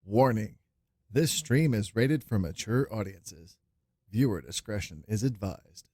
Warning: this stream is rated for mature audiences. Viewer discretion is advised.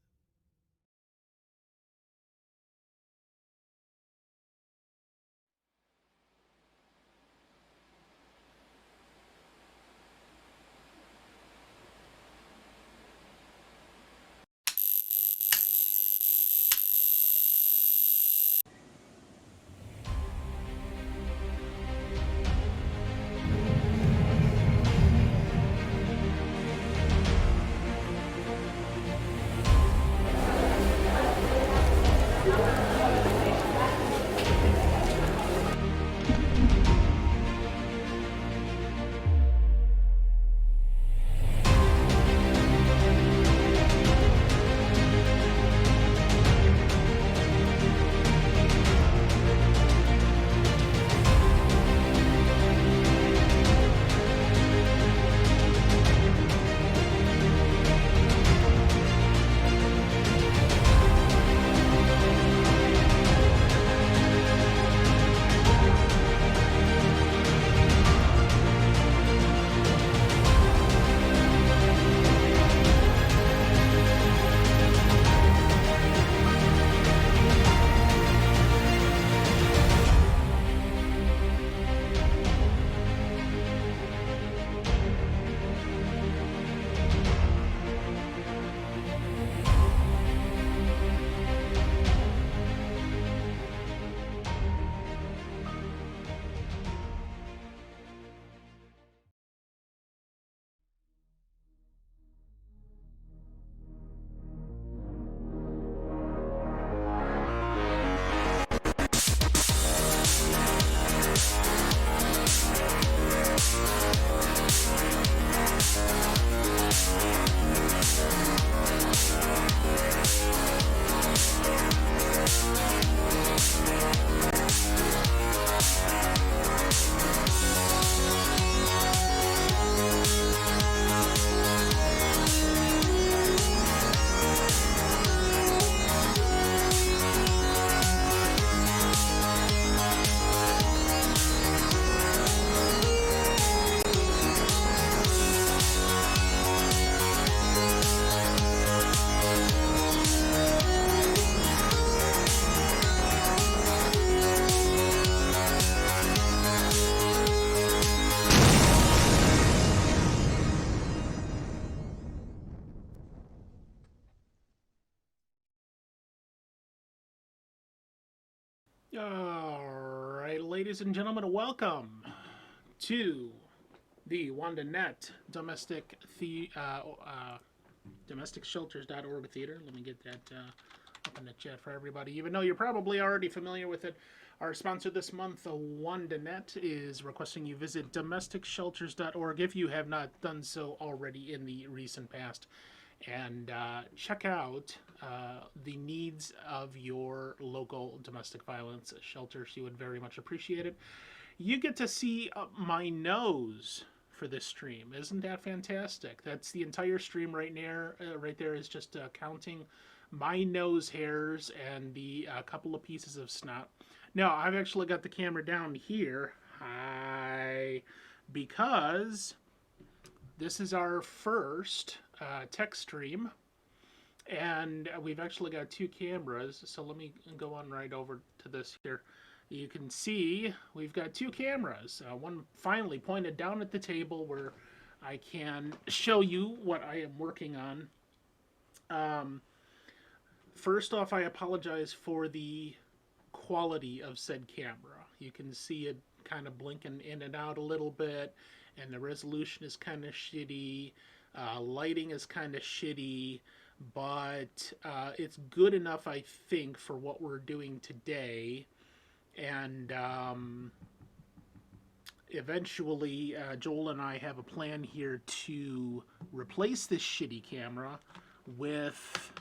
All right, ladies and gentlemen, welcome to the WandaNet Domestic Shelters.org theater. Let me get that up in the chat for everybody. Even though you're probably already familiar with it, our sponsor this month, WandaNet, is requesting you visit domesticshelters.org if you have not done so already in the recent past, and check out the needs of your local domestic violence shelters. You would very much appreciate it. You get to see my nose for this stream. Isn't that fantastic? That's the entire stream right there. Right there is just counting my nose hairs and the couple of pieces of snot. Now, I've actually got the camera down here. Hi. Because this is our first tech stream, and we've actually got two cameras. So let me go on right over to this here. You can see we've got two cameras. One finally pointed down at the table where I can show you what I am working on. First off, I apologize for the quality of said camera. You can see it kind of blinking in and out a little bit, and the resolution is kind of shitty. Lighting is kind of shitty, but it's good enough, I think, for what we're doing today. And eventually, Joel and I have a plan here to replace this shitty camera with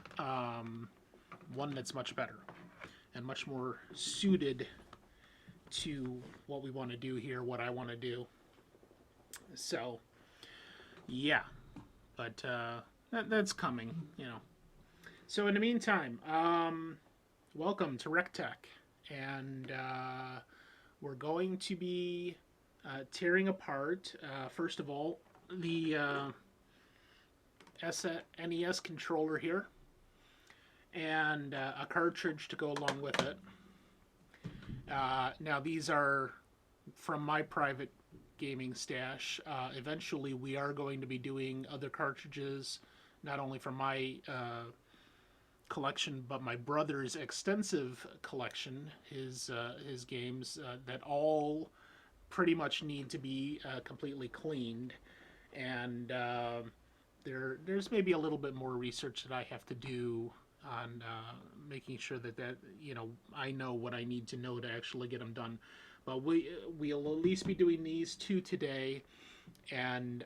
one that's much better and much more suited to what we want to do here, what I want to do. So, yeah, but that's coming, you know. So in the meantime, welcome to WrechTech, and we're going to be tearing apart, first of all, the SNES controller here, and a cartridge to go along with it. Now these are from my private gaming stash. Eventually we are going to be doing other cartridges, not only from my collection, but my brother's extensive collection, his games that all pretty much need to be completely cleaned. And there's maybe a little bit more research that I have to do on making sure that I know what I need to know to actually get them done. But we'll at least be doing these two today, and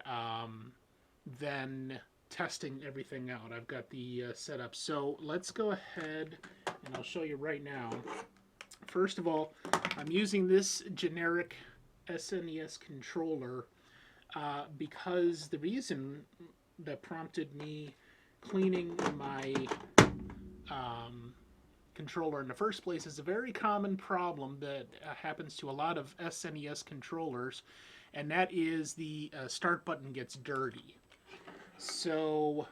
then testing everything out. I've got the setup. So let's go ahead and I'll show you right now. First of all, I'm using this generic SNES controller because the reason that prompted me cleaning my controller in the first place is a very common problem that happens to a lot of SNES controllers, and that is the start button gets dirty. So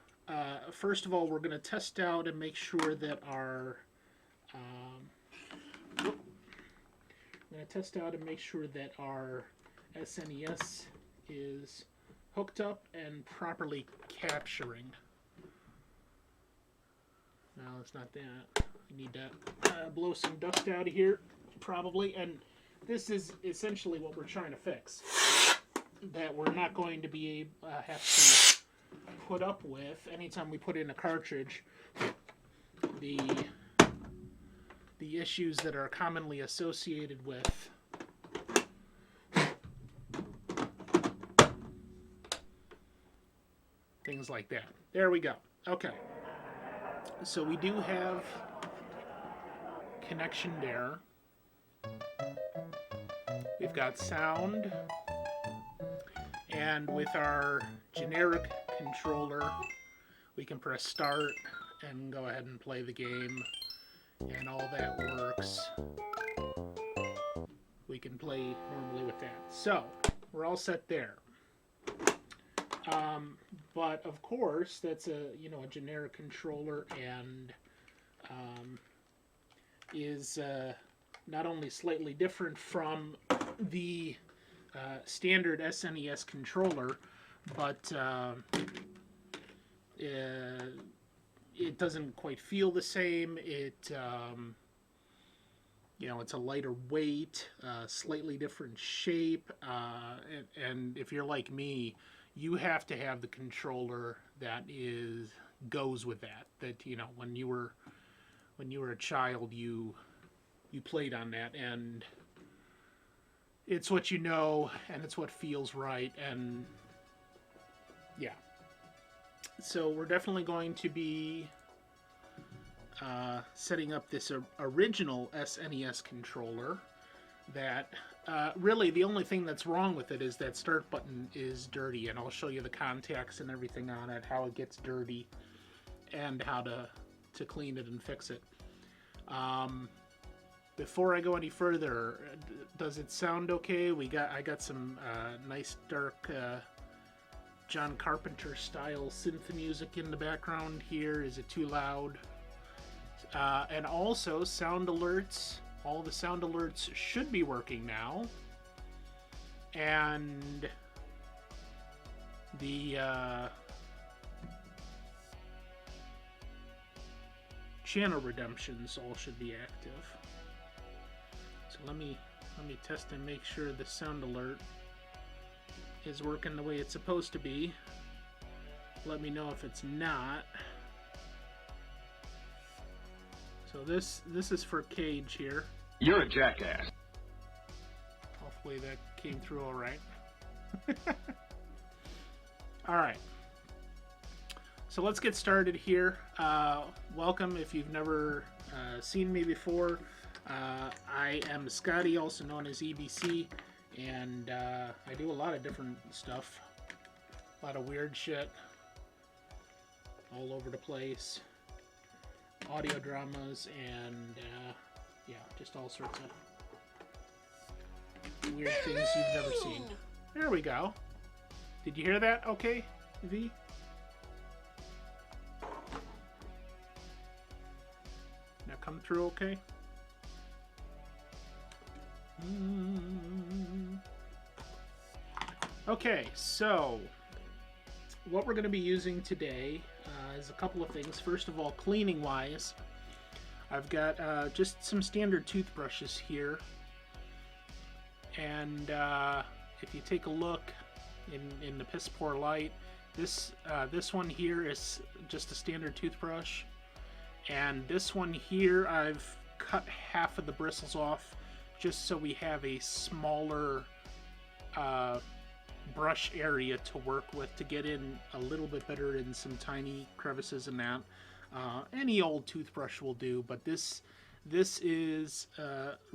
first of all, we're going to test out and make sure that our SNES is hooked up and properly capturing. No, it's not that. You need to blow some dust out of here, probably. And this is essentially what we're trying to fix. That we're not going to be have to put up with anytime we put in a cartridge. The issues that are commonly associated with things like that. There we go. Okay. So we do have connection there. We've got sound. And with our generic controller, we can press start and go ahead and play the game, and all that works. We can play normally with that. So we're all set there. But of course, that's a generic controller, and is not only slightly different from the standard SNES controller, but it doesn't quite feel the same. It's a lighter weight, slightly different shape, and if you're like me, you have to have the controller that goes with that. That when you were a child, you played on that, and it's what you know, and it's what feels right, and yeah. So we're definitely going to be setting up this original SNES controller that really the only thing that's wrong with it is that start button is dirty, and I'll show you the contacts and everything on it, how it gets dirty, and how to clean it and fix it. Before I go any further, does it sound okay? I got some nice dark John Carpenter style synth music in the background here. Is it too loud? And also sound alerts. All the sound alerts should be working now. And the channel redemptions all should be active. So let me test and make sure the sound alert is working the way it's supposed to be. Let me know if it's not. So this is for Cage here. You're a jackass. Hopefully that came through all right. All right. So let's get started here. Welcome if you've never seen me before. I am Scotty, also known as EBC, and I do a lot of different stuff. A lot of weird shit all over the place. Audio dramas and yeah, just all sorts of weird things you've never seen. There we go. Did you hear that? Okay, V? Now come through okay? Okay, so what we're going to be using today is a couple of things. First of all, cleaning wise, I've got just some standard toothbrushes here, and if you take a look in the piss poor light, this one here is just a standard toothbrush, and this one here I've cut half of the bristles off just so we have a smaller brush area to work with to get in a little bit better in some tiny crevices and that. Any old toothbrush will do, but this is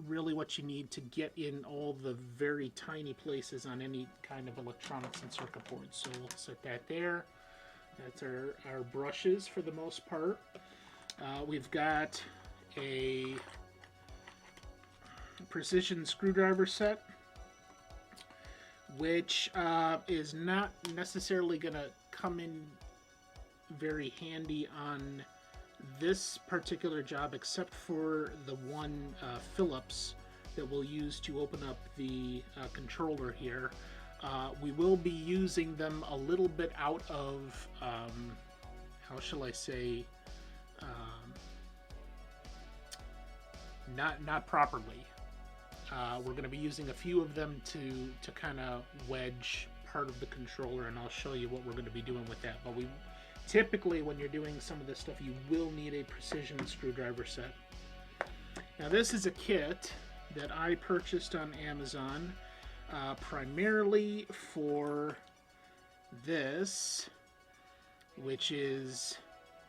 really what you need to get in all the very tiny places on any kind of electronics and circuit boards. So we'll set that there. That's our brushes for the most part. We've got a precision screwdriver set, which is not necessarily going to come in very handy on this particular job, except for the one Phillips that we'll use to open up the controller here. We will be using them a little bit out of, how shall I say, not properly. We're going to be using a few of them to kind of wedge part of the controller, and I'll show you what we're going to be doing with that. But typically, when you're doing some of this stuff, you will need a precision screwdriver set. Now, this is a kit that I purchased on Amazon primarily for this, which is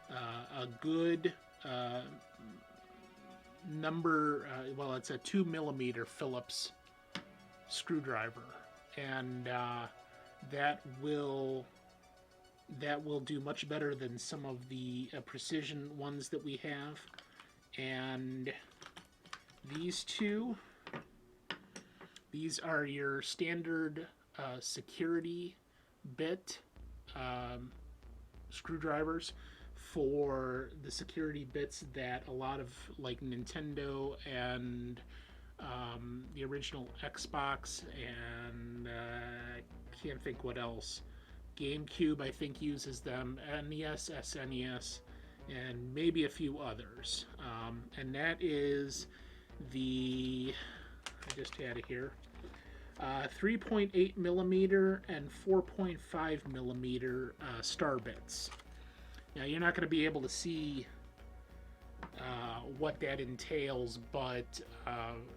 a good number, well, it's a 2mm Phillips screwdriver, and that will do much better than some of the precision ones that we have. And these two, these are your standard security bit screwdrivers for the security bits that a lot of, like, Nintendo and the original Xbox and can't think what else. GameCube, I think, uses them. NES, SNES, and maybe a few others. And that is the, I just had it here, 3.8mm and 4.5mm star bits. Now, you're not going to be able to see what that entails, but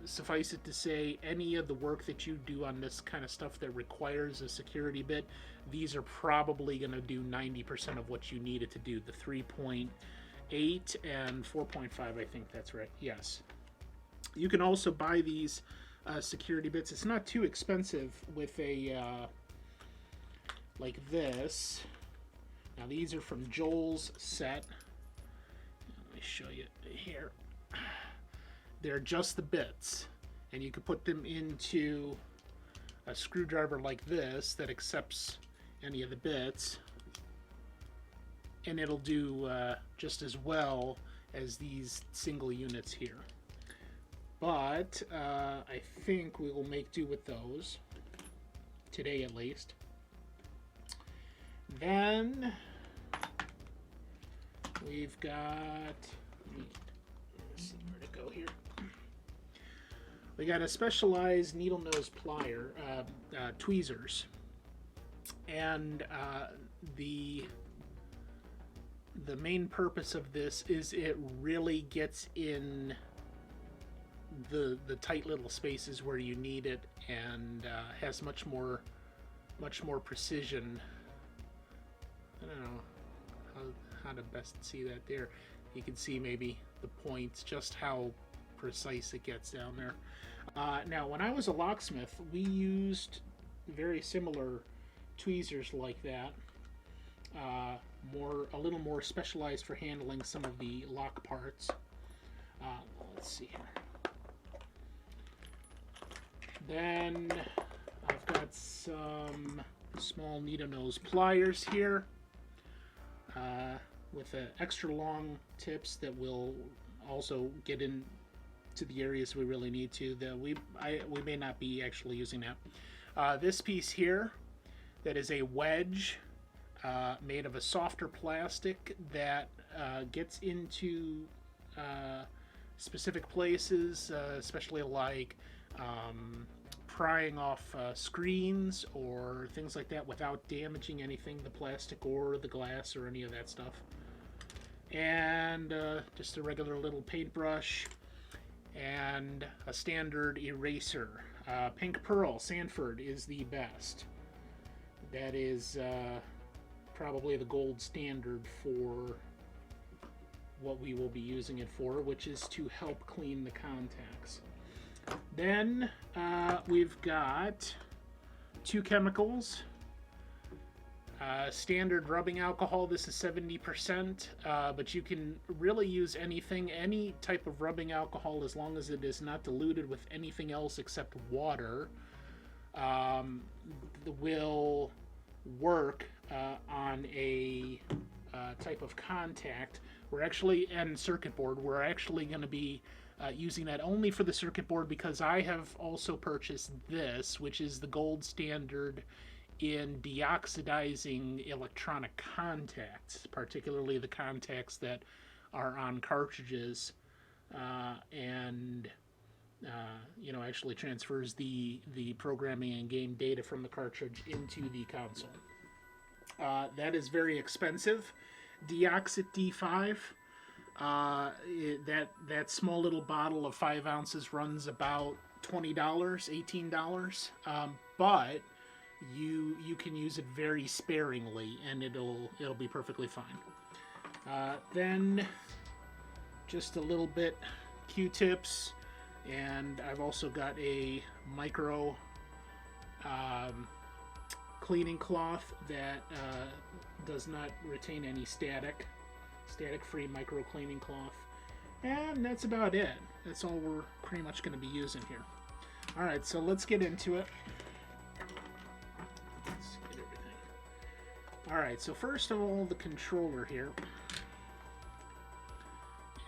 suffice it to say, any of the work that you do on this kind of stuff that requires a security bit, these are probably going to do 90% of what you need it to do. The 3.8 and 4.5, I think that's right. Yes. You can also buy these security bits. It's not too expensive with a like this. Now, these are from Joel's set. Let me show you here. They're just the bits, and you can put them into a screwdriver like this that accepts any of the bits, and it'll do just as well as these single units here. But I think we will make do with those today, at least. Then we've got, let's see where to go here. We got a specialized needle nose plier, tweezers, and the main purpose of this is it really gets in the tight little spaces where you need it, and has much more precision. I don't know how to best see that there. You can see maybe the points, just how precise it gets down there. Now, when I was a locksmith, we used very similar tweezers like that. A little more specialized for handling some of the lock parts. Let's see here. Then I've got some small needle nose pliers here with extra long tips that will also get into the areas we really need to. We may not be actually using that. This piece here, that is a wedge made of a softer plastic that gets into specific places, especially like prying off screens or things like that without damaging anything, the plastic or the glass or any of that stuff. And just a regular little paintbrush and a standard eraser. Pink Pearl Sanford is the best. That is probably the gold standard for what we will be using it for, which is to help clean the contacts. Then we've got two chemicals. Standard rubbing alcohol, this is 70%, but you can really use anything, any type of rubbing alcohol, as long as it is not diluted with anything else except water, will work on a type of contact. And circuit board, we're actually going to be using that only for the circuit board, because I have also purchased this, which is the gold standard in deoxidizing electronic contacts, particularly the contacts that are on cartridges, and actually transfers the programming and game data from the cartridge into the console. That is very expensive. Deoxit D5. That small little bottle of 5 ounces runs about $20, $18, but you can use it very sparingly, and it'll be perfectly fine. Then just a little bit Q-tips, and I've also got a micro cleaning cloth that does not retain any static-free micro cleaning cloth, and that's about it. That's all we're pretty much going to be using here. All right, so let's get into it. Alright, so first of all, the controller here.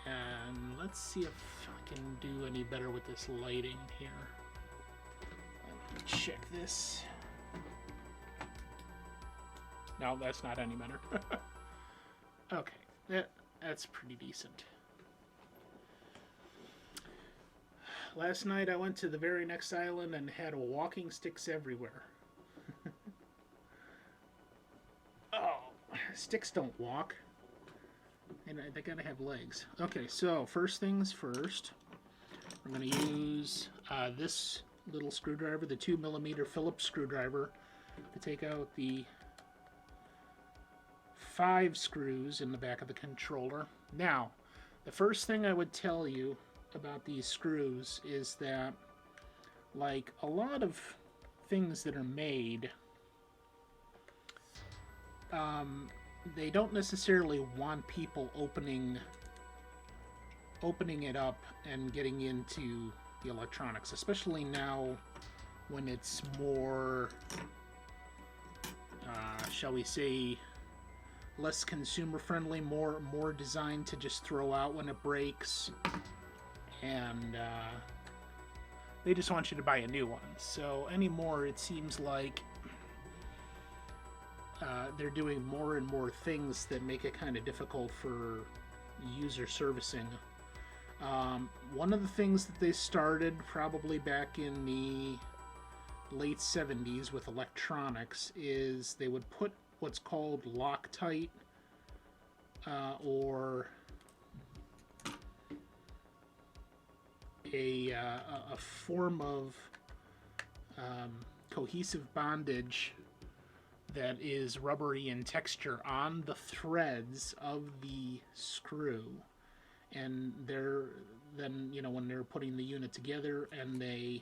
And let's see if I can do any better with this lighting here. Let me check this. No, that's not any better. Okay, that's pretty decent. Last night I went to the very next island and had walking sticks everywhere. Sticks don't walk, and they gotta have legs. Okay, so first things first, we're gonna use this little screwdriver, the 2mm Phillips screwdriver, to take out the 5 screws in the back of the controller. Now, the first thing I would tell you about these screws is that, like a lot of things that are made, they don't necessarily want people opening it up and getting into the electronics, especially now when it's more, shall we say, less consumer friendly, more designed to just throw out when it breaks, and they just want you to buy a new one. So anymore, it seems like they're doing more and more things that make it kind of difficult for user servicing. One of the things that they started probably back in the late 70s with electronics is they would put what's called Loctite, or a form of cohesive bondage that is rubbery in texture on the threads of the screw, and when they're putting the unit together and they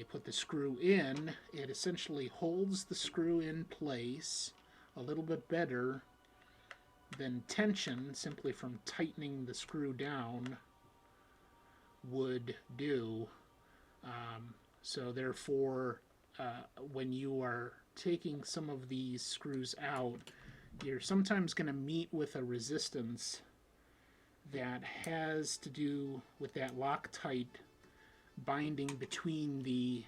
put the screw in, it essentially holds the screw in place a little bit better than tension simply from tightening the screw down would do. So therefore, when you are taking some of these screws out, you're sometimes going to meet with a resistance that has to do with that Loctite binding between the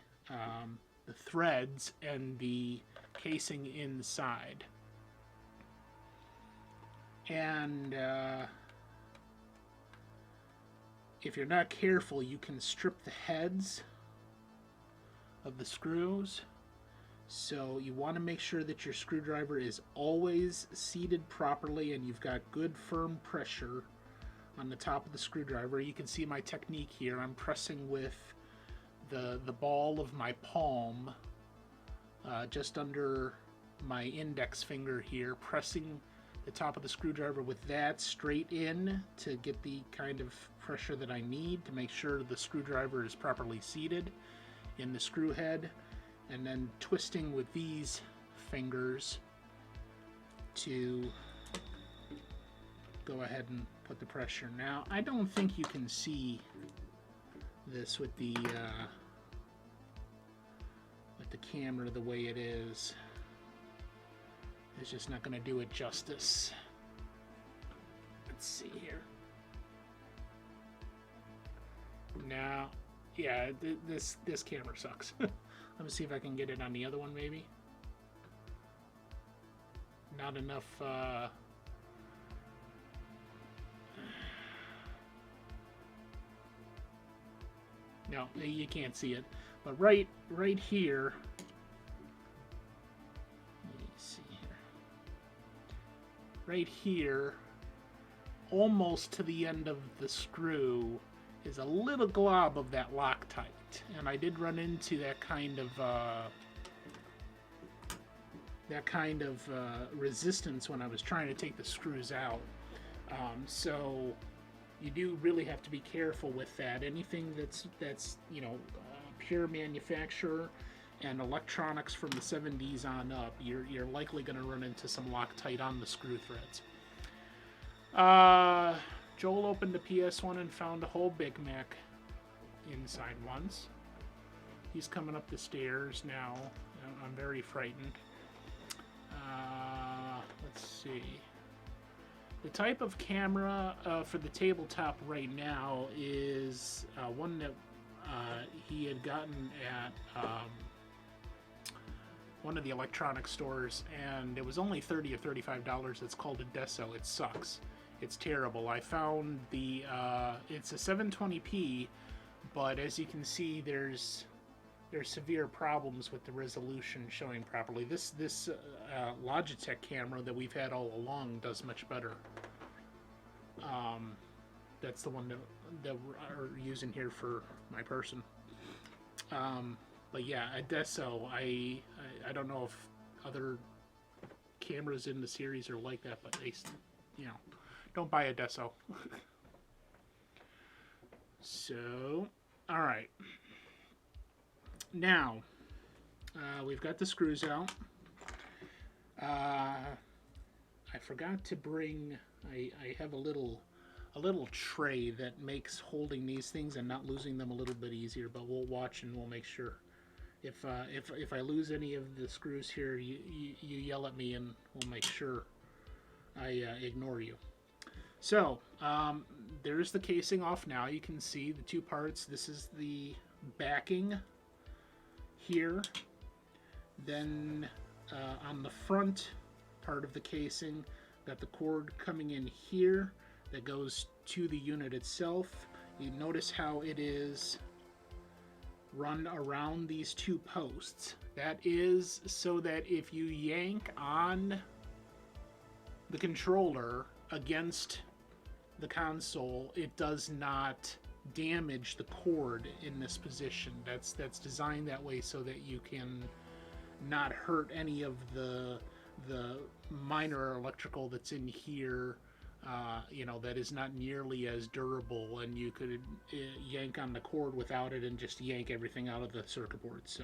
threads and the casing inside. And if you're not careful, you can strip the heads of the screws. So you want to make sure that your screwdriver is always seated properly and you've got good firm pressure on the top of the screwdriver. You can see my technique here. I'm pressing with the ball of my palm just under my index finger here, pressing the top of the screwdriver with that straight in to get the kind of pressure that I need to make sure the screwdriver is properly seated in the screw head, and then twisting with these fingers to go ahead and put the pressure. Now, I don't think you can see this with the camera the way it is. It's just not going to do it justice. Let's see here. Now, yeah, this camera sucks. Let me see if I can get it on the other one, maybe. Not enough. No, you can't see it. But right here. Let me see here. Right here, almost to the end of the screw, is a little glob of that Loctite, and I did run into that kind of resistance when I was trying to take the screws out. So you do really have to be careful with that. Anything that's pure manufacturer and electronics from the 70s on up, you're likely going to run into some Loctite on the screw threads. Joel opened the PS1 and found a whole Big Mac inside once. He's coming up the stairs now. I'm very frightened. Let's see. The type of camera for the tabletop right now is one that he had gotten at one of the electronic stores, and it was only $30 or $35. It's called a Deso. It sucks. It's terrible. I found it's a 720p, but as you can see, there's severe problems with the resolution showing properly. This Logitech camera that we've had all along does much better. That's the one that we're using here for my person. But yeah, a Deso. I don't know if other cameras in the series are like that, but they, don't buy a Deso. So, all right. Now, we've got the screws out. I forgot to bring. I have a little tray that makes holding these things and not losing them a little bit easier. But we'll watch and we'll make sure. If I lose any of the screws here, you yell at me and we'll make sure I ignore you. So there's the casing off now. You can see the two parts. This is the backing here. Then on the front part of the casing, got the cord coming in here that goes to the unit itself. You notice how it is run around these two posts. That is so that if you yank on the controller against the console, it does not damage the cord in this position. That's designed that way so that you can not hurt any of the minor electrical that's in here, that is not nearly as durable, and you could yank on the cord without it and just yank everything out of the circuit board. So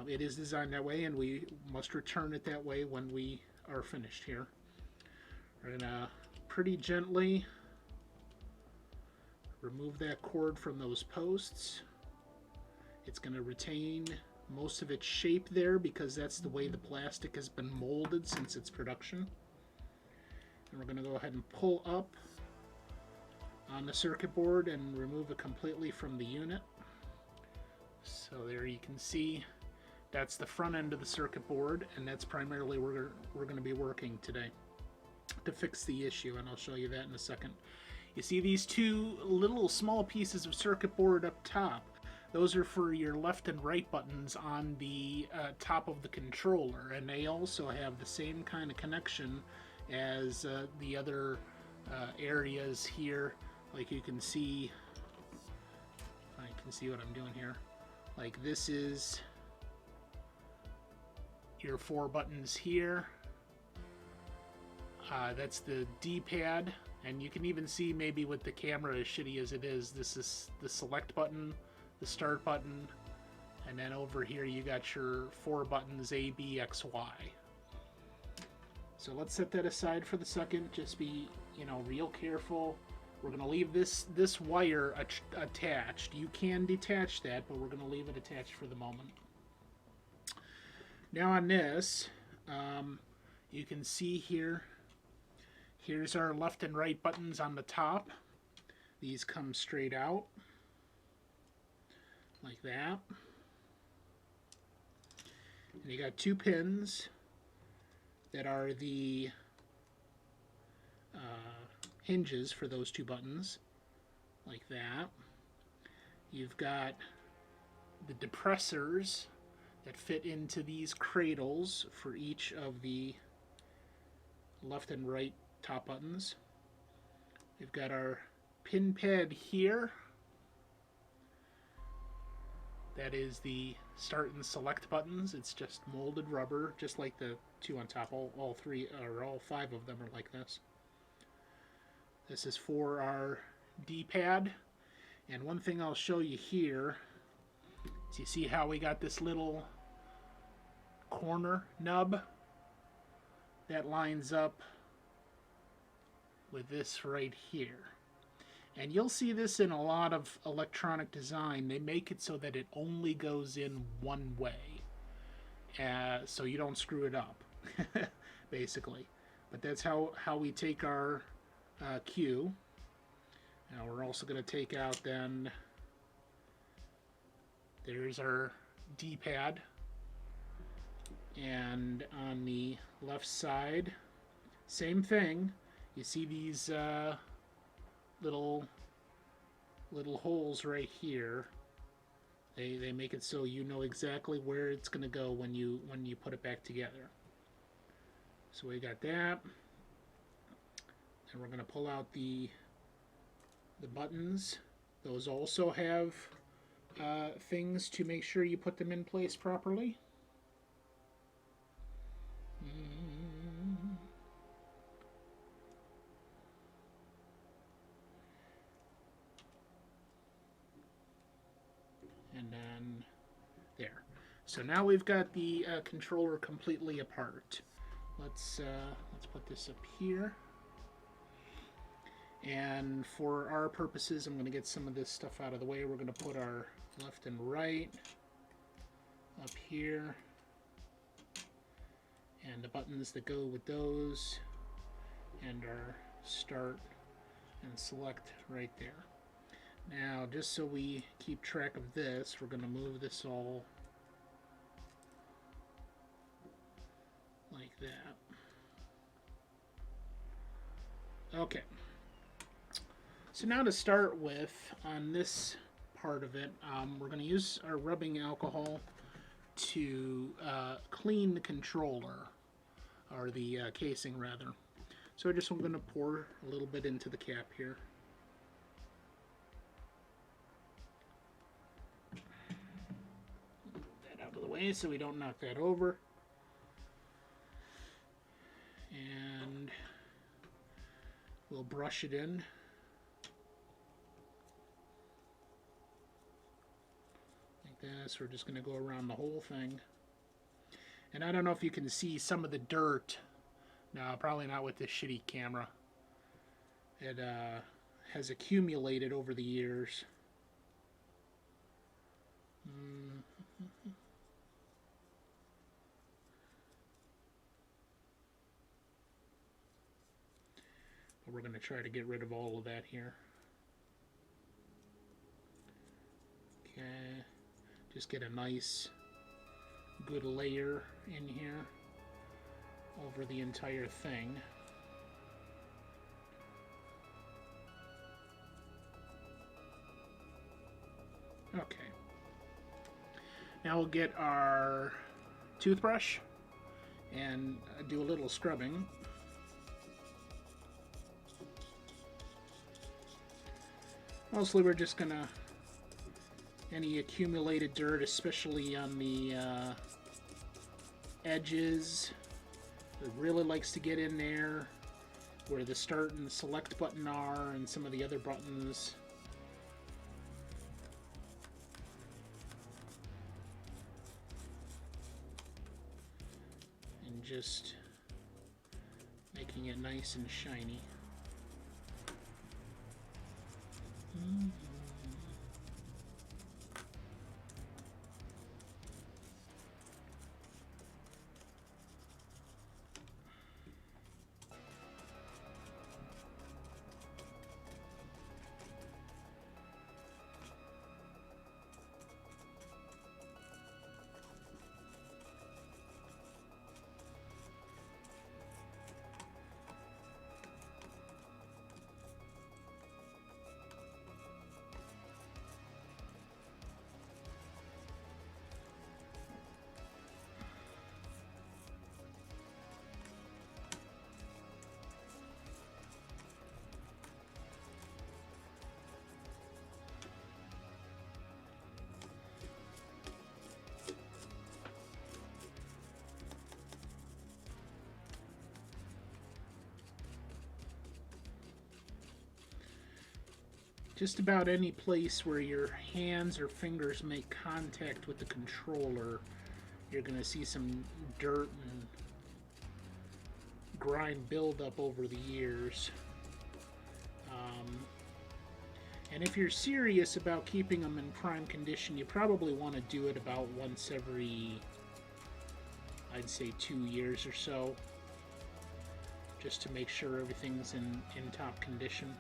it is designed that way, and we must return it that way when we are finished here. We're gonna pretty gently remove that cord from those posts. It's going to retain most of its shape there because that's the way the plastic has been molded since its production. And we're going to go ahead and pull up on the circuit board and remove it completely from the unit. So there you can see that's the front end of the circuit board, and that's primarily where we're going to be working today to fix the issue, and I'll show you that in a second. You see these two little small pieces of circuit board up top? Those are for your left and right buttons on the top of the controller, and they also have the same kind of connection as the other areas here. Like you can see, if I can see what I'm doing here, like this is your 4 buttons here. That's the D-pad, and you can even see maybe with the camera as shitty as it is, this is the select button, the start button, and then over here you got your 4 buttons A, B, X, Y. So let's set that aside for the second. Just be, real careful. We're going to leave this wire attached. You can detach that, but we're going to leave it attached for the moment. Now on this, you can see here, here's our left and right buttons on the top. These come straight out, like that. And you got 2 pins that are the hinges for those 2 buttons, like that. You've got the depressors that fit into these cradles for each of the left and right top buttons. We've got our pin pad here. That is the start and select buttons. It's just molded rubber, just like the 2 on top. All 3 or all 5 of them are like this. This is for our D-pad. And one thing I'll show you here is you see how we got this little corner nub that lines up with this right here. And you'll see this in a lot of electronic design. They make it so that it only goes in one way, so you don't screw it up, basically. But that's how we take our cue. Now we're also going to take out then, there's our D-pad. And on the left side, same thing. You see these little holes right here. They make it so you know exactly where it's going to go when you put it back together. So we got that. And we're going to pull out the buttons. Those also have things to make sure you put them in place properly. And then there. So now we've got the controller completely apart. Let's put this up here. And for our purposes, I'm going to get some of this stuff out of the way. We're going to put our left and right up here, and the buttons that go with those, and our start and select right there. Now, just so we keep track of this, we're going to move this all like that. Okay. So now to start with, on this part of it, we're going to use our rubbing alcohol to clean the controller, or the casing rather. So I'm going to pour a little bit into the cap here. Move that out of the way so we don't knock that over. And we'll brush it in. This. We're just going to go around the whole thing. And I don't know if you can see some of the dirt. No, probably not with this shitty camera. It has accumulated over the years. we're going to try to get rid of all of that here. Okay, just get a nice good layer in here over the entire thing. Okay. Now we'll get our toothbrush and do a little scrubbing. Mostly we're just gonna, any accumulated dirt, especially on the edges, it really likes to get in there where the start and the select button are and some of the other buttons. And just making it nice and shiny. Just about any place where your hands or fingers make contact with the controller, you're going to see some dirt and grime buildup over the years. And if you're serious about keeping them in prime condition, you probably want to do it about once every, I'd say, 2 years or so, just to make sure everything's in top condition.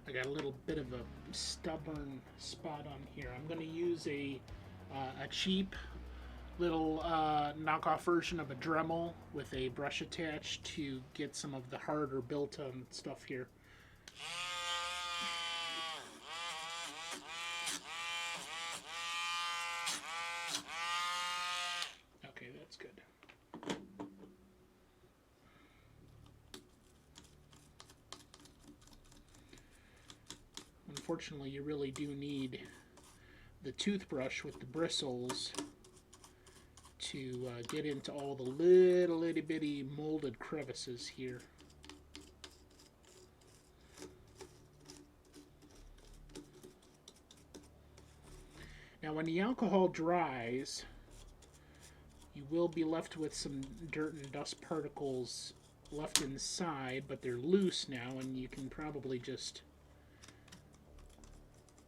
I got a little bit of a stubborn spot on here. I'm going to use a cheap little knockoff version of a Dremel with a brush attached to get some of the harder built-on stuff here. Okay, that's good. Unfortunately, you really do need the toothbrush with the bristles to get into all the little itty bitty molded crevices here. Now when the alcohol dries, you will be left with some dirt and dust particles left inside, but they're loose now and you can probably just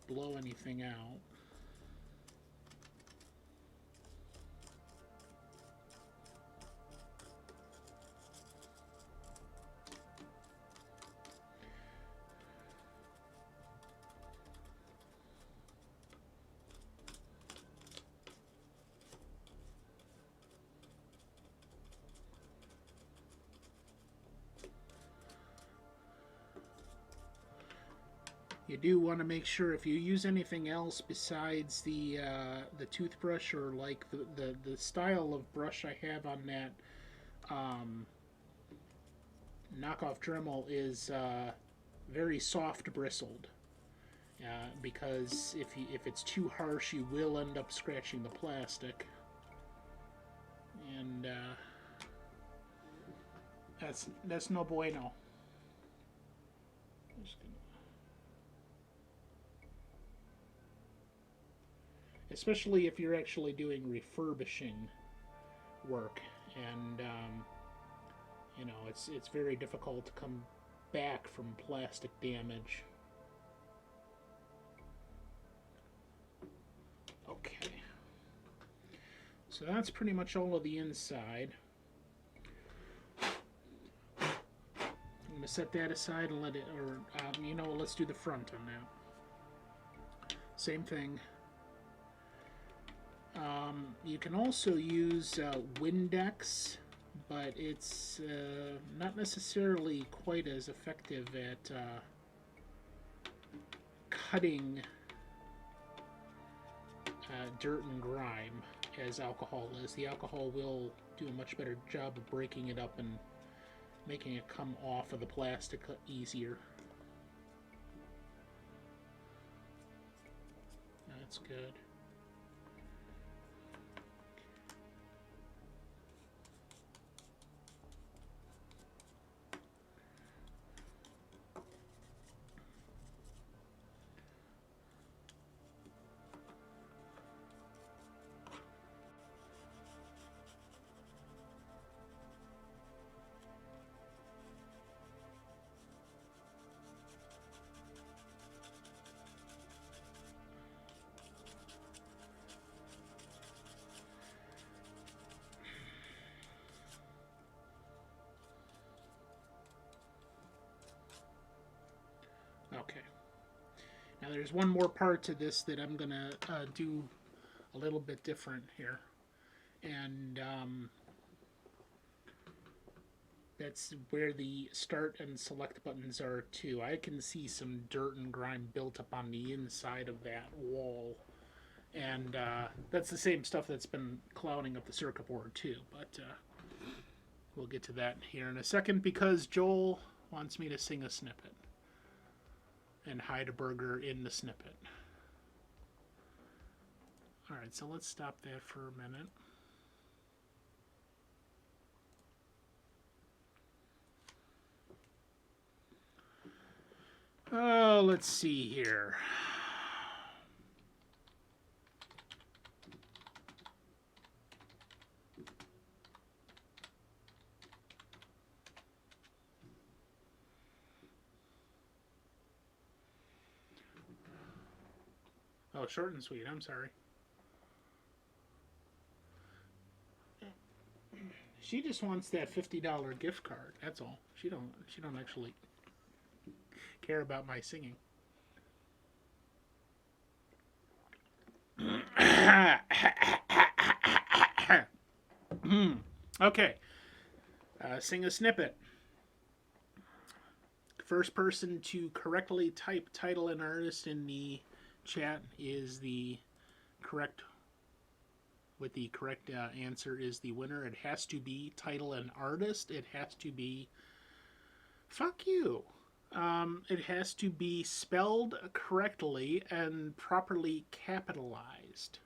blow anything out. You do want to make sure if you use anything else besides the toothbrush, or like the style of brush I have on that knockoff Dremel is very soft bristled, because if it's too harsh, you will end up scratching the plastic, and that's no bueno. Especially if you're actually doing refurbishing work, and you know, it's very difficult to come back from plastic damage. So that's pretty much all of the inside. I'm going to set that aside and let it, or you know, let's do the front on that. Same thing. You can also use Windex, but it's not necessarily quite as effective at cutting dirt and grime as alcohol is. The alcohol will do a much better job of breaking it up and making it come off of the plastic easier. That's good. Okay. Now there's one more part to this that I'm going to do a little bit different here. And that's where the start and select buttons are too. I can see some dirt and grime built up on the inside of that wall. And that's the same stuff that's been clouding up the circuit board too. But we'll get to that here in a second because Joel wants me to sing a snippet and hide a burger in the snippet. Alright, so let's stop that for a minute. Oh, let's see here. Oh, short and sweet. I'm sorry. She just wants that $50 gift card. That's all. She don't actually care about my singing. Okay. Sing a snippet. First person to correctly type title and artist in the chat is the correct, with the correct answer is the winner. It has to be title and artist. It has to be, fuck you. It has to be spelled correctly and properly capitalized.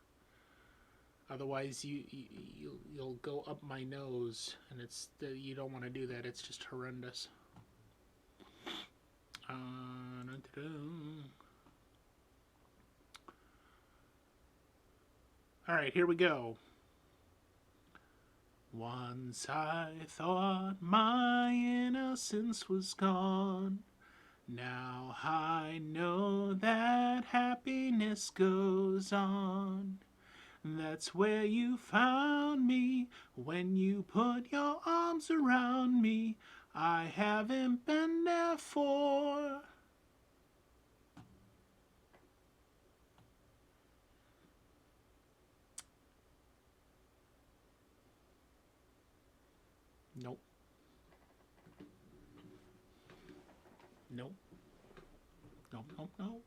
Otherwise, you'll go up my nose, and it's you don't want to do that. It's just horrendous. All right, here we go. Once I thought my innocence was gone. Now I know that happiness goes on. That's where you found me when you put your arms around me. I haven't been there for. Nope. Nope. Nope, nope, nope.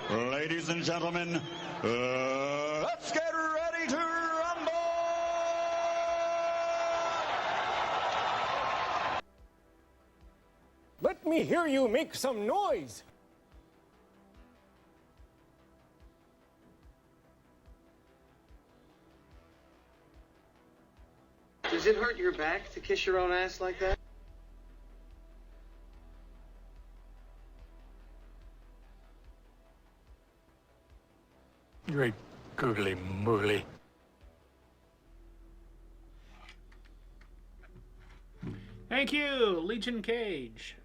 Ladies and gentlemen, let's get ready to rumble! Let me hear you make some noise! Does it hurt your back to kiss your own ass like that? Great googly moogly. Thank you, Legion Cage.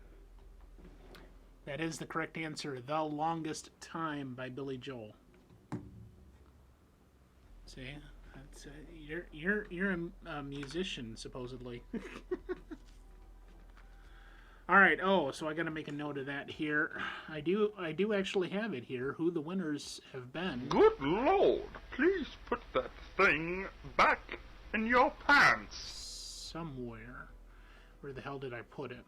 That is the correct answer. The Longest Time by Billy Joel. See, that's, you're a musician supposedly. All right. Oh, so I got to make a note of that here. I do actually have it here. Who the winners have been. Good Lord! Please put that thing back in your pants. Somewhere. Where the hell did I put it?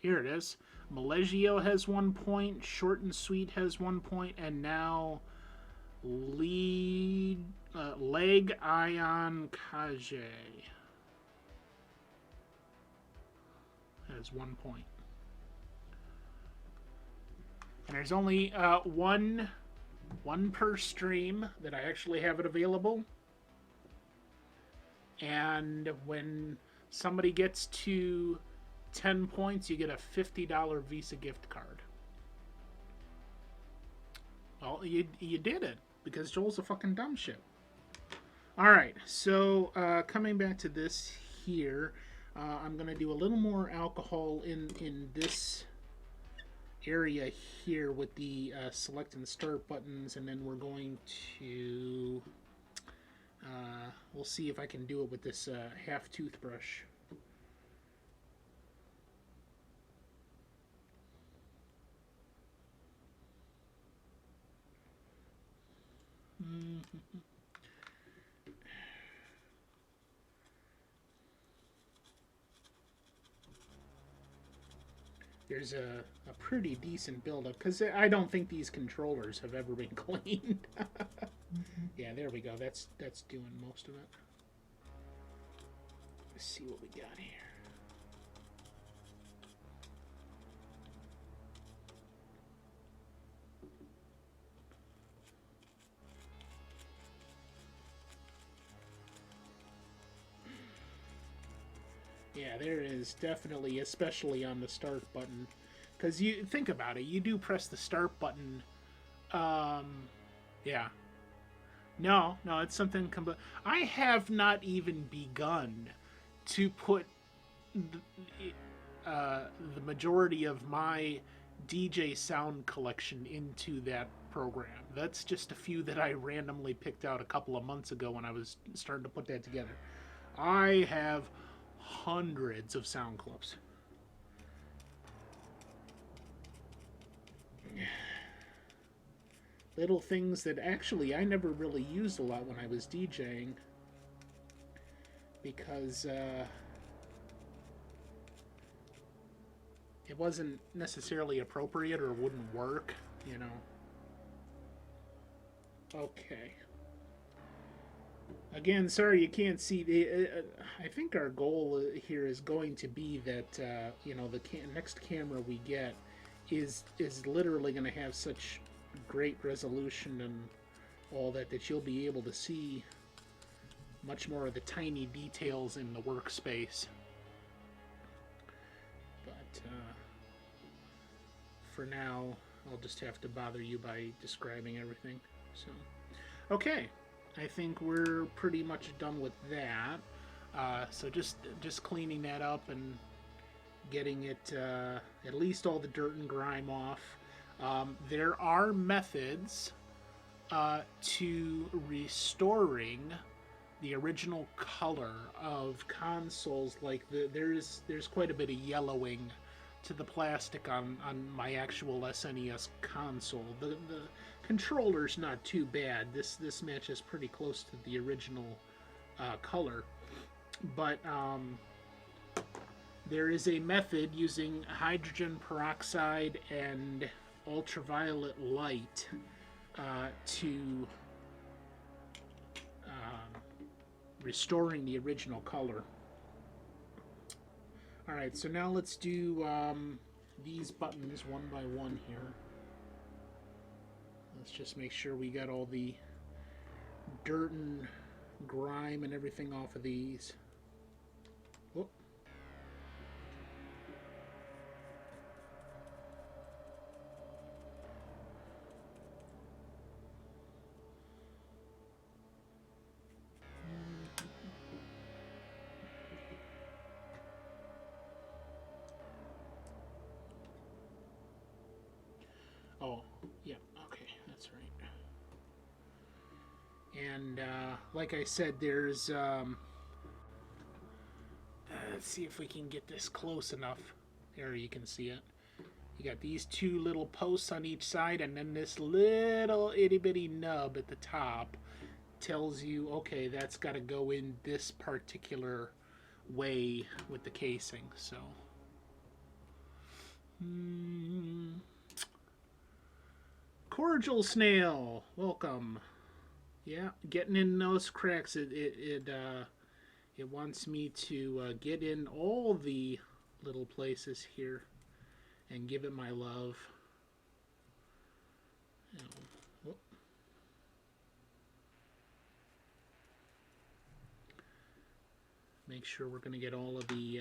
Here it is. Malegio has 1 point. Short and Sweet has 1 point, and now Leg Ion Kage has 1 point. And there's only one per stream that I actually have it available. And when somebody gets to 10 points, you get a $50 Visa gift card. Well, you did it, because Joel's a fucking dumb shit. Alright, so coming back to this here, I'm going to do a little more alcohol in this area here with the select and start buttons, and then we're going to... we'll see if I can do it with this half toothbrush. There's a pretty decent buildup, because I don't think these controllers have ever been cleaned. Yeah, there we go. That's doing most of it. Let's see what we got here. Yeah, there is definitely, especially on the start button, because you think about it, you do press the start button. Yeah. No, it's something. I have not even begun to put the majority of my DJ sound collection into that program. That's just a few that I randomly picked out a couple of months ago when I was starting to put that together. I have hundreds of sound clips. Little things that actually I never really used a lot when I was DJing, because it wasn't necessarily appropriate or wouldn't work, you know. Okay. Again, sorry you can't see. I think our goal here is going to be that you know, the next camera we get is literally going to have such great resolution and all that you'll be able to see much more of the tiny details in the workspace. But for now, I'll just have to bother you by describing everything. So, okay. I think we're pretty much done with that. So just cleaning that up and getting it, at least all the dirt and grime off. There are methods to restoring the original color of consoles. Like there's quite a bit of yellowing to the plastic on my actual SNES console. The controller's not too bad. This matches pretty close to the original color, but there is a method using hydrogen peroxide and ultraviolet light to restoring the original color. Alright, so now let's do these buttons one by one here. Let's just make sure we got all the dirt and grime and everything off of these. Whoop. And like I said, there's let's see if we can get this close enough. There, you can see it. You got these two little posts on each side, and then this little itty bitty nub at the top tells you, okay, that's got to go in this particular way with the casing. So Cordial Snail, welcome. Yeah, getting in those cracks. It wants me to get in all the little places here and give it my love. Whoop. Make sure we're going to get all of the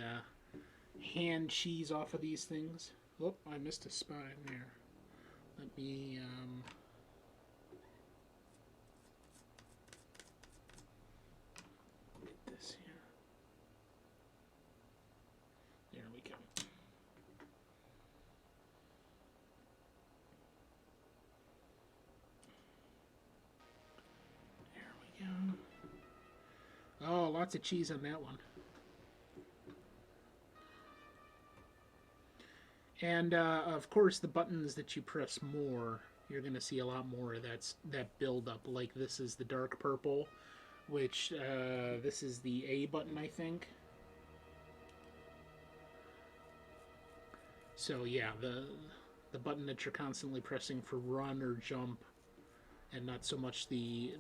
hand cheese off of these things. Oh, I missed a spot in there. Let me get this here. There we go. There we go. Oh, lots of cheese on that one. And of course, the buttons that you press more, you're going to see a lot more of that build up. Like this is the dark purple, which this is the A button, I think. So yeah, the button that you're constantly pressing for run or jump, and not so much the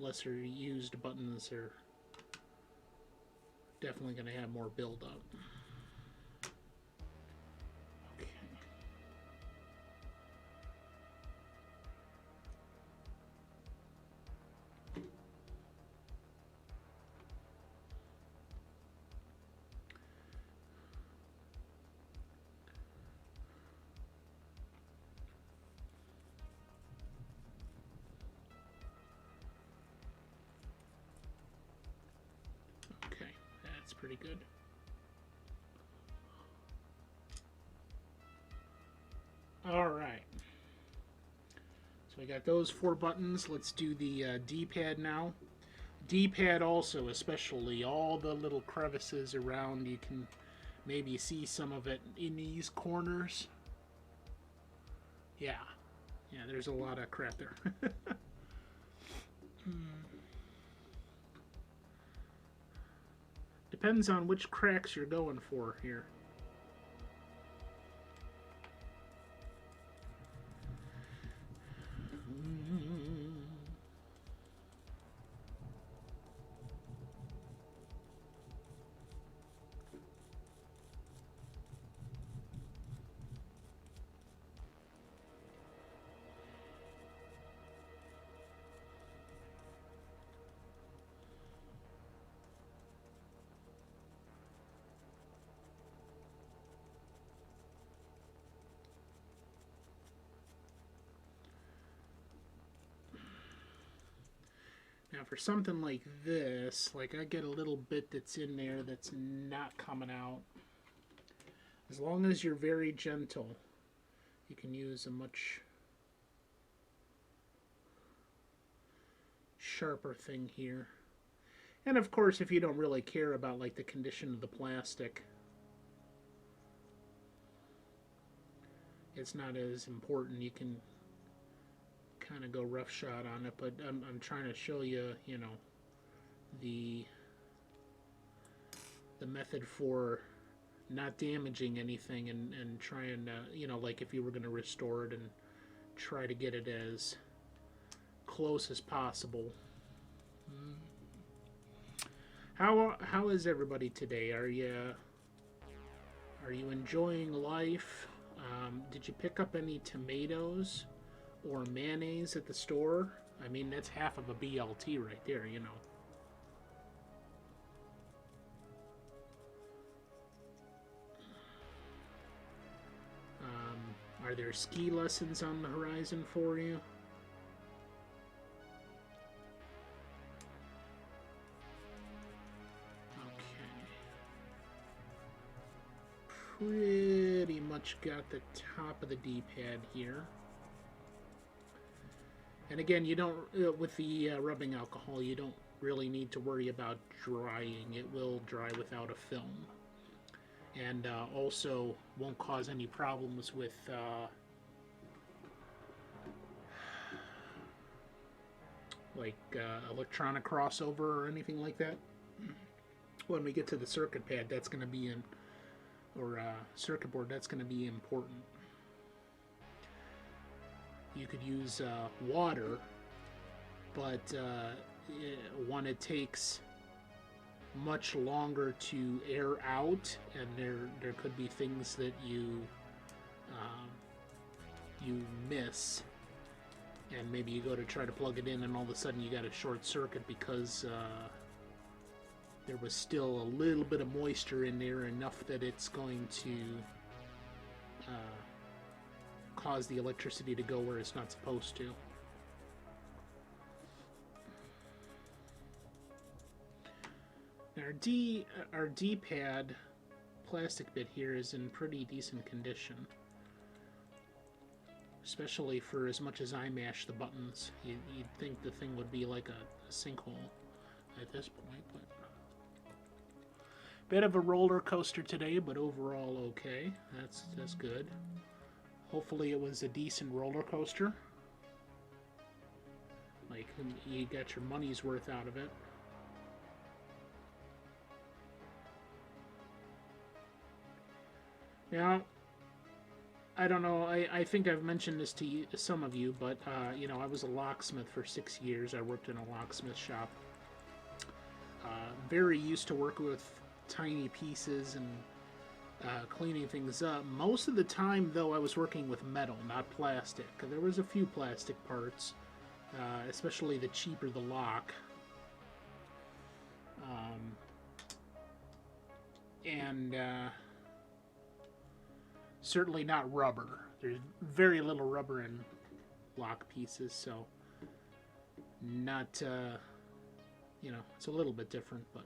lesser used buttons are definitely going to have more build up. Pretty good. All right. So we got those 4 buttons. Let's do the D-pad now. D-pad also, especially all the little crevices around. You can maybe see some of it in these corners. Yeah. Yeah, there's a lot of crap there. Depends on which cracks you're going for here. Now for something like this, like I get a little bit that's in there that's not coming out. As long as you're very gentle, you can use a much sharper thing here. And of course, if you don't really care about like the condition of the plastic, it's not as important. You can kind of go roughshod on it, but I'm trying to show you, you know, the method for not damaging anything and trying to, you know, like if you were going to restore it and try to get it as close as possible. How is everybody today? Are you enjoying life? Did you pick up any tomatoes or mayonnaise at the store? I mean, that's half of a BLT right there, you know. Are there ski lessons on the horizon for you? Okay. Pretty much got the top of the D-pad here. And again, you don't with the rubbing alcohol, you don't really need to worry about drying. It will dry without a film, and also won't cause any problems with electronic crossover or anything like that. When we get to the circuit pad, that's going to be in, or circuit board, that's going to be important. You could use water, but one, it takes much longer to air out, and there could be things that you miss, and maybe you go to try to plug it in, and all of a sudden you got a short circuit because there was still a little bit of moisture in there, enough that it's going to cause the electricity to go where it's not supposed to. Now our D-pad plastic bit here is in pretty decent condition, especially for as much as I mash the buttons. You'd think the thing would be like a sinkhole at this point, but bit of a roller coaster today, but overall okay. That's good. Hopefully it was a decent roller coaster. Like, you got your money's worth out of it. Now, I don't know, I think I've mentioned this to you, some of you, but, you know, I was a locksmith for 6 years. I worked in a locksmith shop. Very used to work with tiny pieces and cleaning things up. Most of the time, though, I was working with metal, not plastic. There was a few plastic parts, especially the cheaper the lock. And certainly not rubber. There's very little rubber in lock pieces, so not, you know, it's a little bit different, but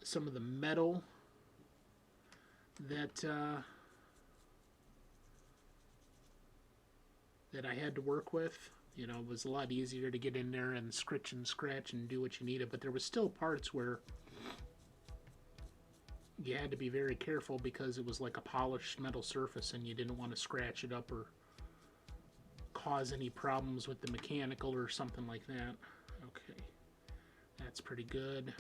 some of the metal that I had to work with, you know, it was a lot easier to get in there and scritch and scratch and do what you needed, but there was still parts where you had to be very careful because it was like a polished metal surface and you didn't want to scratch it up or cause any problems with the mechanical or something like that. Okay, that's pretty good.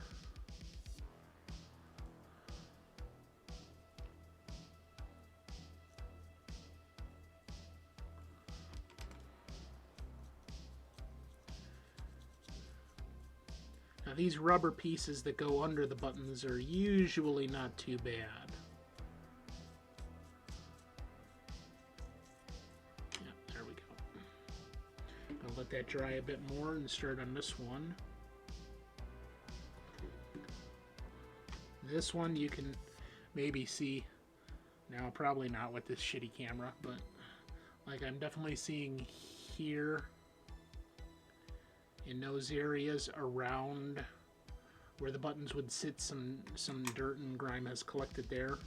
Now these rubber pieces that go under the buttons are usually not too bad. Yeah, there we go. I'll let that dry a bit more and start on this one. This one you can maybe see, now probably not with this shitty camera, but like I'm definitely seeing here in those areas around where the buttons would sit, some dirt and grime has collected there.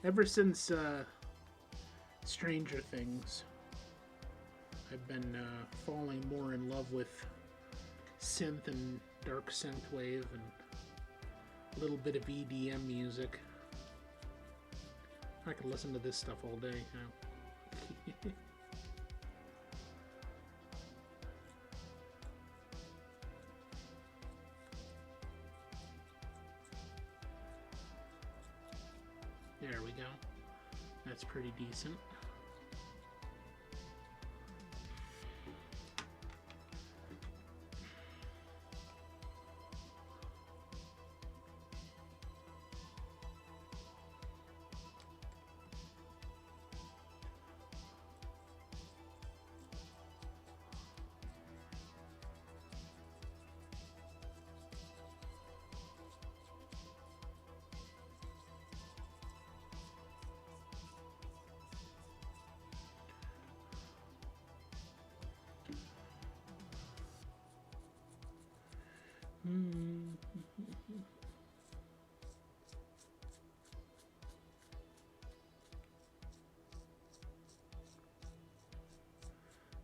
Ever since Stranger Things, I've been falling more in love with synth and dark synthwave and a little bit of EDM music. I could listen to this stuff all day now. There we go. That's pretty decent.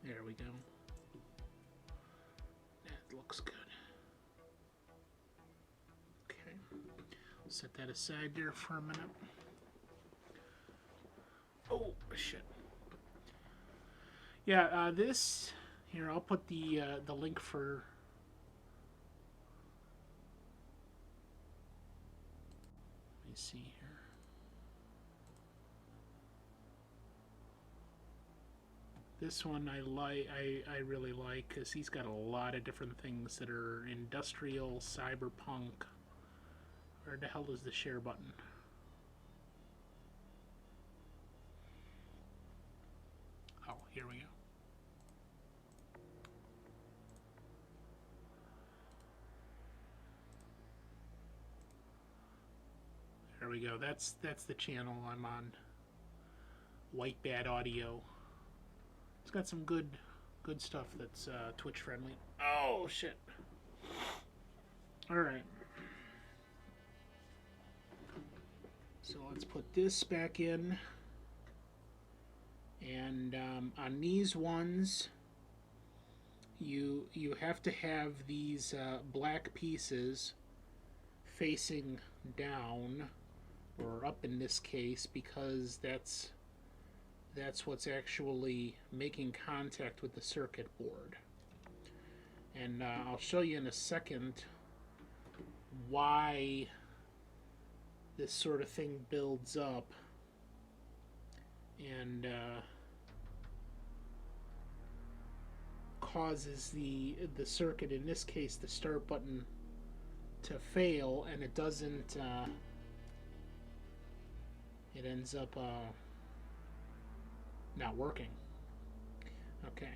There we go. That looks good. Okay. Set that aside there for a minute. Oh, shit. Yeah, this... Here, I'll put the link for... Let me see here. This one I really like because he's got a lot of different things that are industrial, cyberpunk. Where the hell is the share button? Oh, here we go. There we go. That's the channel I'm on. White Bad Audio. It's got some good stuff that's Twitch friendly. Oh shit. Alright. So let's put this back in. And on these ones you have to have these black pieces facing down, or up in this case, because that's what's actually making contact with the circuit board. And I'll show you in a second why this sort of thing builds up and causes the circuit, in this case the start button, to fail, and it doesn't it ends up not working. Okay,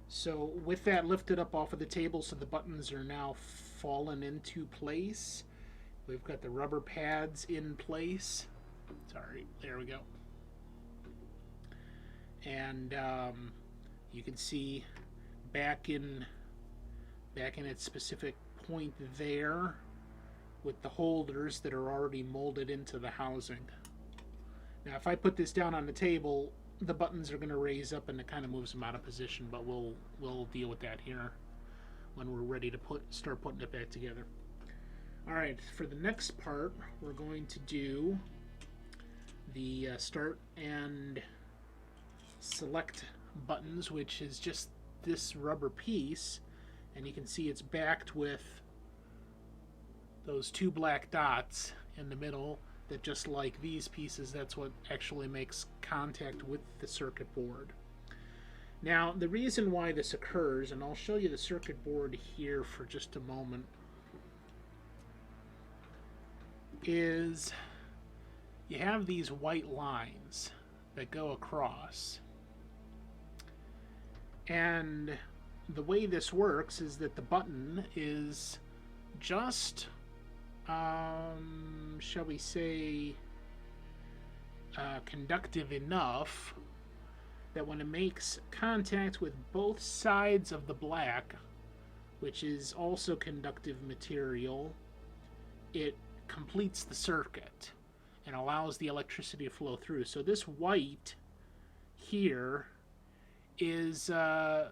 so with that lifted up off of the table, so the buttons are now fallen into place. We've got the rubber pads in place. Sorry, there we go. And you can see back in its specific point there, with the holders that are already molded into the housing. Now, if I put this down on the table, the buttons are going to raise up and it kind of moves them out of position, but we'll deal with that here when we're ready to start putting it back together. Alright, for the next part, we're going to do the start and select buttons, which is just this rubber piece, and you can see it's backed with those two black dots in the middle that, just like these pieces, that's what actually makes contact with the circuit board. Now, the reason why this occurs, and I'll show you the circuit board here for just a moment, is you have these white lines that go across. And the way this works is that the button is just, shall we say, conductive enough that when it makes contact with both sides of the black, which is also conductive material, it completes the circuit and allows the electricity to flow through. So this white here is kind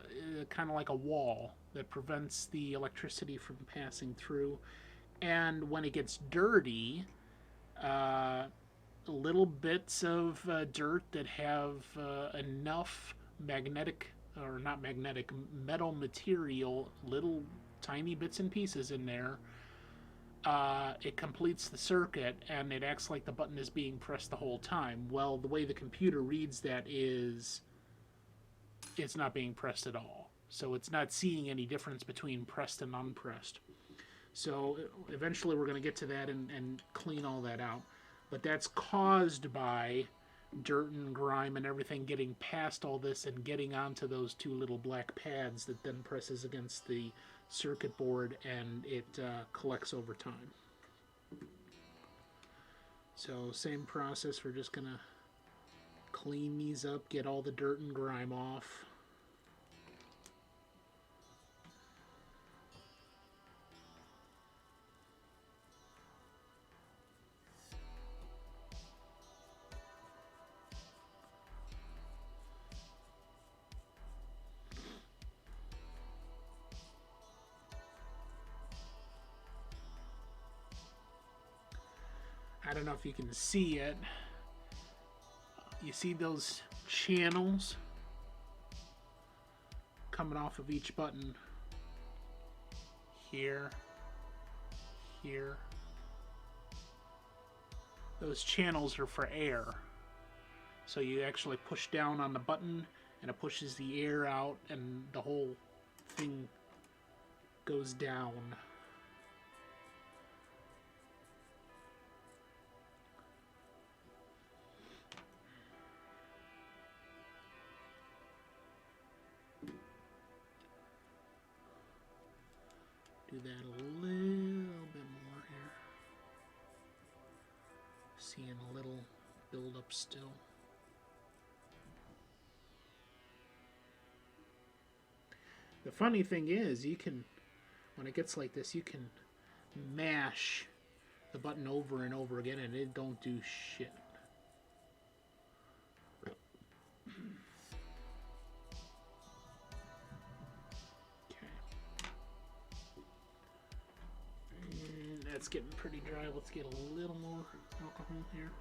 of like a wall that prevents the electricity from passing through. And when it gets dirty, little bits of dirt that have enough metal material, little tiny bits and pieces in there, it completes the circuit and it acts like the button is being pressed the whole time. Well, the way the computer reads that is it's not being pressed at all. So it's not seeing any difference between pressed and unpressed. So eventually we're going to get to that and clean all that out. But that's caused by dirt and grime and everything getting past all this and getting onto those two little black pads that then presses against the circuit board, and it collects over time. So same process, we're just going to clean these up, get all the dirt and grime off. I don't know if you can see it. You see those channels coming off of each button? Here, here. Those channels are for air. So you actually push down on the button and it pushes the air out and the whole thing goes down. Do that a little bit more here. Seeing a little build up still. The funny thing is, you can, when it gets like this, you can mash the button over and over again and it don't do shit. That's getting pretty dry. Let's get a little more alcohol here.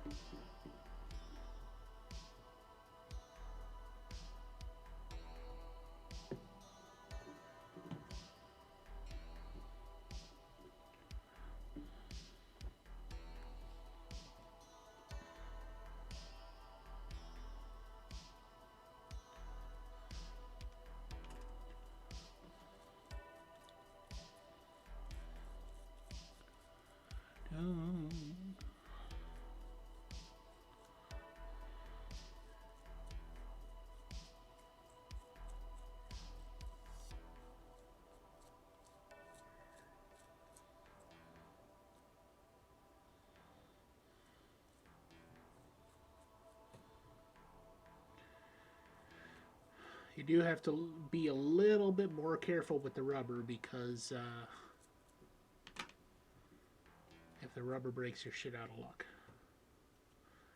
You do have to be a little bit more careful with the rubber because if the rubber breaks, you're shit out of luck.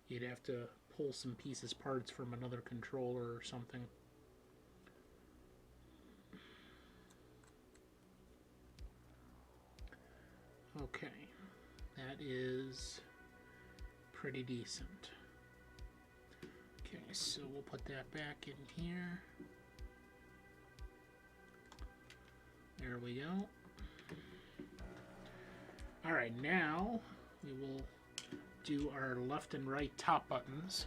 You'd have to pull some parts from another controller or something. Okay, that is pretty decent. Okay, so we'll put that back in here. There we go. Alright, now we will do our left and right top buttons.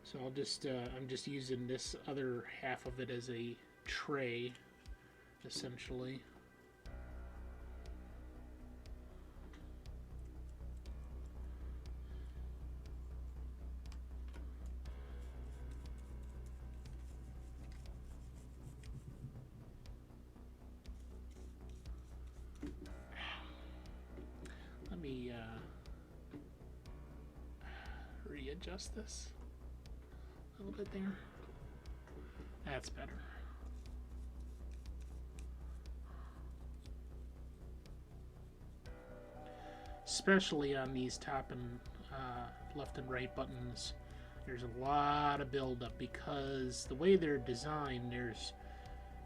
So I'll just, I'm just using this other half of it as a tray, essentially. Let me readjust this a little bit there. That's better. Especially on these top and left and right buttons, there's a lot of buildup because the way they're designed, there's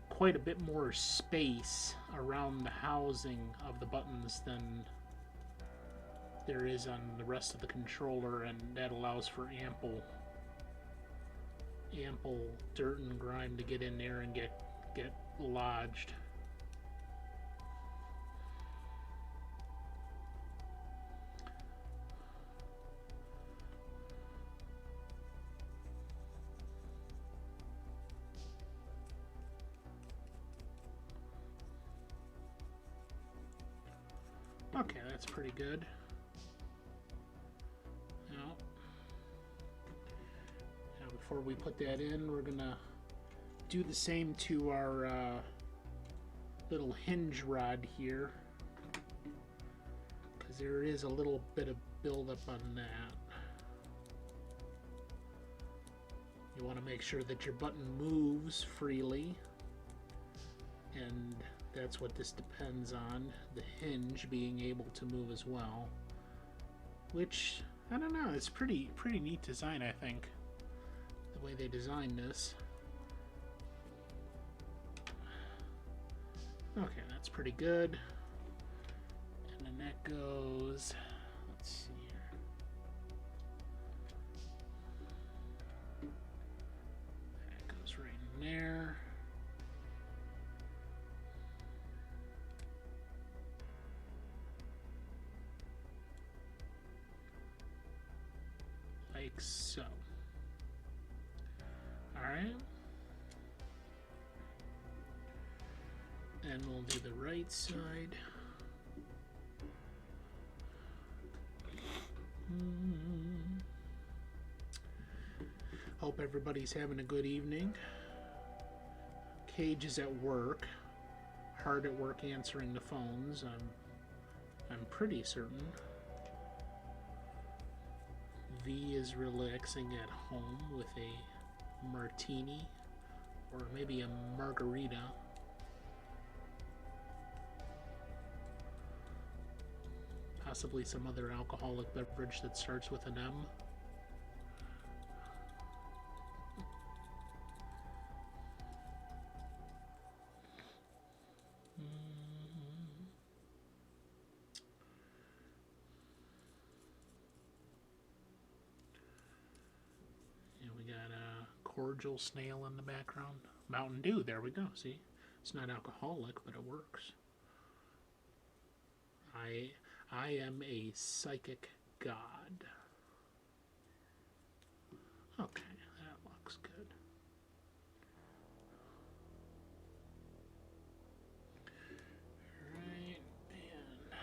quite a bit more space around the housing of the buttons than there is on the rest of the controller, and that allows for ample dirt and grime to get in there and get lodged. Okay, that's pretty good. Now before we put that in, we're gonna do the same to our little hinge rod here, because there is a little bit of buildup on that. You want to make sure that your button moves freely, and that's what this depends on, the hinge being able to move as well. Which, I don't know, it's pretty neat design, I think, the way they designed this. Okay, that's pretty good. And the that goes. Let's see here. That goes right in there. Like so. Alright. And we'll do the right side. Hope everybody's having a good evening. Cage is at work. Hard at work answering the phones. I'm pretty certain. V is relaxing at home with a martini or maybe a margarita. Possibly some other alcoholic beverage that starts with an M. And we got a cordial snail in the background. Mountain Dew, there we go, see? It's not alcoholic, but it works. I am a psychic god. Okay, that looks good. Alright, and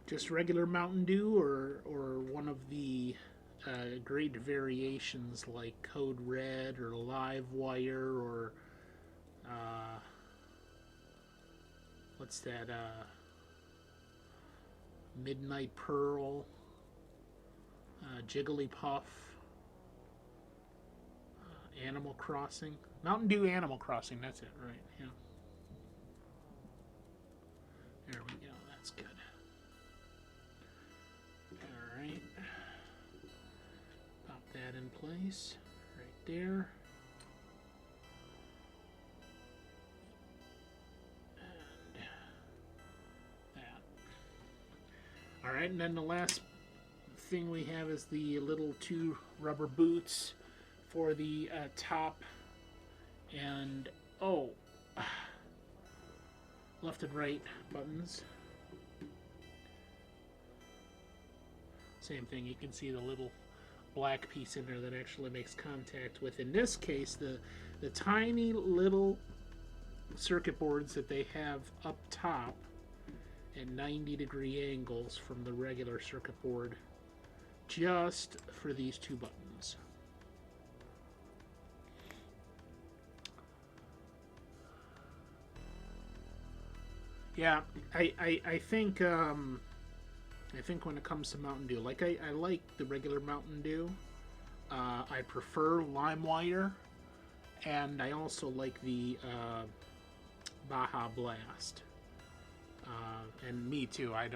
just regular Mountain Dew or one of the great variations like Code Red or Live Wire or what's that? Midnight Pearl, Jigglypuff, Animal Crossing. Mountain Dew Animal Crossing, that's it, right? Yeah. There we go, that's good. Alright. Pop that in place, right there. Alright, and then the last thing we have is the little 2 rubber boots for the top and, left and right buttons. Same thing, you can see the little black piece in there that actually makes contact with, in this case, the tiny little circuit boards that they have up top at 90-degree angles from the regular circuit board, just for these 2 buttons. Yeah, I think when it comes to Mountain Dew, like I like the regular Mountain Dew. I prefer LimeWire, and I also like the Baja Blast. And me too. I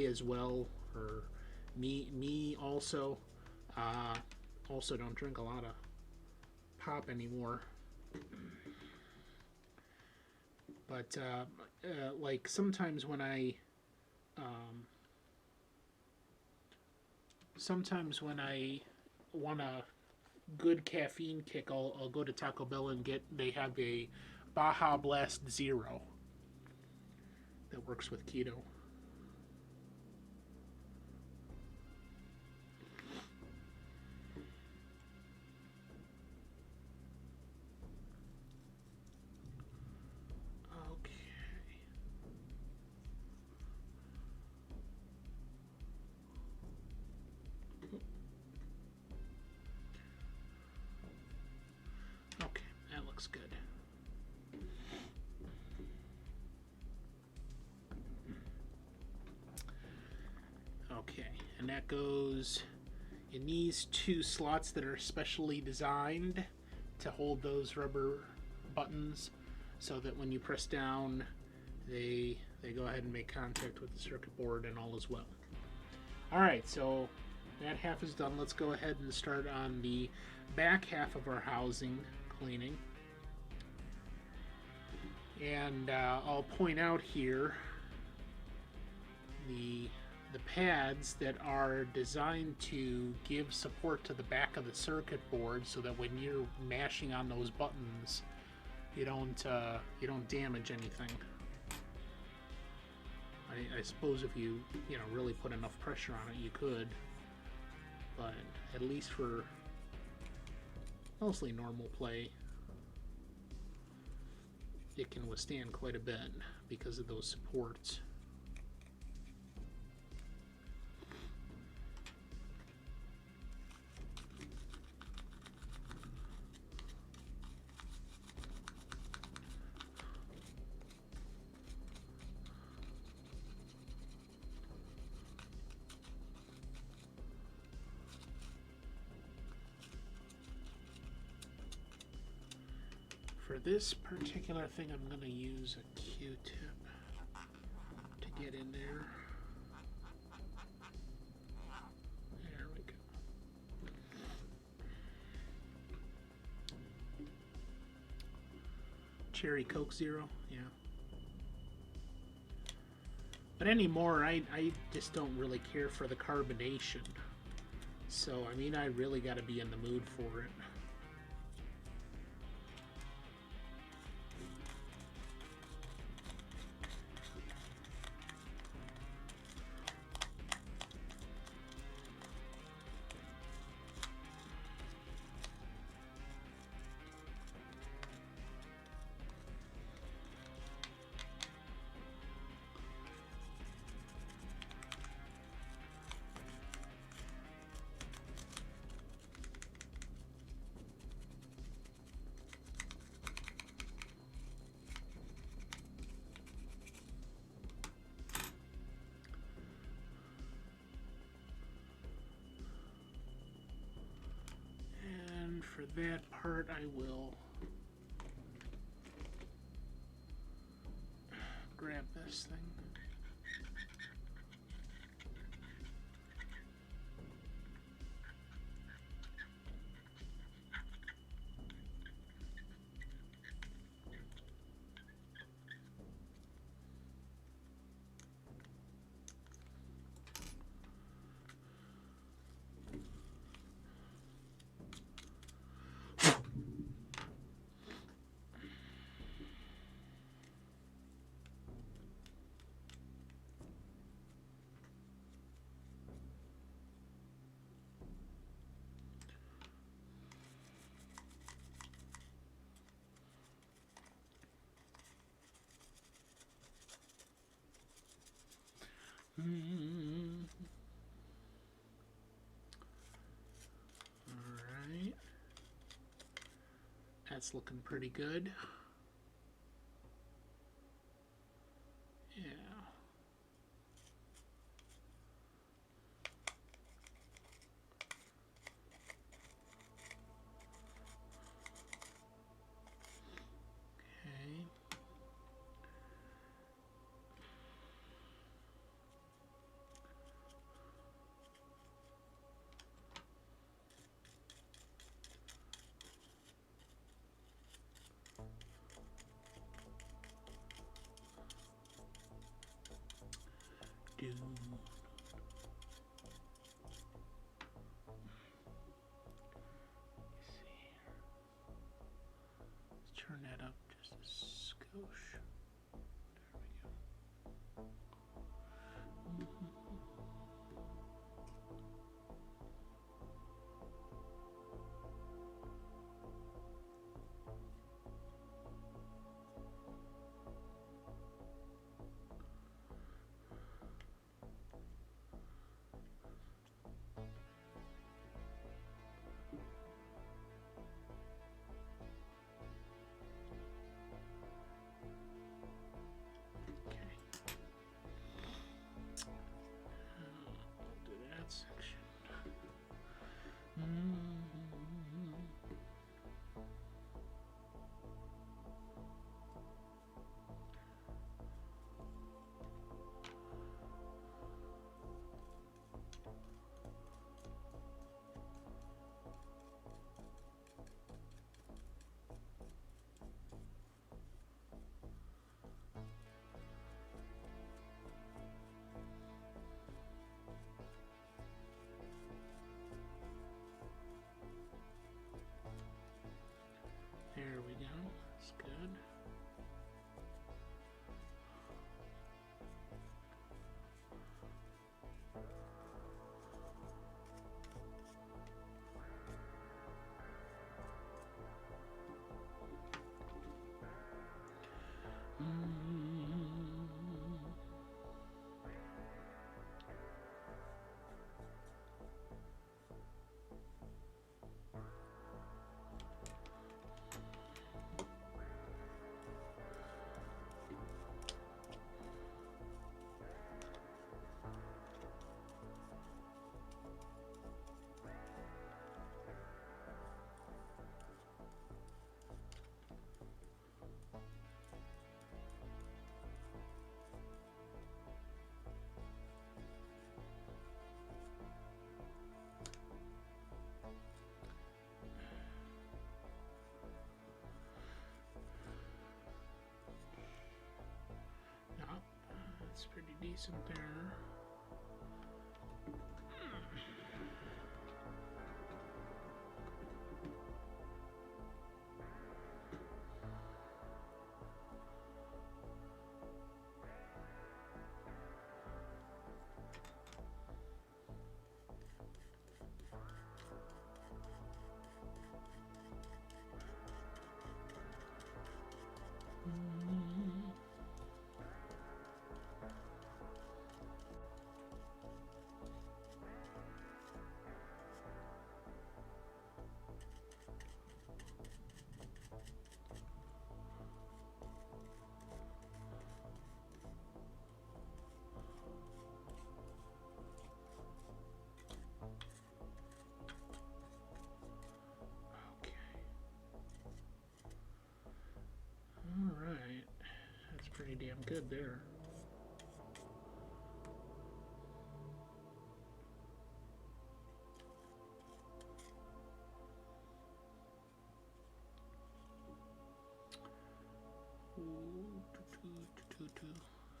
as well, or me also. Also don't drink a lot of pop anymore. But like sometimes when I want a good caffeine kick, I'll go to Taco Bell and they have a Baja Blast Zero that works with keto. Okay, that looks good. Okay, and that goes in these 2 slots that are specially designed to hold those rubber buttons so that when you press down, they go ahead and make contact with the circuit board and all is well. Alright, so that half is done. Let's go ahead and start on the back half of our housing cleaning. And I'll point out here the pads that are designed to give support to the back of the circuit board, so that when you're mashing on those buttons, you don't damage anything. I suppose if you really put enough pressure on it, you could, but at least for mostly normal play, it can withstand quite a bit because of those supports. For this particular thing, I'm going to use a Q-tip to get in there. There we go. Cherry Coke Zero, yeah. But anymore, I just don't really care for the carbonation. So, I mean, I really got to be in the mood for it. For that part, I will grab this thing. Alright. That's looking pretty good. Yeah. Okay. Do. Let's turn that up just a skosh. There we go. That's pretty decent there. Alright, that's pretty damn good there.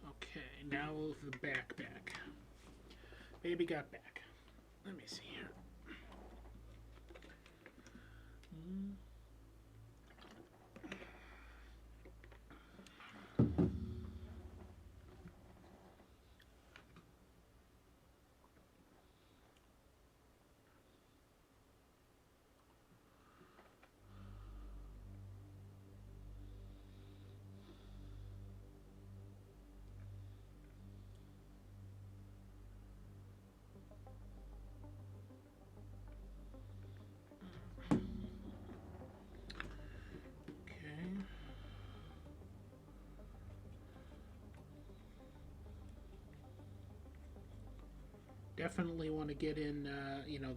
Okay, now the back. Baby got back. Let me see here. Okay. Definitely want to get in,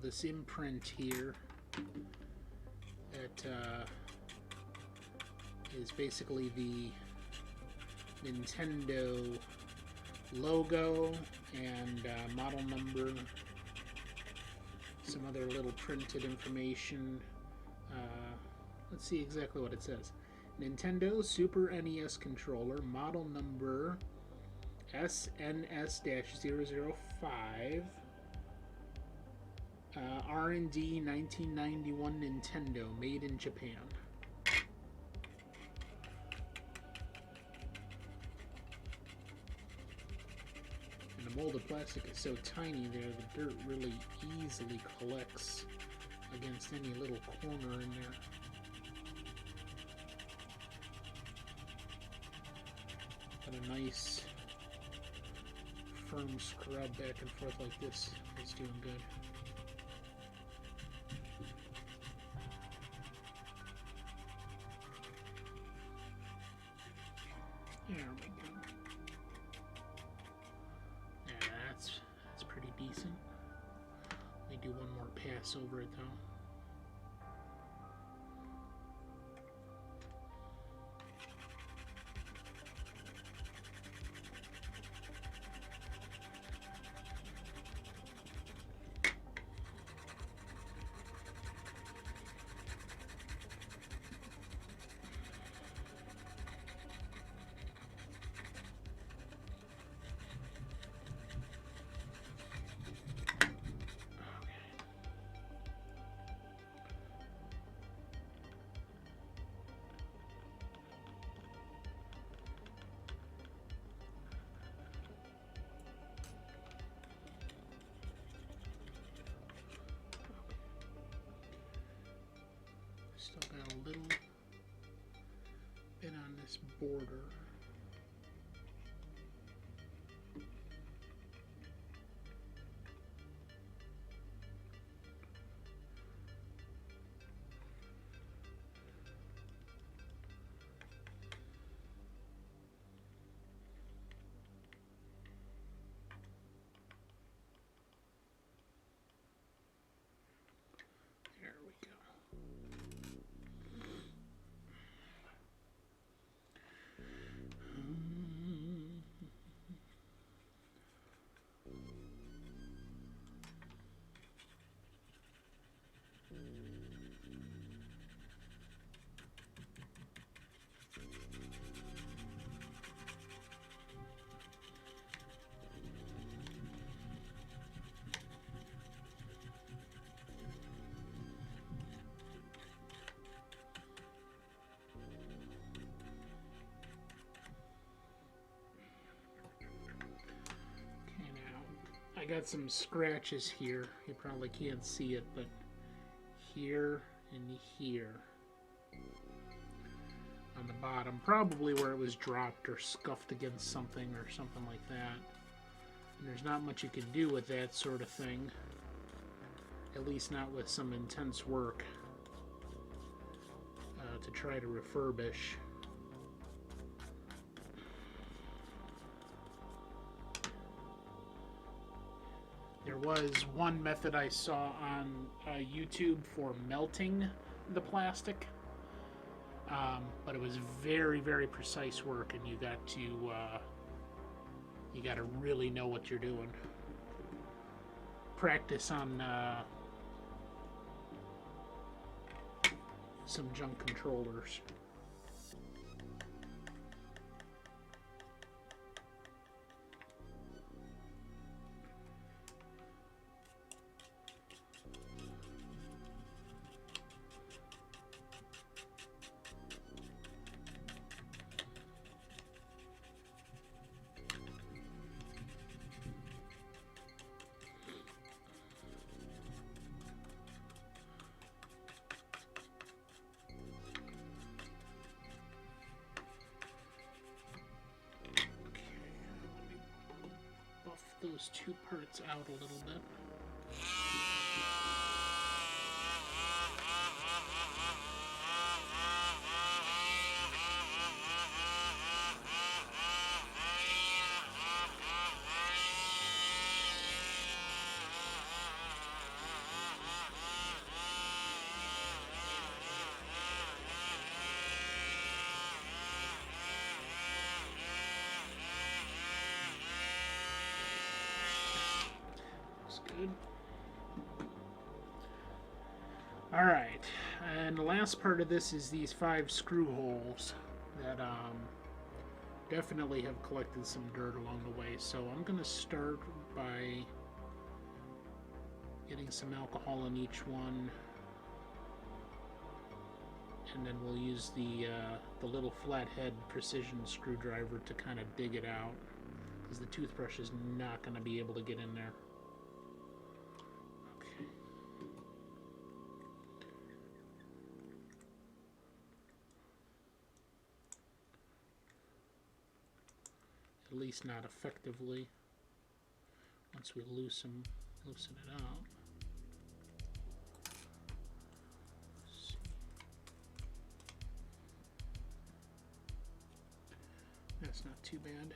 this imprint here that is basically the Nintendo logo and model number, some other little printed information. Let's see exactly what it says. Nintendo Super NES controller, model number SNES-005, R&D 1991 Nintendo, made in Japan. And the molded plastic is so tiny there, the dirt really easily collects against any little corner in there. But a nice firm scrub back and forth like this is doing good. There we go. Yeah, that's pretty decent. Let me do one more pass over it though. Still got a little bit on this border. There we go. I got some scratches here. You probably can't see it, but here and here on the bottom, probably where it was dropped or scuffed against something or something like that. And there's not much you can do with that sort of thing, at least not with some intense work to try to refurbish. There was one method I saw on YouTube for melting the plastic, but it was very, very precise work, and you got to really know what you're doing. Practice on some junk controllers. Those two parts out a little bit. Good. All right, and the last part of this is these 5 screw holes that definitely have collected some dirt along the way. So I'm going to start by getting some alcohol in each one, and then we'll use the little flathead precision screwdriver to kind of dig it out, because the toothbrush is not going to be able to get in there. At least not effectively. Once we loosen it out. That's not too bad.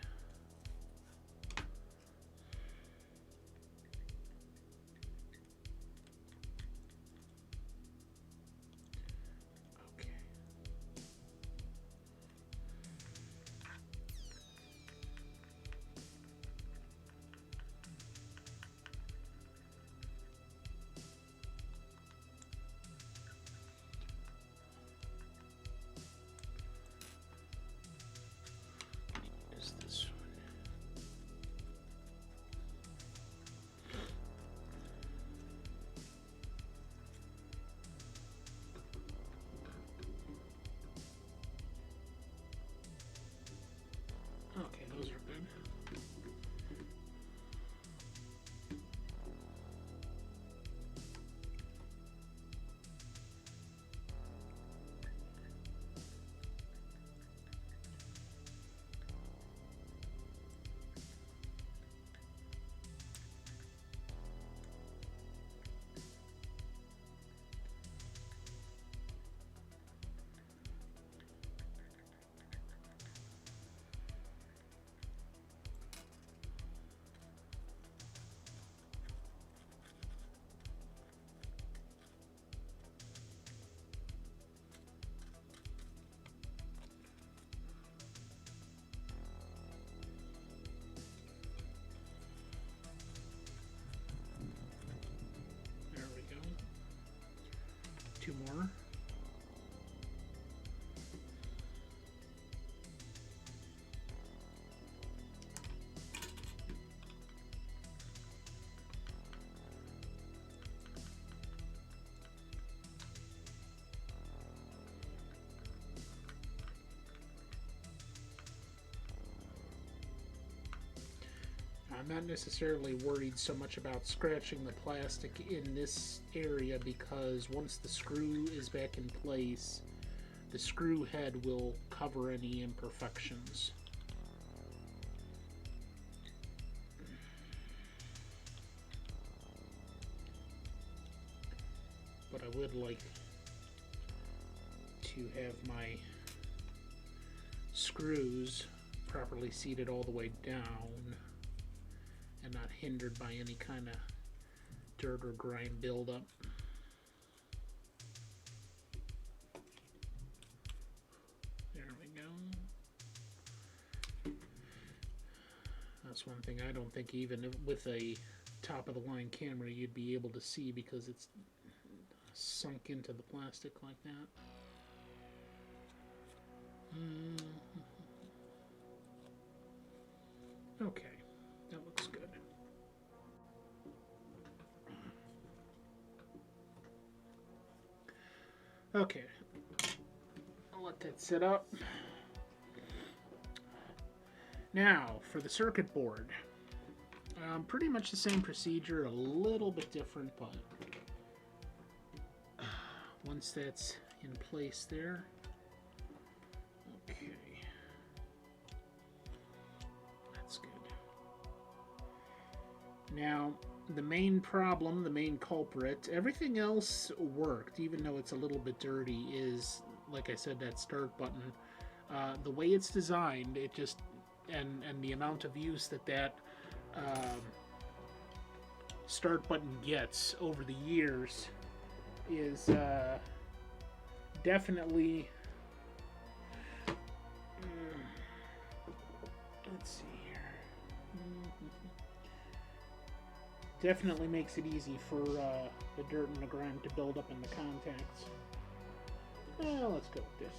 Okay, those are good. Two more. I'm not necessarily worried so much about scratching the plastic in this area, because once the screw is back in place, the screw head will cover any imperfections. But I would like to have my screws properly seated all the way down and not hindered by any kind of dirt or grime buildup. There we go. That's one thing I don't think even with a top of the line camera you'd be able to see, because it's sunk into the plastic like that. Okay, that looks good. Okay, I'll let that sit up. Now, for the circuit board. Pretty much the same procedure, a little bit different, but once that's in place there. Okay. That's good. Now, the main problem, the main culprit, everything else worked, even though it's a little bit dirty, is, like I said, that start button. The way it's designed, it just, and the amount of use that start button gets over the years is definitely, let's see here, definitely makes it easy for the dirt and the grime to build up in the contacts. Well, let's go with this.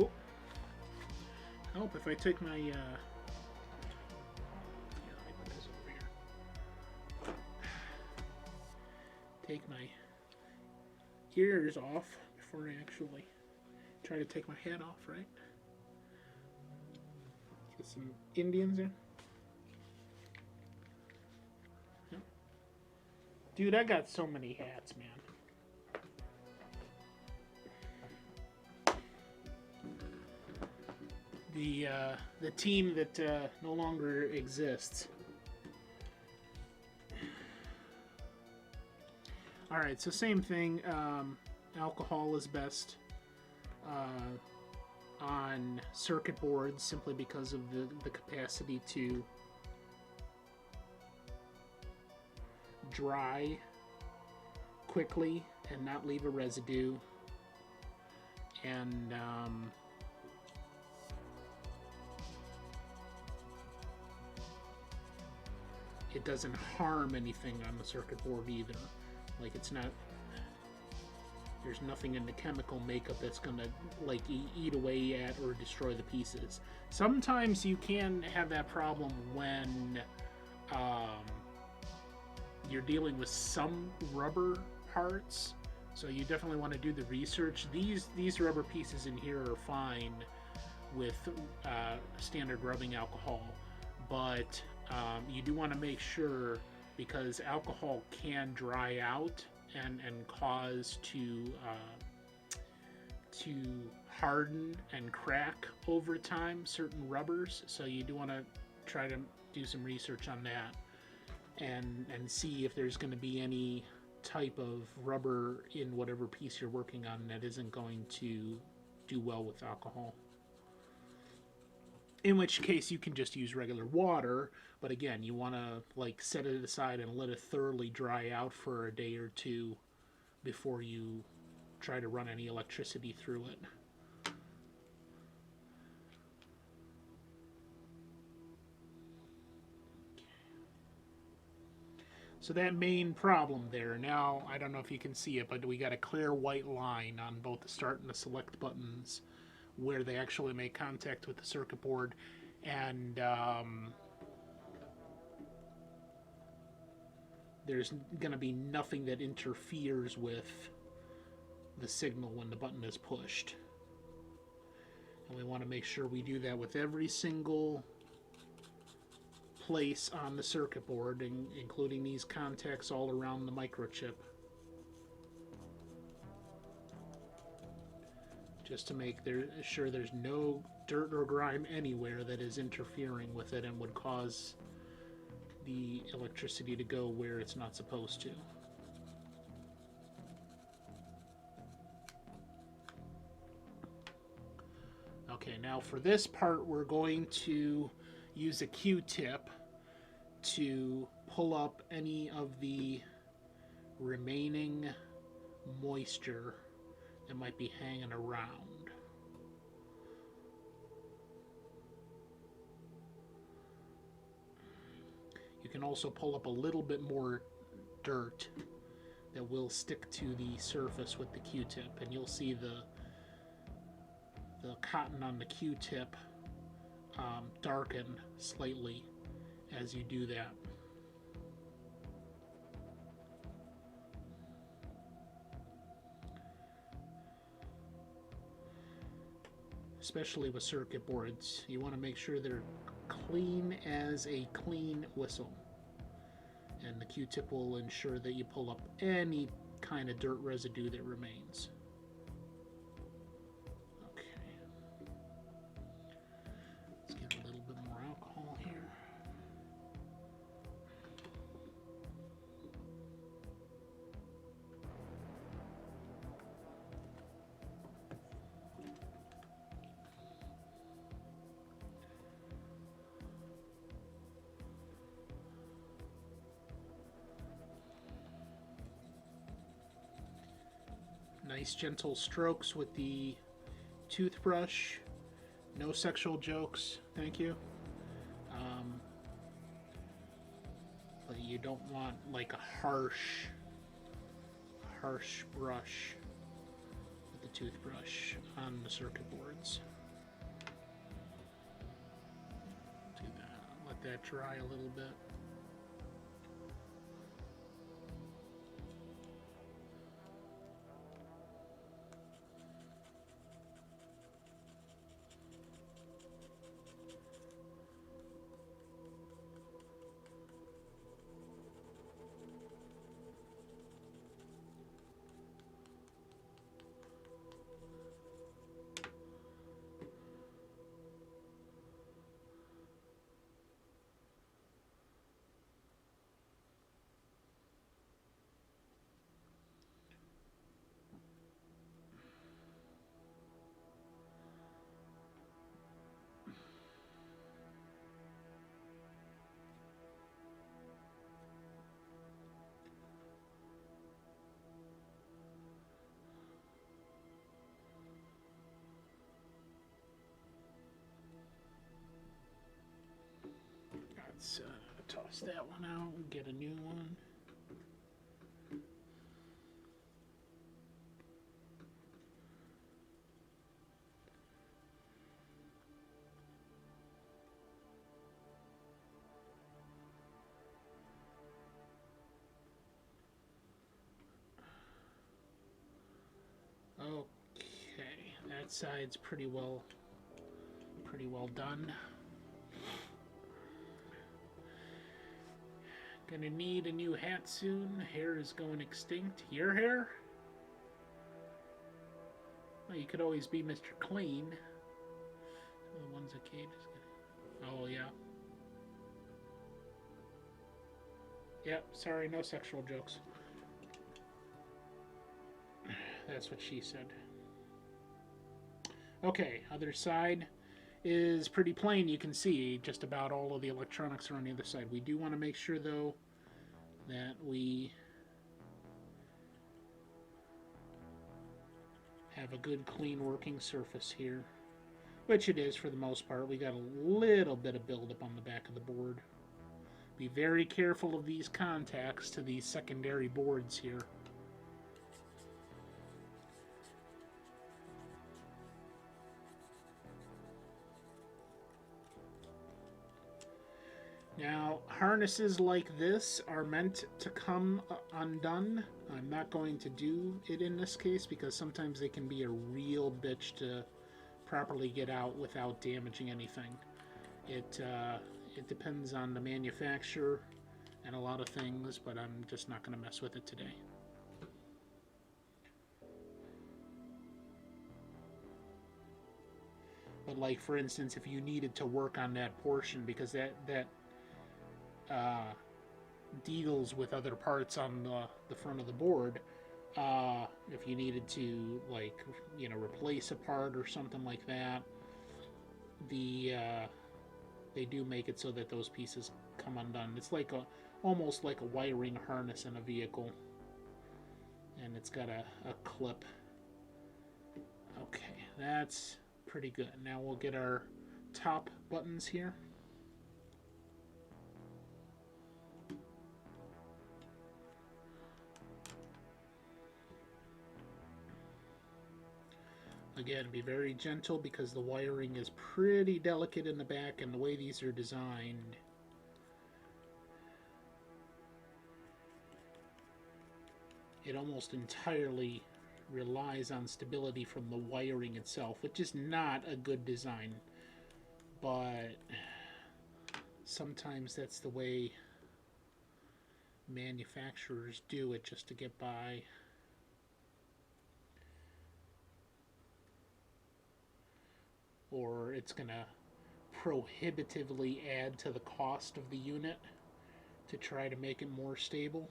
Oh, help if I take my yeah, let me put this over here. Take my ears off before I actually try to take my head off, right? Get some Indians in. Yep. Dude, I got so many hats, man. The team that no longer exists. All right, so same thing. Alcohol is best on circuit boards, simply because of the capacity to dry quickly and not leave a residue. And it doesn't harm anything on the circuit board either. Like, it's not, there's nothing in the chemical makeup that's gonna like eat away at or destroy the pieces. Sometimes you can have that problem when you're dealing with some rubber parts, so you definitely want to do the research. These rubber pieces in here are fine with standard rubbing alcohol, but you do want to make sure, because alcohol can dry out and cause to harden and crack over time certain rubbers. So you do want to try to do some research on that and see if there's going to be any type of rubber in whatever piece you're working on that isn't going to do well with alcohol. In which case you can just use regular water, but again, you want to like set it aside and let it thoroughly dry out for a day or two before you try to run any electricity through it. So that main problem there, now I don't know if you can see it, but we got a clear white line on both the start and the select buttons where they actually make contact with the circuit board, and there's going to be nothing that interferes with the signal when the button is pushed. And we want to make sure we do that with every single place on the circuit board, including these contacts all around the microchip. Just to make sure there's no dirt or grime anywhere that is interfering with it and would cause the electricity to go where it's not supposed to. Okay, now for this part, we're going to use a Q-tip to pull up any of the remaining moisture that might be hanging around. You can also pull up a little bit more dirt that will stick to the surface with the Q-tip, and you'll see the cotton on the Q-tip darken slightly as you do that. Especially with circuit boards, you want to make sure they're clean as a clean whistle, and the Q-tip will ensure that you pull up any kind of dirt residue that remains. Nice gentle strokes with the toothbrush. No sexual jokes, thank you. But you don't want like a harsh brush with the toothbrush on the circuit boards. Do that. Let that dry a little bit. Let's toss that one out and get a new one. Okay, that side's pretty well done. Gonna need a new hat soon. Hair is going extinct. Your hair? Well, you could always be Mr. Clean. The ones that Kate is gonna... Oh, yeah. Yep, sorry, no sexual jokes. That's what she said. Okay, other side is pretty plain. You can see just about all of the electronics are on the other side. We do want to make sure, though, that we have a good, clean working surface here, which it is for the most part. We got a little bit of buildup on the back of the board. Be very careful of these contacts to these secondary boards here. Now, harnesses like this are meant to come undone. I'm not going to do it in this case because sometimes they can be a real bitch to properly get out without damaging anything. It depends on the manufacturer and a lot of things, but I'm just not going to mess with it today. But like, for instance, if you needed to work on that portion, because that deals with other parts on the front of the board, if you needed to, like, you know, replace a part or something like that, they do make it so that those pieces come undone. It's like almost like a wiring harness in a vehicle, and it's got a clip. Okay, that's pretty good. Now we'll get our top buttons here. Again, be very gentle because the wiring is pretty delicate in the back, and the way these are designed, it almost entirely relies on stability from the wiring itself, which is not a good design, but sometimes that's the way manufacturers do it just to get by. Or it's going to prohibitively add to the cost of the unit to try to make it more stable.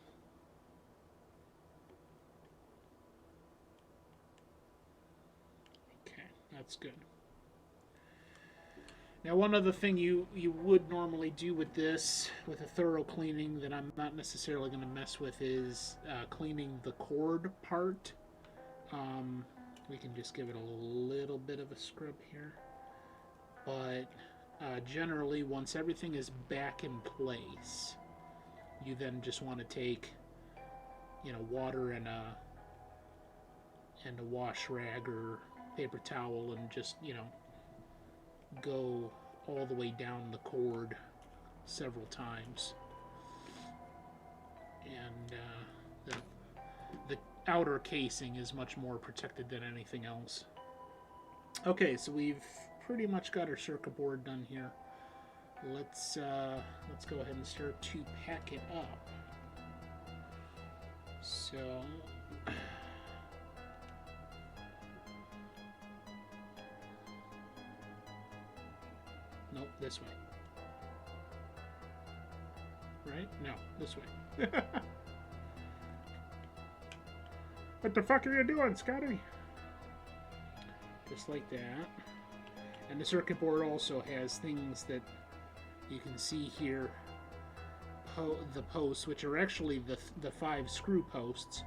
Okay, that's good. Now, one other thing you would normally do with this, with a thorough cleaning that I'm not necessarily going to mess with, is cleaning the cord part. We can just give it a little bit of a scrub here. But generally, once everything is back in place, you then just want to take, you know, water and a wash rag or paper towel and just, you know, go all the way down the cord several times. And the outer casing is much more protected than anything else. Okay, so we've pretty much got our circuit board done here. Let's go ahead and start to pack it up. So nope, this way. Right? No, this way. What the fuck are you doing, Scotty? Just like that. And the circuit board also has things that you can see here, the posts, which are actually the 5 screw posts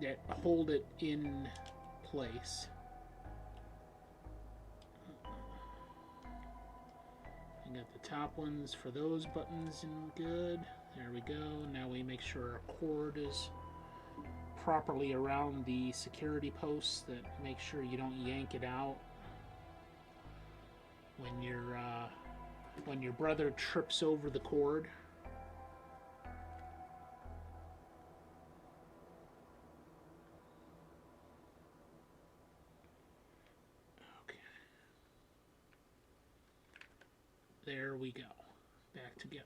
that hold it in place. You got the top ones for those buttons in good. There we go. Now we make sure our cord is properly around the security posts, that make sure you don't yank it out when your brother trips over the cord. Okay. There we go. Back together.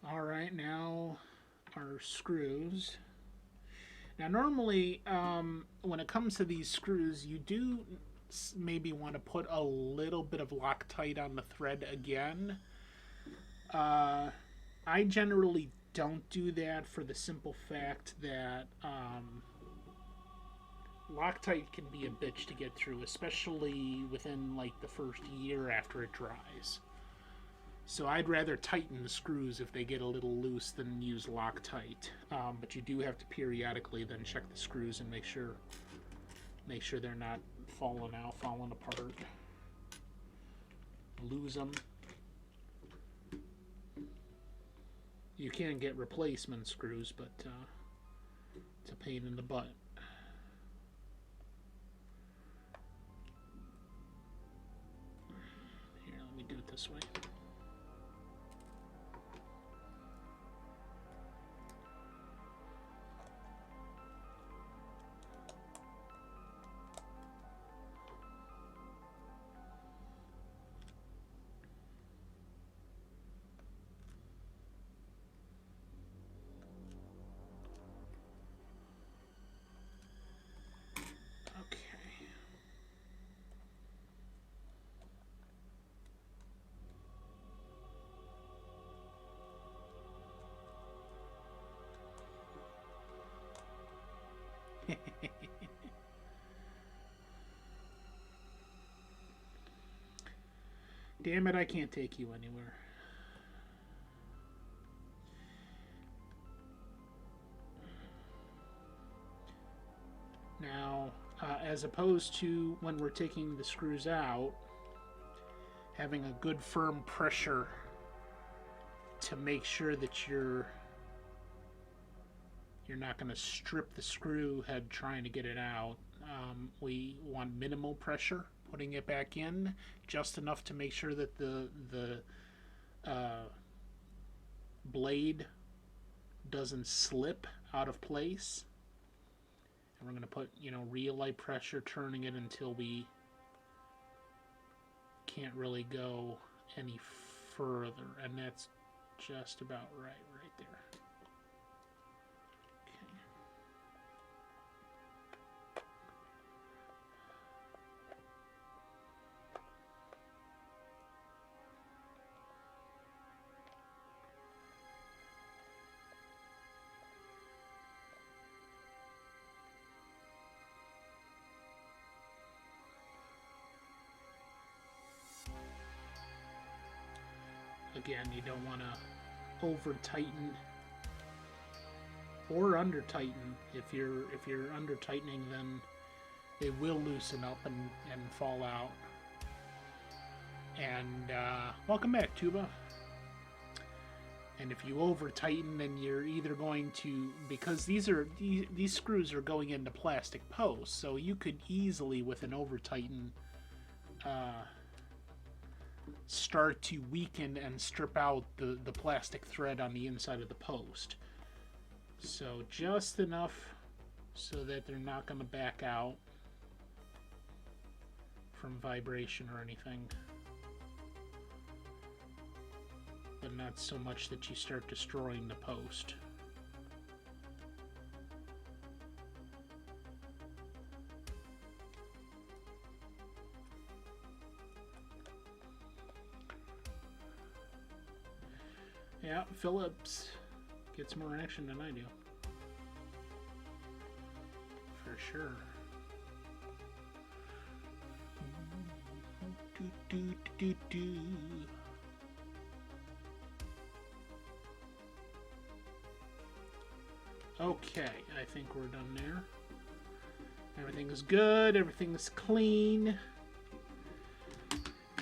All right, now our screws. Now normally when it comes to these screws, you do maybe want to put a little bit of Loctite on the thread again. I generally don't do that for the simple fact that Loctite can be a bitch to get through, especially within like the first year after it dries. So I'd rather tighten the screws if they get a little loose than use Loctite. But you do have to periodically then check the screws and make sure they're not falling apart. Lose them. You can get replacement screws, but it's a pain in the butt. Here, let me do it this way. Damn it, I can't take you anywhere. Now, as opposed to when we're taking the screws out, having a good firm pressure to make sure that you're not going to strip the screw head trying to get it out. We want minimal pressure putting it back in, just enough to make sure that the blade doesn't slip out of place. And we're going to put, real light pressure, turning it until we can't really go any further. And that's just about right there. Again, you don't want to over tighten or under tighten. If you're under tightening, then they will loosen up and fall out. And welcome back, Tuba. And if you over tighten, then you're either going to, because these screws are going into plastic posts, so you could easily, with an over tighten, start to weaken and strip out the plastic thread on the inside of the post. So just enough so that they're not going to back out from vibration or anything, but not so much that you start destroying the post. Yeah, Phillips gets more action than I do. For sure. Okay, I think we're done there. Everything's good, everything's clean.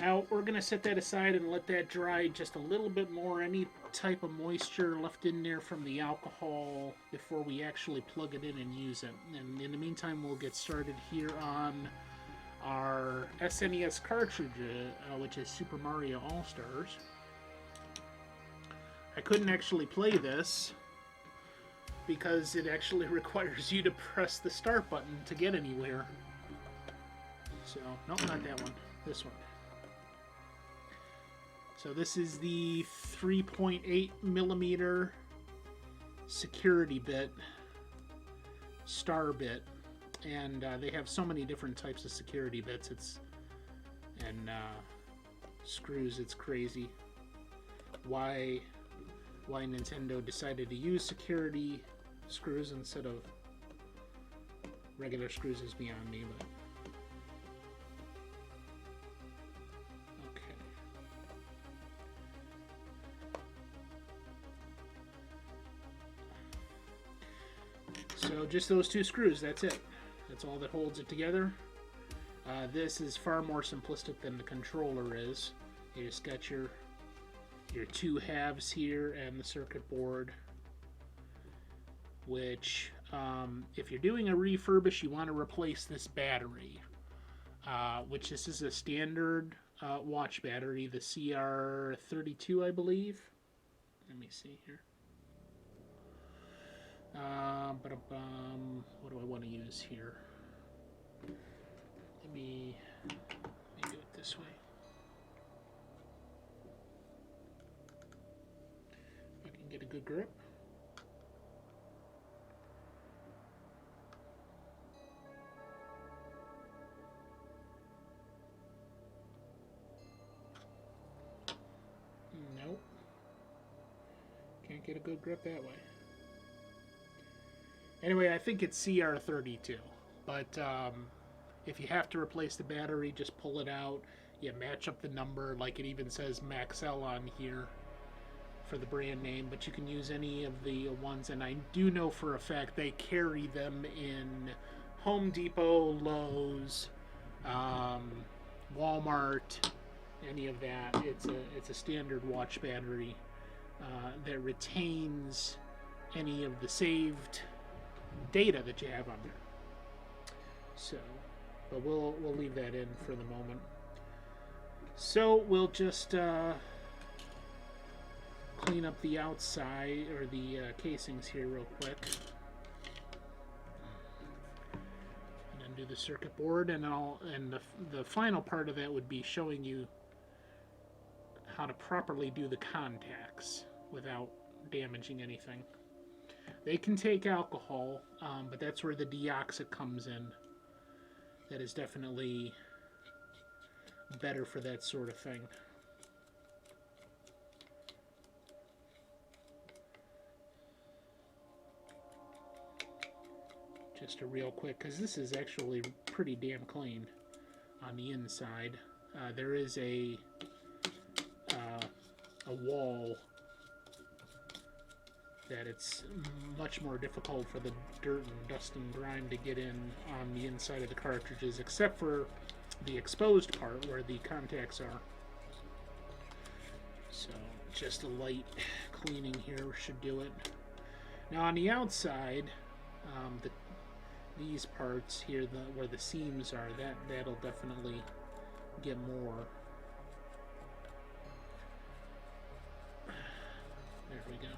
Now, we're going to set that aside and let that dry just a little bit more. Any type of moisture left in there from the alcohol before we actually plug it in and use it. And in the meantime, we'll get started here on our SNES cartridge, which is Super Mario All-Stars. I couldn't actually play this because it actually requires you to press the start button to get anywhere. So, nope, not that one. This one. So this is the 3.8 millimeter security bit, star bit, and they have so many different types of security bits. And screws. It's crazy. Why Nintendo decided to use security screws instead of regular screws is beyond me, but. So just those two screws, that's it. That's all that holds it together. This is far more simplistic than the controller is. You just got your two halves here and the circuit board, which if you're doing a refurbish, you want to replace this battery, which this is a standard watch battery, the CR32, I believe. Let me see here. What do I want to use here? Let me do it this way. If I can get a good grip. Nope. Can't get a good grip that way. Anyway, I think it's CR32, but if you have to replace the battery, just pull it out, you match up the number, like it even says Maxell on here for the brand name, but you can use any of the ones, and I do know for a fact they carry them in Home Depot, Lowe's, Walmart, any of that. It's a standard watch battery that retains any of the saved data that you have on there. So, but we'll leave that in for the moment. So we'll just clean up the outside or the casings here real quick, and then do the circuit board, and the final part of that would be showing you how to properly do the contacts without damaging anything. They can take alcohol, but that's where the deoxit comes in. That is definitely better for that sort of thing. Just a real quick, because this is actually pretty damn clean on the inside. There is a wall that it's much more difficult for the dirt and dust and grime to get in on the inside of the cartridges, except for the exposed part where the contacts are. So just a light cleaning here should do it. Now on the outside, these parts here, where the seams are, that'll definitely get more. There we go.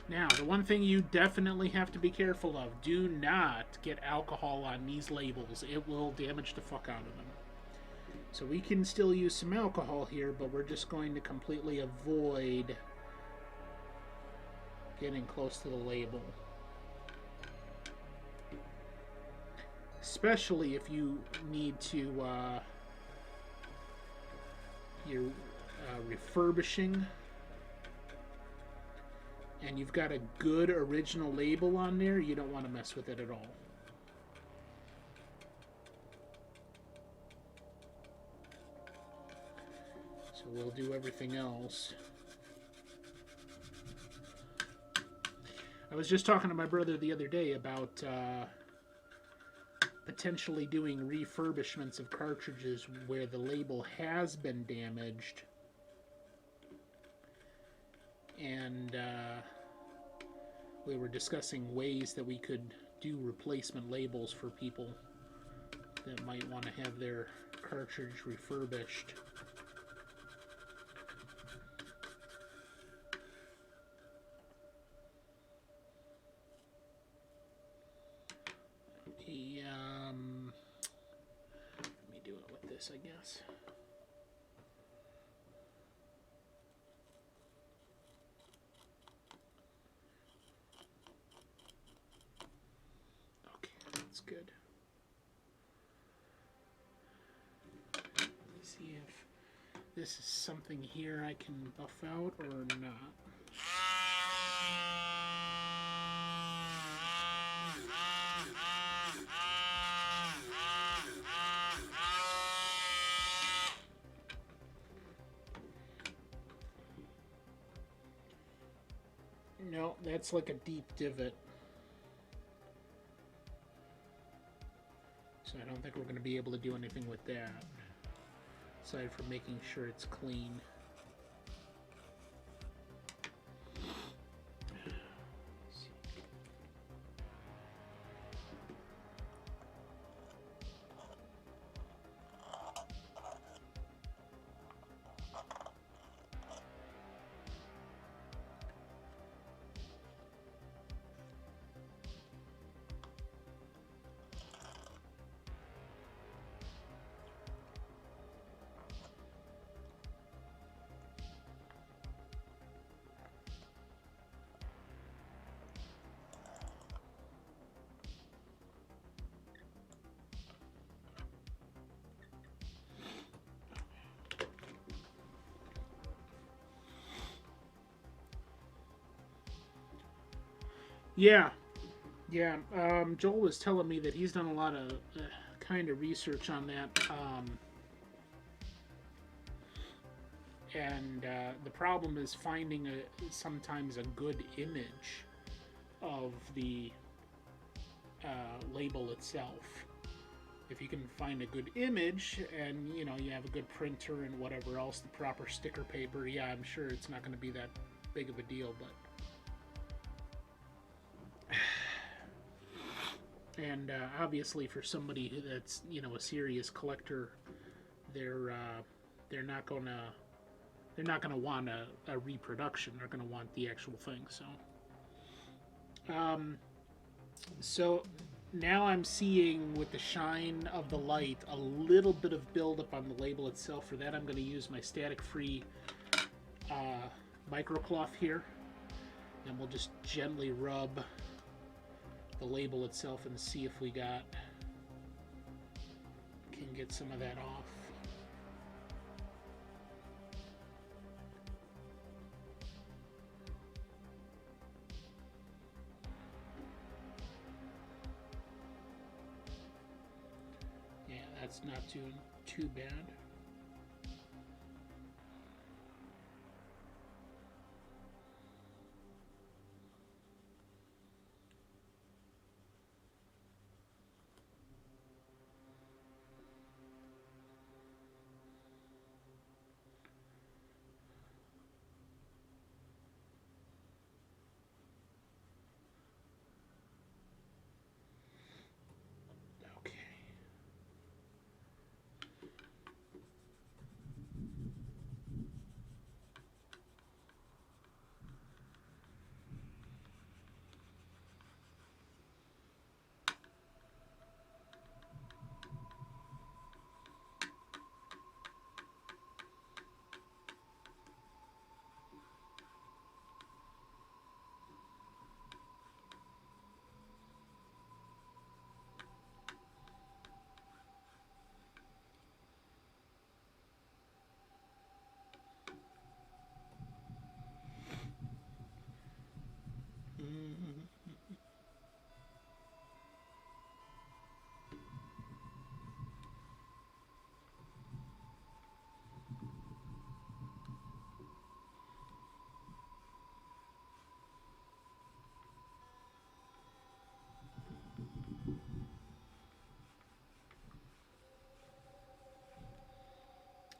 Now, the one thing you definitely have to be careful of, do not get alcohol on these labels. It will damage the fuck out of them. So we can still use some alcohol here, but we're just going to completely avoid getting close to the label. Especially if you need to, you're refurbishing, and you've got a good original label on there, you don't want to mess with it at all. So we'll do everything else. I was just talking to my brother the other day about potentially doing refurbishments of cartridges where the label has been damaged, and we were discussing ways that we could do replacement labels for people that might want to have their cartridge refurbished. Let me do it with this, I guess. That's good. Let's see if this is something here I can buff out or not. No, that's like a deep divot. So I don't think we're going to be able to do anything with that, aside from making sure it's clean. Yeah, yeah. Joel was telling me that he's done a lot of kind of research on that, and the problem is finding sometimes a good image of the label itself. If you can find a good image and you have a good printer and whatever else, the proper sticker paper, yeah, I'm sure it's not going to be that big of a deal, but and obviously for somebody that's a serious collector, they're not gonna want a reproduction. They're gonna want the actual thing. So now I'm seeing with the shine of the light a little bit of buildup on the label itself. For that, I'm going to use my static-free microcloth here, and we'll just gently rub the label itself and see if we can get some of that off. Yeah, that's not too bad. Okay.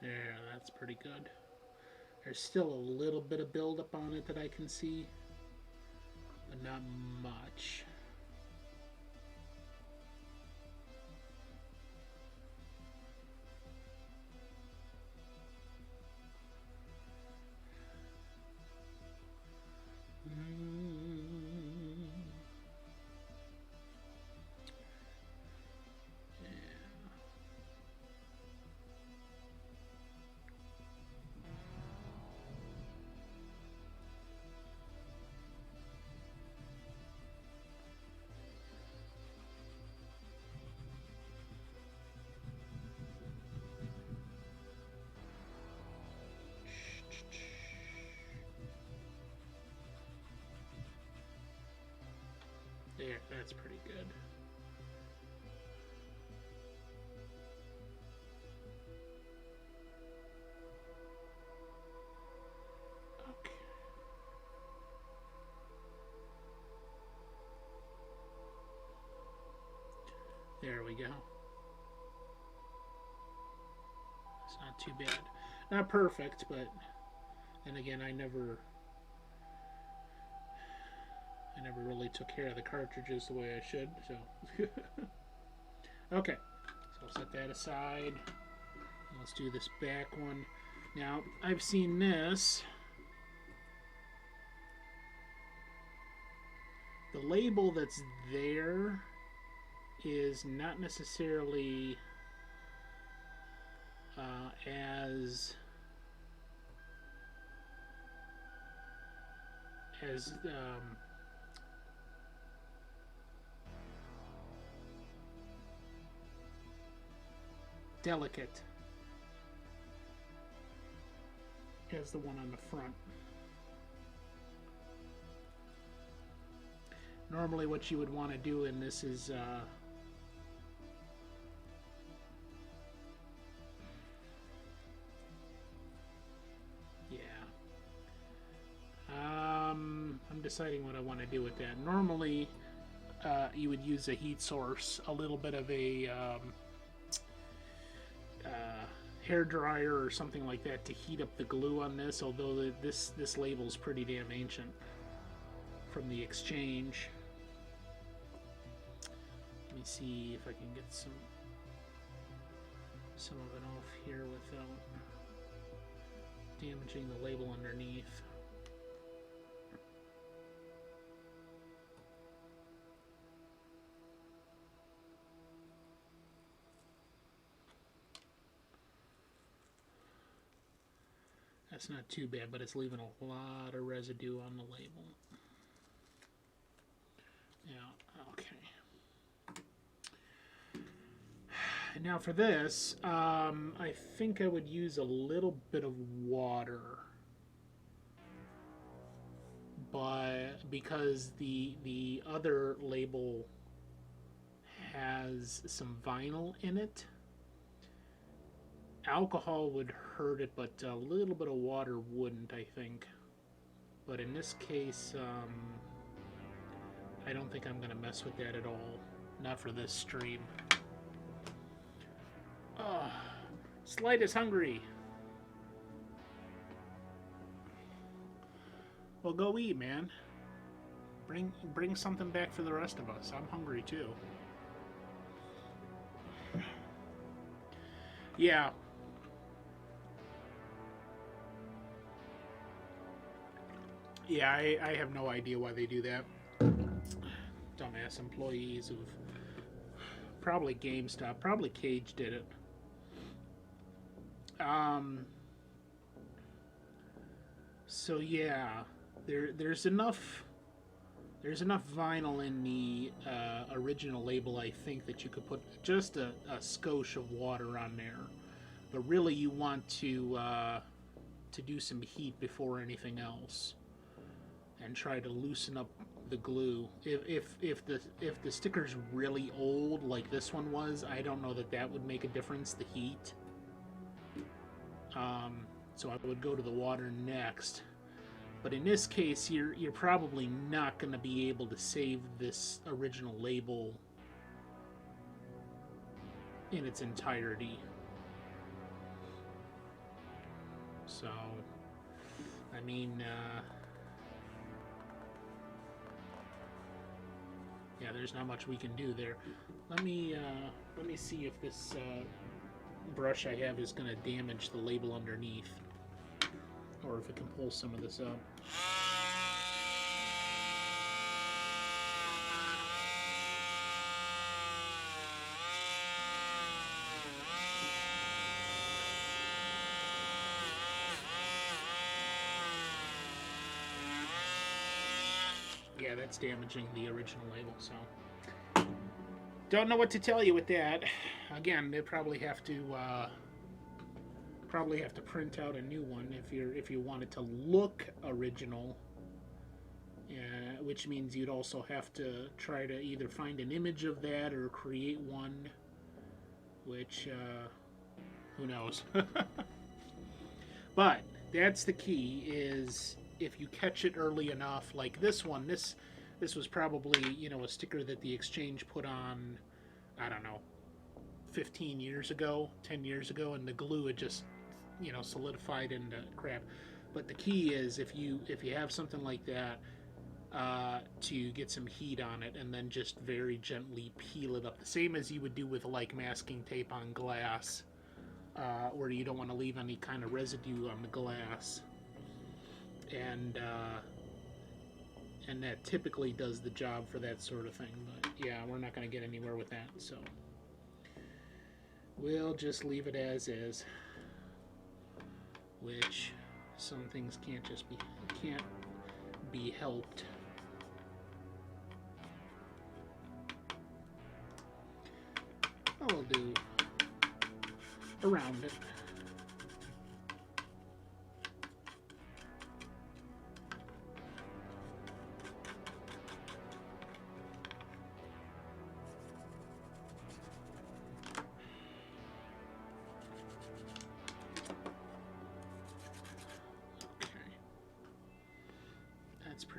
Yeah, that's pretty good. There's still a little bit of buildup on it that I can see, but not much. There, that's pretty good. Okay. There we go. It's not too bad. Not perfect, but then again, I never really took care of the cartridges the way I should, so. Okay, so I'll set that aside. Let's do this back one. Now, I've seen this. The label that's there is not necessarily as delicate as the one on the front. Normally what you would want to do in this is I'm deciding what I want to do with that. Normally you would use a heat source, a little bit of a hair dryer or something like that to heat up the glue on this, although this label is pretty damn ancient from the exchange. Let me see if I can get some of it off here without damaging the label underneath. That's not too bad, but it's leaving a lot of residue on the label. Yeah, okay. And now for this, I think I would use a little bit of water, but because the other label has some vinyl in it, alcohol would hurt it, but a little bit of water wouldn't, I think. But in this case, I don't think I'm going to mess with that at all. Not for this stream. Oh, Slight is hungry. Well, go eat, man. Bring something back for the rest of us. I'm hungry too. Yeah. Yeah, I have no idea why they do that. Dumbass employees of probably GameStop, probably Cage did it. So yeah, there's enough vinyl in the original label, I think, that you could put just a skosh of water on there. But really, you want to do some heat before anything else, and try to loosen up the glue. If the sticker's really old, like this one was, I don't know that would make a difference, the heat. So I would go to the water next. But in this case, you're probably not going to be able to save this original label in its entirety. So, I mean, yeah, there's not much we can do there. Let me see if this brush I have is going to damage the label underneath, or if it can pull some of this up. Yeah, that's damaging the original label, so don't know what to tell you with that. Again, they probably have to print out a new one if you want it to look original, which means you'd also have to try to either find an image of that or create one, which who knows. But that's the key, is if you catch it early enough, like this one, this was probably, a sticker that the Exchange put on, I don't know, 15 years ago, 10 years ago, and the glue had just, solidified into crap. But the key is, if you have something like that, to get some heat on it and then just very gently peel it up, the same as you would do with like masking tape on glass, where you don't want to leave any kind of residue on the glass. And that typically does the job for that sort of thing. But yeah, we're not going to get anywhere with that, so we'll just leave it as is. Which some things can't be helped. I'll do around it.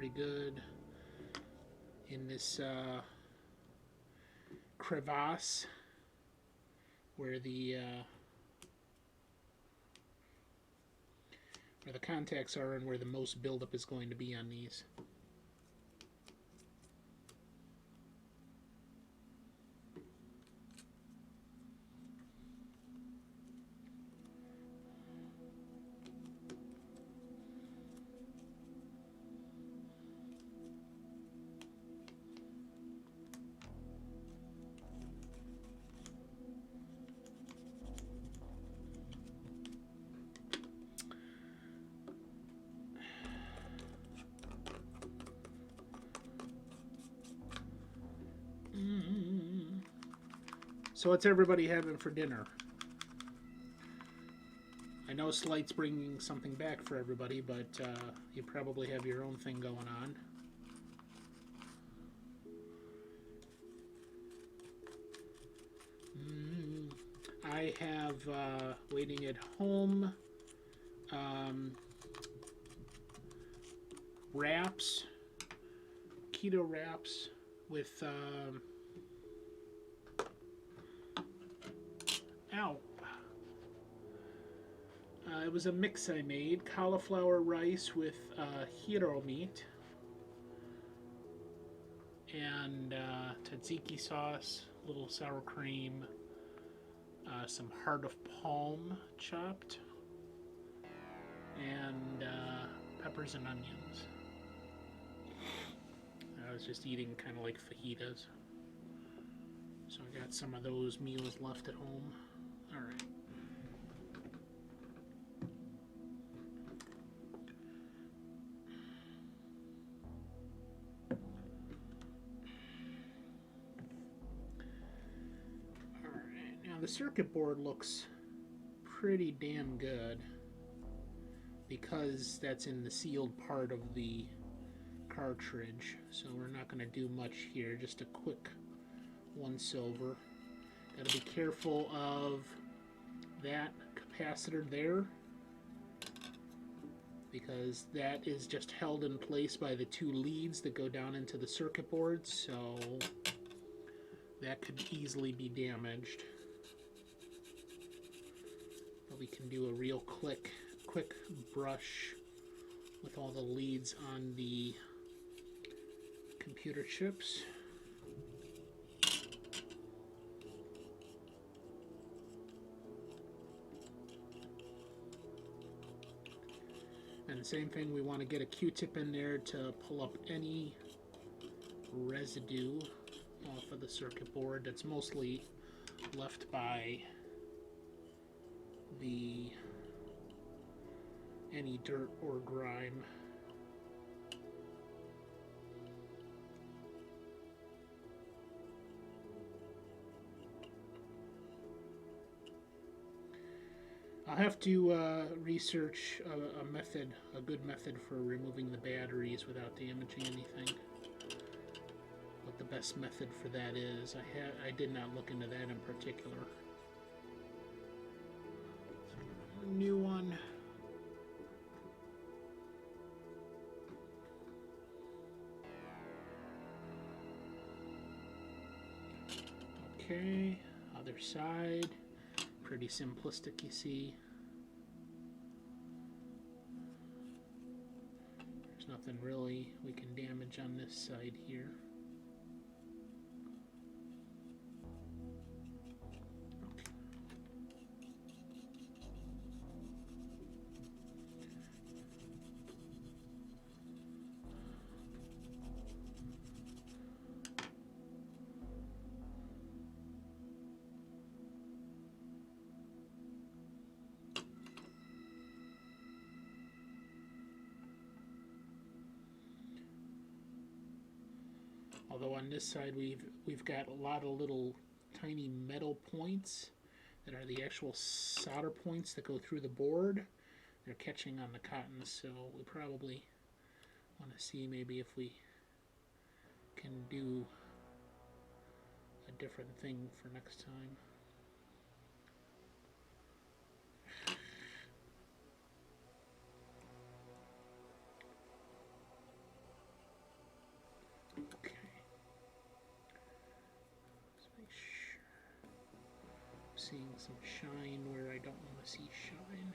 pretty good. In this crevasse where the contacts are and where the most buildup is going to be on these. So what's everybody having for dinner? I know Slight's bringing something back for everybody, but you probably have your own thing going on. I have waiting at home wraps, keto wraps with it was a mix I made: cauliflower rice with hero meat and tzatziki sauce, a little sour cream, some heart of palm chopped, and peppers and onions. I was just eating kind of like fajitas. So I got some of those meals left at home. All right. The circuit board looks pretty damn good because that's in the sealed part of the cartridge, so we're not going to do much here. Just a quick once over. Got to be careful of that capacitor there because that is just held in place by the two leads that go down into the circuit board, so that could easily be damaged. We can do a real quick brush with all the leads on the computer chips. And the same thing, we want to get a Q-tip in there to pull up any residue off of the circuit board that's mostly left by any dirt or grime. I'll have to research a good method for removing the batteries without damaging anything. What the best method for that is, I did not look into that in particular. New one. Okay, other side. Pretty simplistic, you see. There's nothing really we can damage on this side here. Although on this side we've got a lot of little tiny metal points that are the actual solder points that go through the board. They're catching on the cotton, so we probably want to see maybe if we can do a different thing for next time. seeing some shine where I don't want to see shine.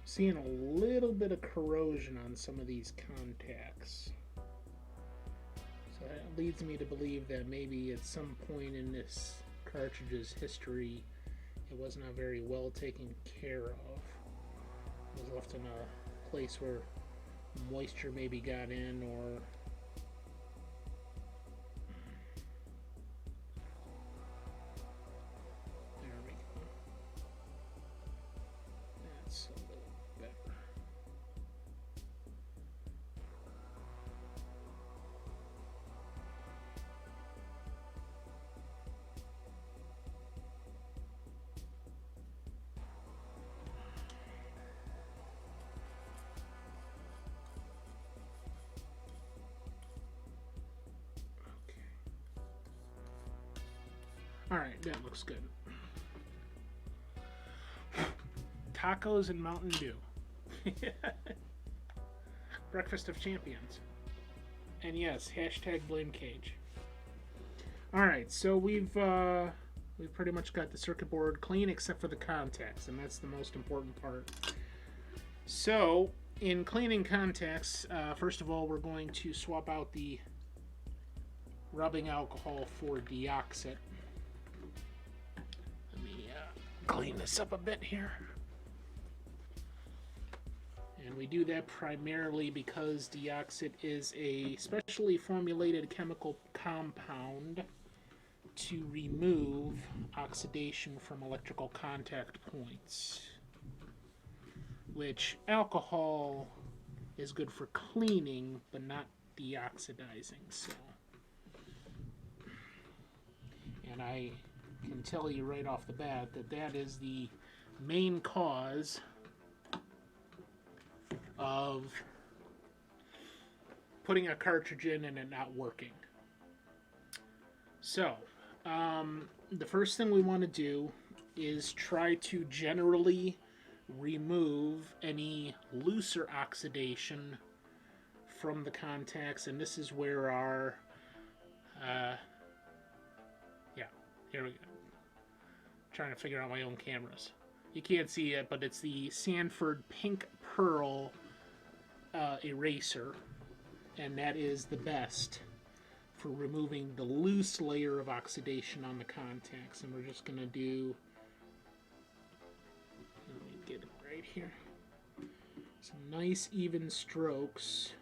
Seeing a little bit of corrosion on some of these contacts. So that leads me to believe that maybe at some point in this cartridge's history, it was not very well taken care of. It was left in a place where moisture maybe got in, or there we go. That's a little better. Alright, that looks good. Tacos and Mountain Dew. Breakfast of Champions. And yes, hashtag blame Cage. Alright, so we've pretty much got the circuit board clean except for the contacts, and that's the most important part. So, in cleaning contacts, first of all, we're going to swap out the rubbing alcohol for deoxit. Clean this up a bit here. And we do that primarily because deoxit is a specially formulated chemical compound to remove oxidation from electrical contact points, which alcohol is good for cleaning but not deoxidizing. So, and I can tell you right off the bat that that is the main cause of putting a cartridge in and it not working. So, the first thing we want to do is try to generally remove any looser oxidation from the contacts, and this is where our here we go. Trying to figure out my own cameras. You can't see it, but it's the Sanford Pink Pearl eraser, and that is the best for removing the loose layer of oxidation on the contacts. And we're just going to do, let me get it right here, some nice even strokes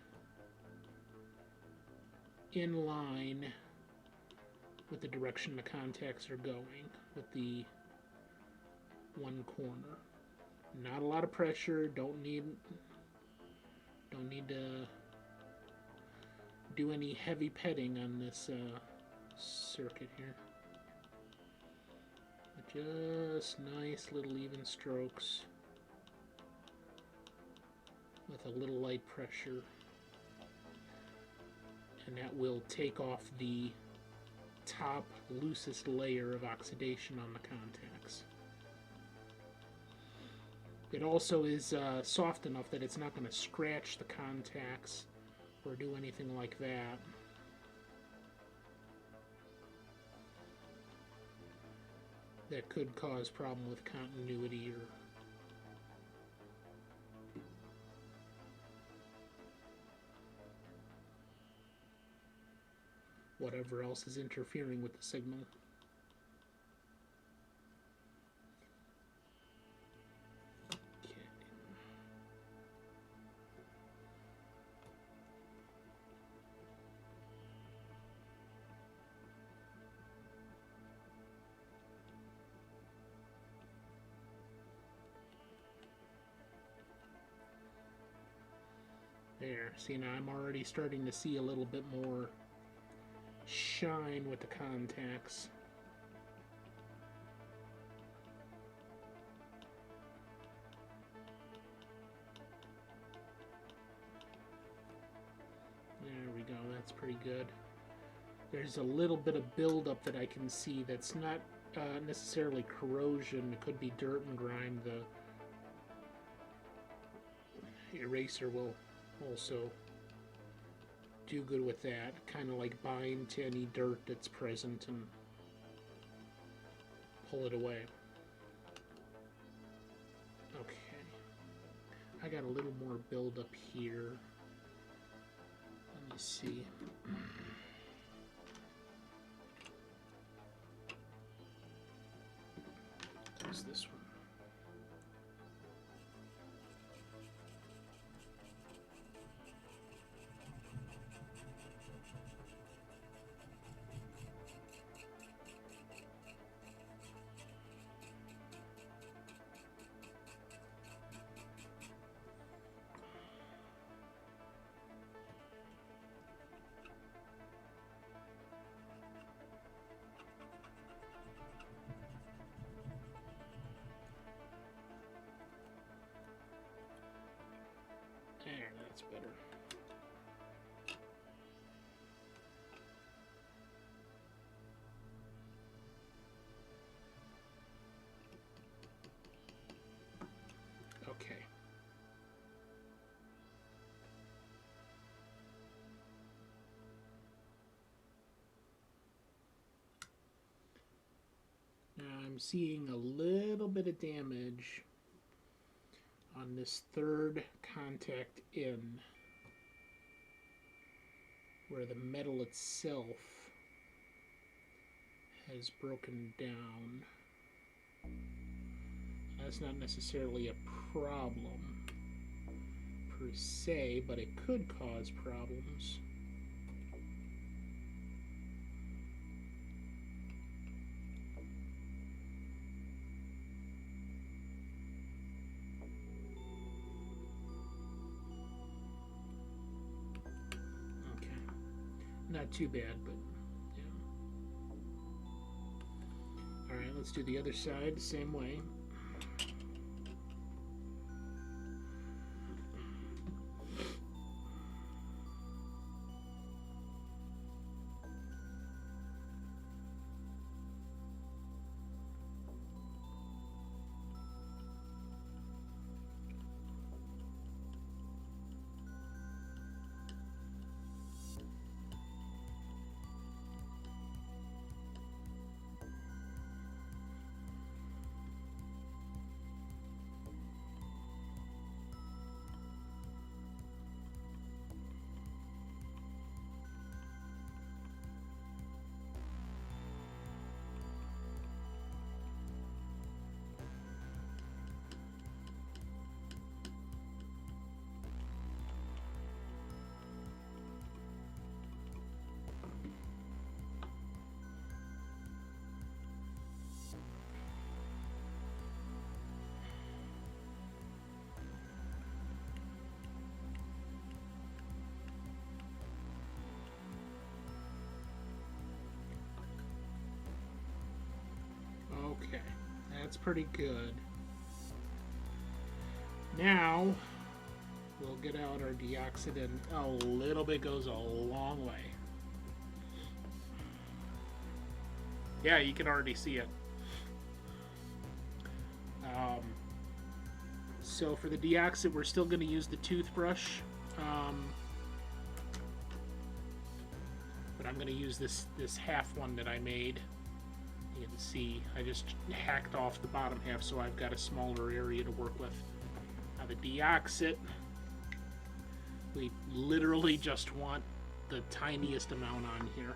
in line with the direction the contacts are going with the one corner. Not a lot of pressure. Don't need to do any heavy petting on this circuit here. Just nice little even strokes with a little light pressure, and that will take off the top loosest layer of oxidation on the contacts. It also is soft enough that it's not going to scratch the contacts or do anything like that. That could cause problem with continuity or whatever else is interfering with the signal. Okay. There, see now I'm already starting to see a little bit more shine with the contacts. There we go, that's pretty good. There's a little bit of buildup that I can see that's not necessarily corrosion. It could be dirt and grime. The eraser will also do good with that, kind of like bind to any dirt that's present and pull it away. Okay, I got a little more buildup here. Let me see. There's this one. There, that's better. Okay. Now I'm seeing a little bit of damage on this third contact in, where the metal itself has broken down. That's not necessarily a problem per se, but it could cause problems. Not too bad, but yeah. Alright, let's do the other side the same way. Okay, that's pretty good. Now, we'll get out our deoxidant. A little bit goes a long way. Yeah, you can already see it. So for the deoxit, we're still going to use the toothbrush. But I'm going to use this half one that I made. You can see I just hacked off the bottom half, so I've got a smaller area to work with. Now the deoxit, we literally just want the tiniest amount on here.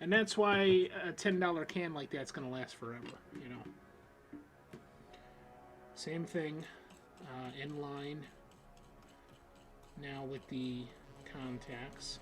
And that's why a $10 can like that's going to last forever, you know. Same thing, in line. Now with the contacts.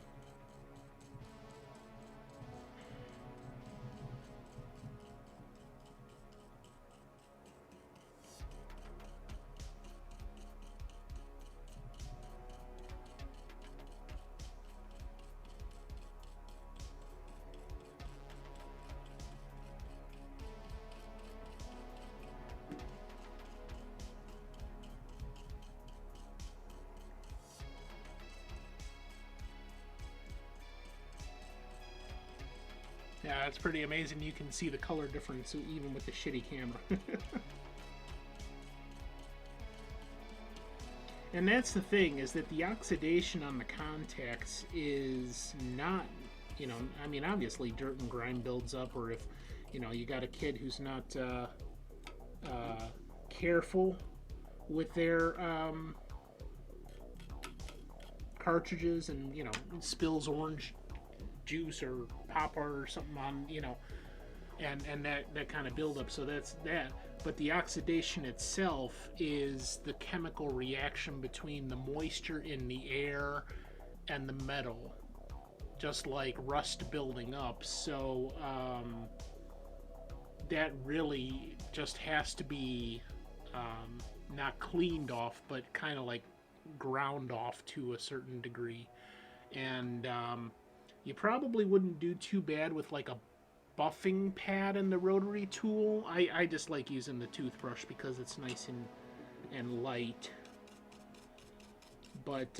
Yeah, it's pretty amazing. You can see the color difference even with the shitty camera. And that's the thing, is that the oxidation on the contacts is not, you know, I mean, obviously dirt and grime builds up, or if, you know, you got a kid who's not careful with their cartridges and, you know, spills orange juice or popper or something on, you know, and that kind of buildup. So that's that. But the oxidation itself is the chemical reaction between the moisture in the air and the metal, just like rust building up. So that really just has to be not cleaned off, but kind of like ground off to a certain degree. And you probably wouldn't do too bad with like a buffing pad in the rotary tool. I just like using the toothbrush because it's nice and light. But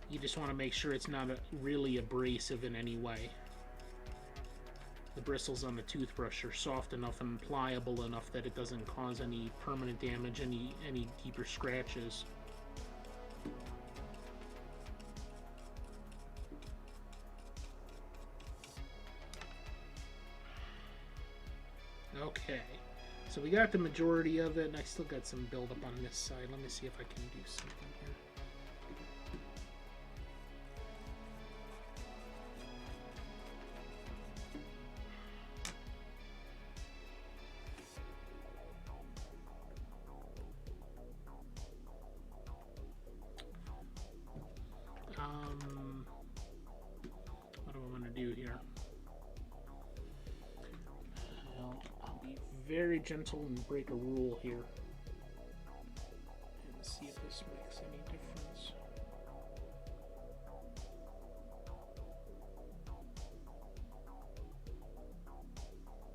you just want to make sure it's not really abrasive in any way. The bristles on the toothbrush are soft enough and pliable enough that it doesn't cause any permanent damage, any deeper scratches. Okay, so we got the majority of it, and I still got some buildup on this side. Let me see if I can do something here. What do I want to do here? I'll be very gentle and break a rule here. And see if this makes any difference.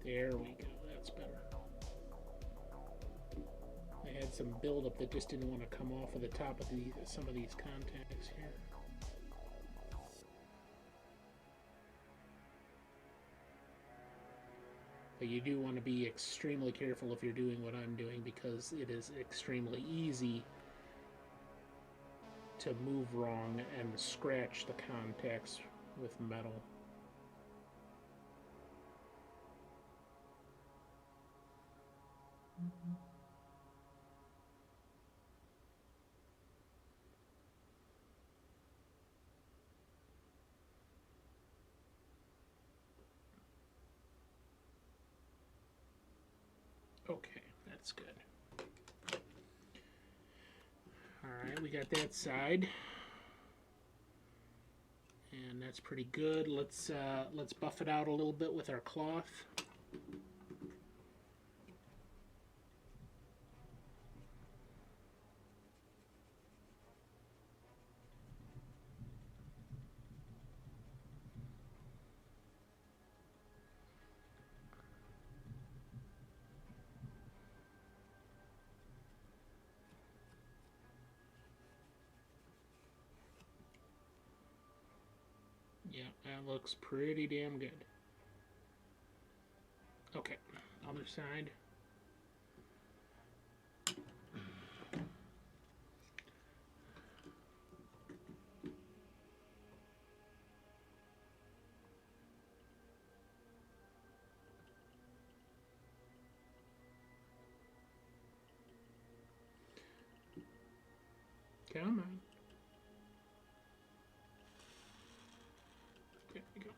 There we go, that's better. I had some buildup that just didn't want to come off of the top of some of these contacts here. But you do want to be extremely careful if you're doing what I'm doing, because it is extremely easy to move wrong and scratch the contacts with metal. Okay, that's good. Alright, we got that side. And that's pretty good. Let's buff it out a little bit with our cloth. Yeah, that looks pretty damn good. Okay, other side. Come on. There we go.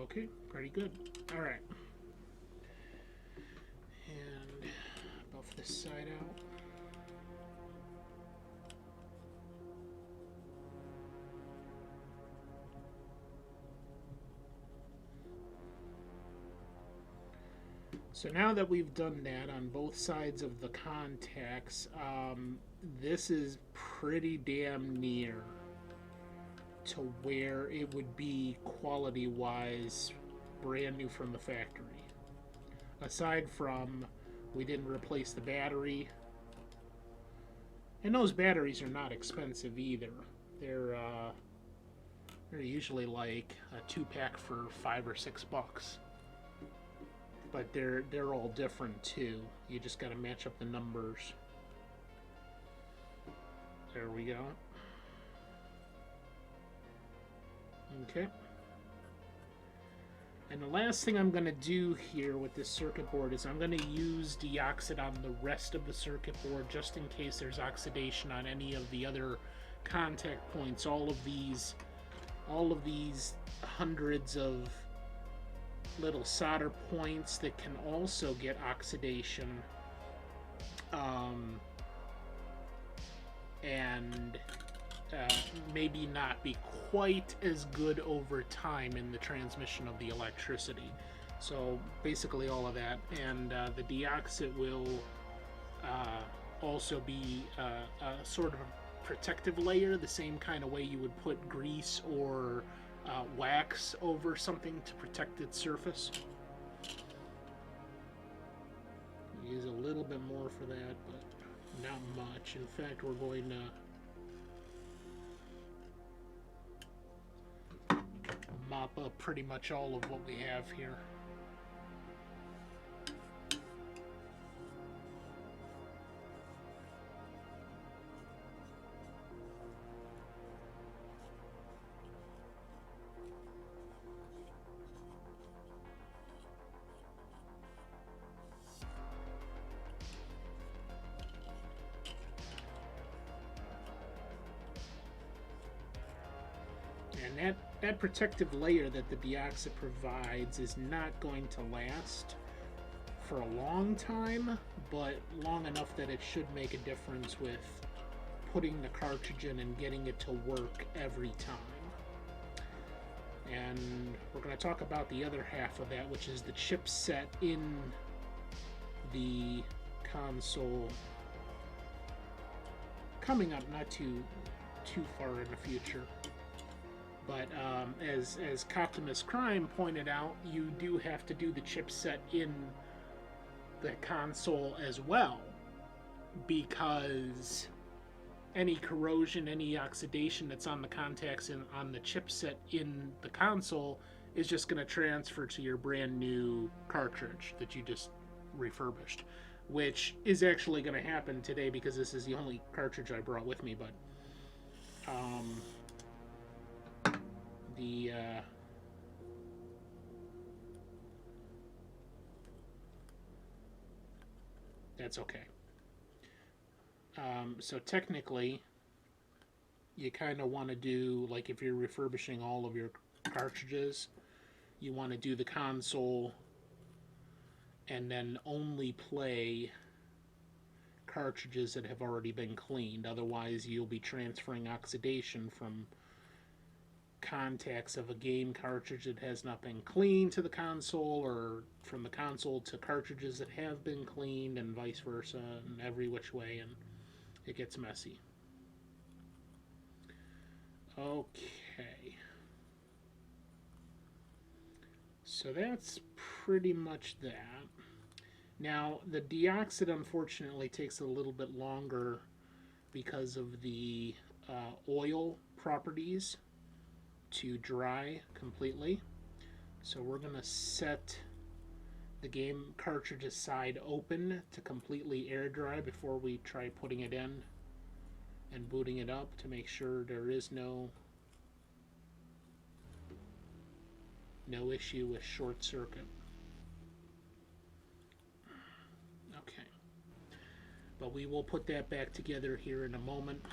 Okay, pretty good. All right. And buff this side out. So now that we've done that on both sides of the contacts, this is pretty damn near to where it would be quality-wise brand new from the factory. Aside from we didn't replace the battery, and those batteries are not expensive either. They're usually like a 2-pack for $5 or $6, but they're all different too. You just got to match up the numbers. There we go. Okay. And the last thing I'm going to do here with this circuit board is I'm going to use deoxit on the rest of the circuit board just in case there's oxidation on any of the other contact points. All of these hundreds of little solder points that can also get oxidation, and maybe not be quite as good over time in the transmission of the electricity. So basically all of that, and the deoxit will also be a sort of a protective layer, the same kind of way you would put grease or wax over something to protect its surface. Use a little bit more for that, but not much. In fact, we're going to mop up pretty much all of what we have here. And that protective layer that the deoxit provides is not going to last for a long time, but long enough that it should make a difference with putting the cartridge in and getting it to work every time. And we're going to talk about the other half of that, which is the chipset in the console, coming up not too far in the future. But as Optimus Crime pointed out, you do have to do the chipset in the console as well, because any corrosion, any oxidation that's on the contacts and on the chipset in the console is just going to transfer to your brand new cartridge that you just refurbished, which is actually going to happen today because this is the only cartridge I brought with me. But that's okay. So technically, you kind of want to do, like, if you're refurbishing all of your cartridges, you want to do the console and then only play cartridges that have already been cleaned. Otherwise, you'll be transferring oxidation from contacts of a game cartridge that has not been cleaned to the console, or from the console to cartridges that have been cleaned, and vice versa, and every which way, and it gets messy. Okay. So that's pretty much that. Now, the deoxid unfortunately takes a little bit longer because of the oil properties to dry completely. So we're going to set the game cartridge's side open to completely air dry before we try putting it in and booting it up to make sure there is no issue with short circuit. Okay. But we will put that back together here in a moment.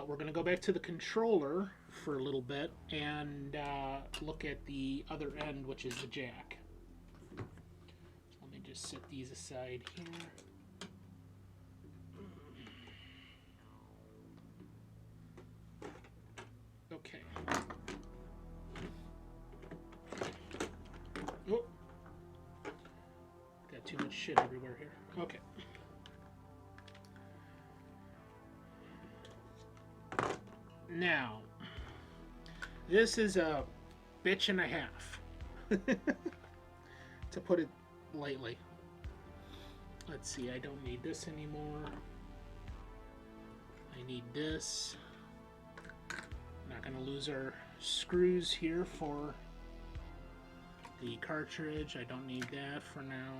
We're going to go back to the controller for a little bit and look at the other end, which is the jack. Let me just set these aside here. Okay. Oh. Got too much shit everywhere here. Okay. Now, this is a bitch and a half, to put it lightly. Let's see, I don't need this anymore. I need this. Not going to lose our screws here for the cartridge. I don't need that for now.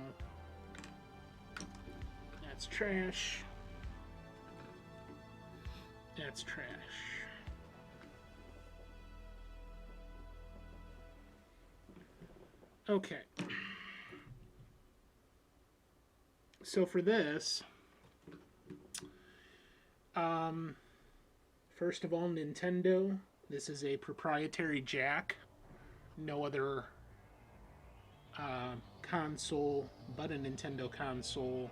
That's trash. That's trash. Okay. So for this, first of all, Nintendo, this is a proprietary jack. No other console but a Nintendo console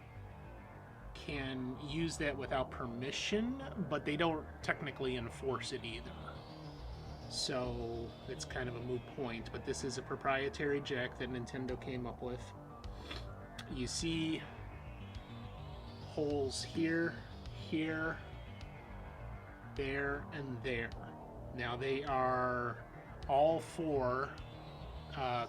can use that without permission, but they don't technically enforce it either. So it's kind of a moot point, but this is a proprietary jack that Nintendo came up with. You see holes here, here, there, and there. Now they are all four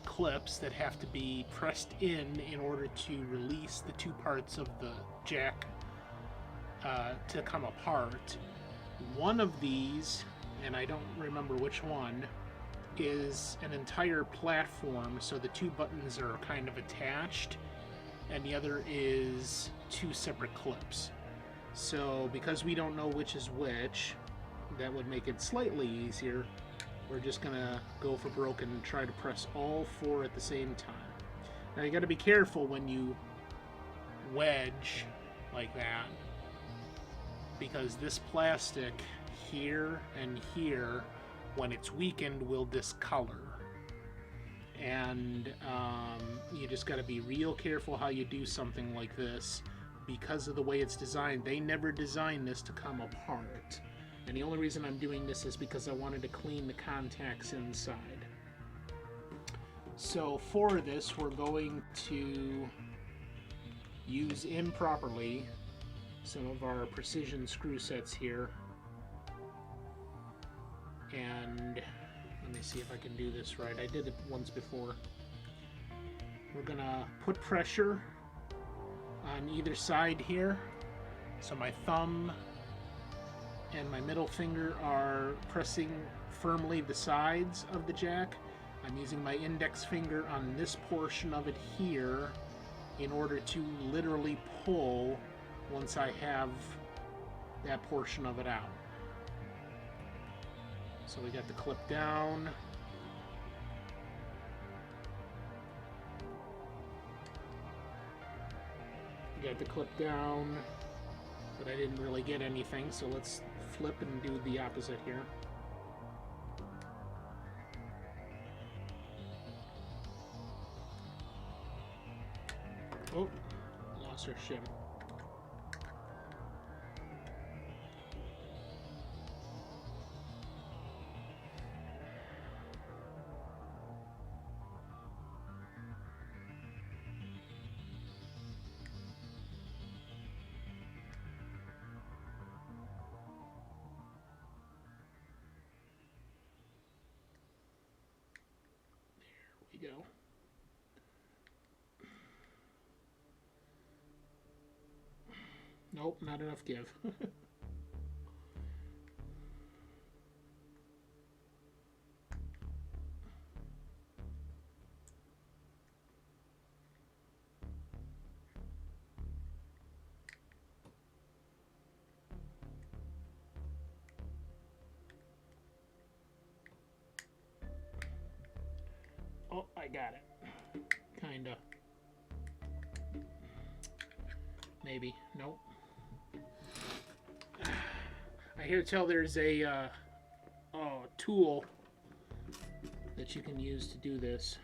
clips that have to be pressed in order to release the two parts of the jack to come apart. One of these, and I don't remember which one, is an entire platform, so the two buttons are kind of attached, and the other is two separate clips. So because we don't know which is which, that would make it slightly easier. We're just gonna go for broke and try to press all four at the same time. Now you gotta be careful when you wedge like that, because this plastic here and here, when it's weakened, will discolor. And you just got to be real careful how you do something like this because of the way it's designed. They never designed this to come apart. And the only reason I'm doing this is because I wanted to clean the contacts inside. So for this, we're going to use improperly some of our precision screw sets here. And let me see if I can do this right. I did it once before. We're gonna put pressure on either side here. So my thumb and my middle finger are pressing firmly the sides of the jack. I'm using my index finger on this portion of it here in order to literally pull once I have that portion of it out. So we got the clip down. We got the clip down, but I didn't really get anything, so let's flip and do the opposite here. Oh, lost our shim. There we go. Nope, not enough give. Oh, I got it. Kinda. Maybe. Nope. I hear tell there's a tool that you can use to do this.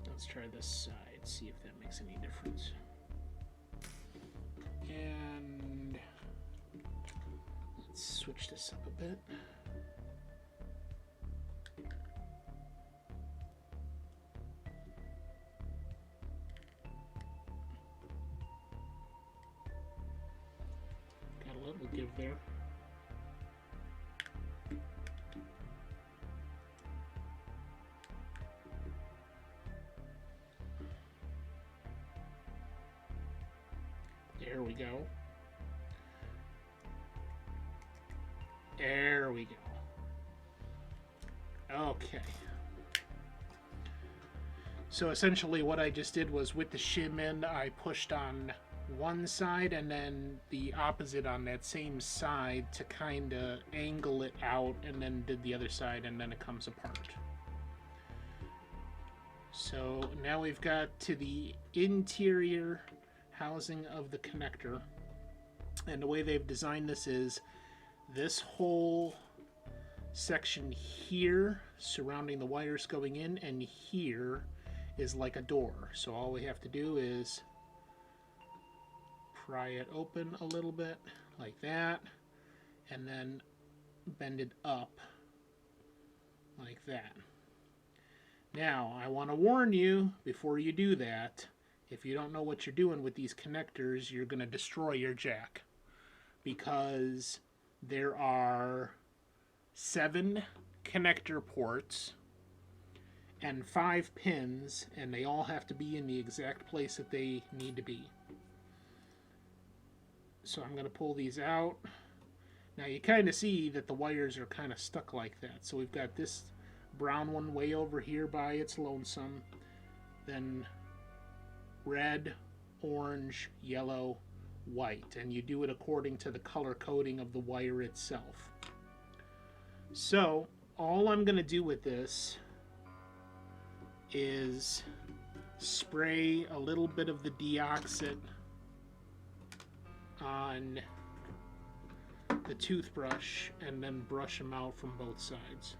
Let's try this side, see if that makes any difference. And let's switch this up a bit. Got a little give there. There we go. There we go. Okay. So essentially what I just did was with the shim in, I pushed on one side and then the opposite on that same side to kind of angle it out, and then did the other side, and then it comes apart. So now we've got to the interior housing of the connector, and the way they've designed this is this whole section here surrounding the wires going in, and here is like a door. So all we have to do is pry it open a little bit like that, and then bend it up like that. Now I want to warn you before you do that, if you don't know what you're doing with these connectors, you're going to destroy your jack, because there are 7 connector ports and 5 pins, and they all have to be in the exact place that they need to be. So I'm going to pull these out. Now you kind of see that the wires are kind of stuck like that. So we've got this brown one way over here by its lonesome, then red, orange, yellow, white, and you do it according to the color coding of the wire itself. So all I'm going to do with this is spray a little bit of the deoxit on the toothbrush and then brush them out from both sides.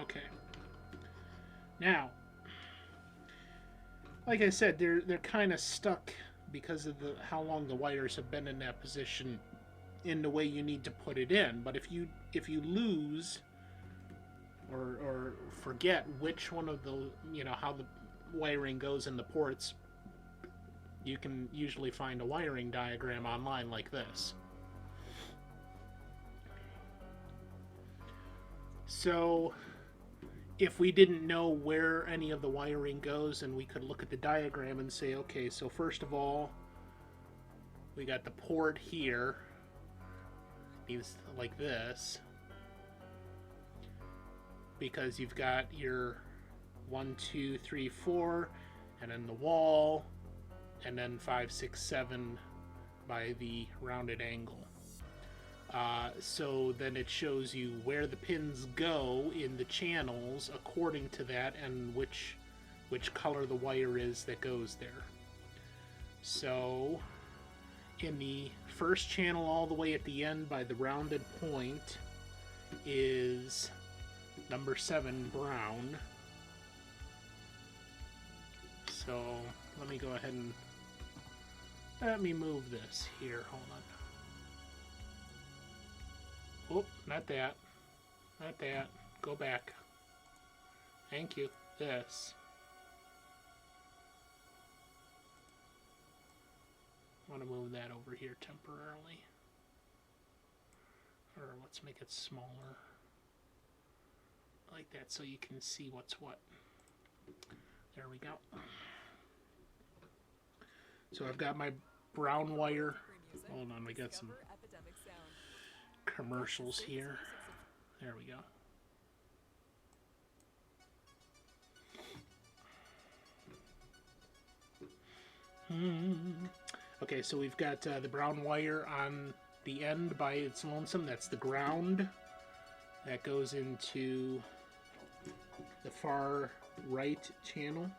Okay. Now, like I said, they're kind of stuck because of how long the wires have been in that position in the way you need to put it in. But if you lose or forget which one of the, how the wiring goes in the ports, you can usually find a wiring diagram online like this. So if we didn't know where any of the wiring goes, and we could look at the diagram and say, okay, so first of all, we got the port here, needs like this, because you've got your 1, 2, 3, 4, and then the wall, and then 5, 6, 7 by the rounded angle. So then it shows you where the pins go in the channels according to that, and which color the wire is that goes there. So in the first channel all the way at the end by the rounded point is number 7, brown. So let me go ahead and let me move this here. Hold on. Oh, not that. Not that. Go back. Thank you. This. I want to move that over here temporarily. Or let's make it smaller. Like that, so you can see what's what. There we go. So I've got my brown wire. Hold on, we got some commercials here. There we go. Okay, so we've got the brown wire on the end by its lonesome. That's the ground. That goes into the far right channel.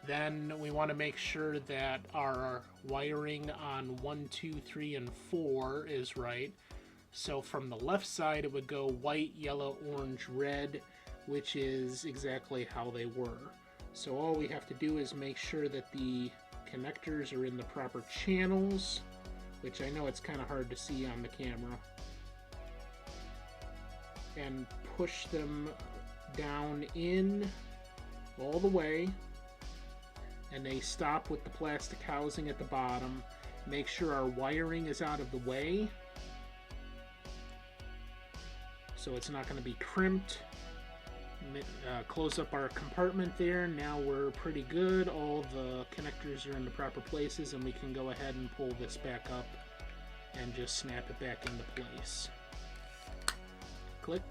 Then we want to make sure that our wiring on 1, 2, 3, and 4 is right. So from the left side it would go white, yellow, orange, red, which is exactly how they were. So all we have to do is make sure that the connectors are in the proper channels, which I know it's kind of hard to see on the camera, and push them down in all the way, and they stop with the plastic housing at the bottom. Make sure our wiring is out of the way so it's not going to be crimped. Close up our compartment there. Now we're pretty good. All the connectors are in the proper places, and we can go ahead and pull this back up and just snap it back into place. Click,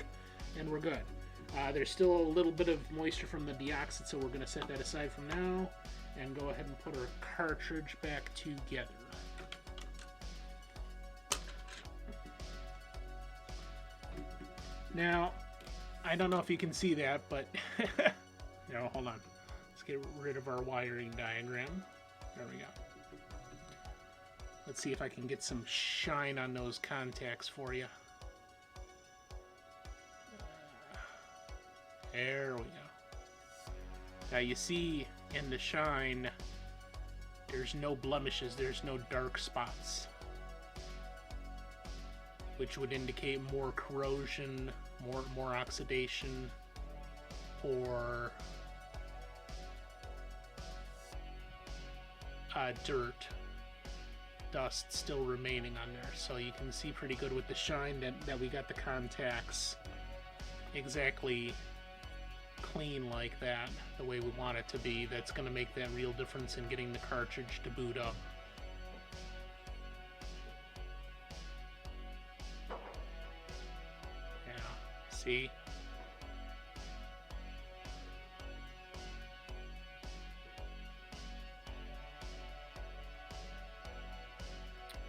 and we're good. There's still a little bit of moisture from the deoxit, so we're going to set that aside from now and go ahead and put our cartridge back together. Now, I don't know if you can see that, but no, hold on. Let's get rid of our wiring diagram. There we go. Let's see if I can get some shine on those contacts for you. There we go. Now you see in the shine, there's no blemishes, there's no dark spots, which would indicate more corrosion, more oxidation, or dirt, dust still remaining on there. So you can see pretty good with the shine that we got the contacts exactly clean like that, the way we want it to be. That's going to make that real difference in getting the cartridge to boot up. Yeah, see?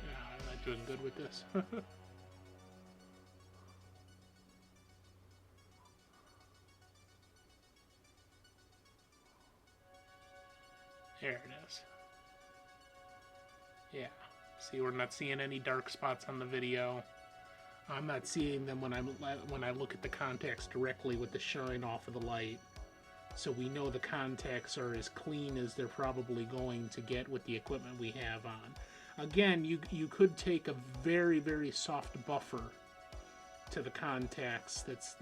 Yeah, I'm not doing good with this. There it is. Yeah. See, we're not seeing any dark spots on the video. I'm not seeing them when I look at the contacts directly with the shine off of the light. So we know the contacts are as clean as they're probably going to get with the equipment we have on. Again, you could take a very, very soft buffer to the contacts that's,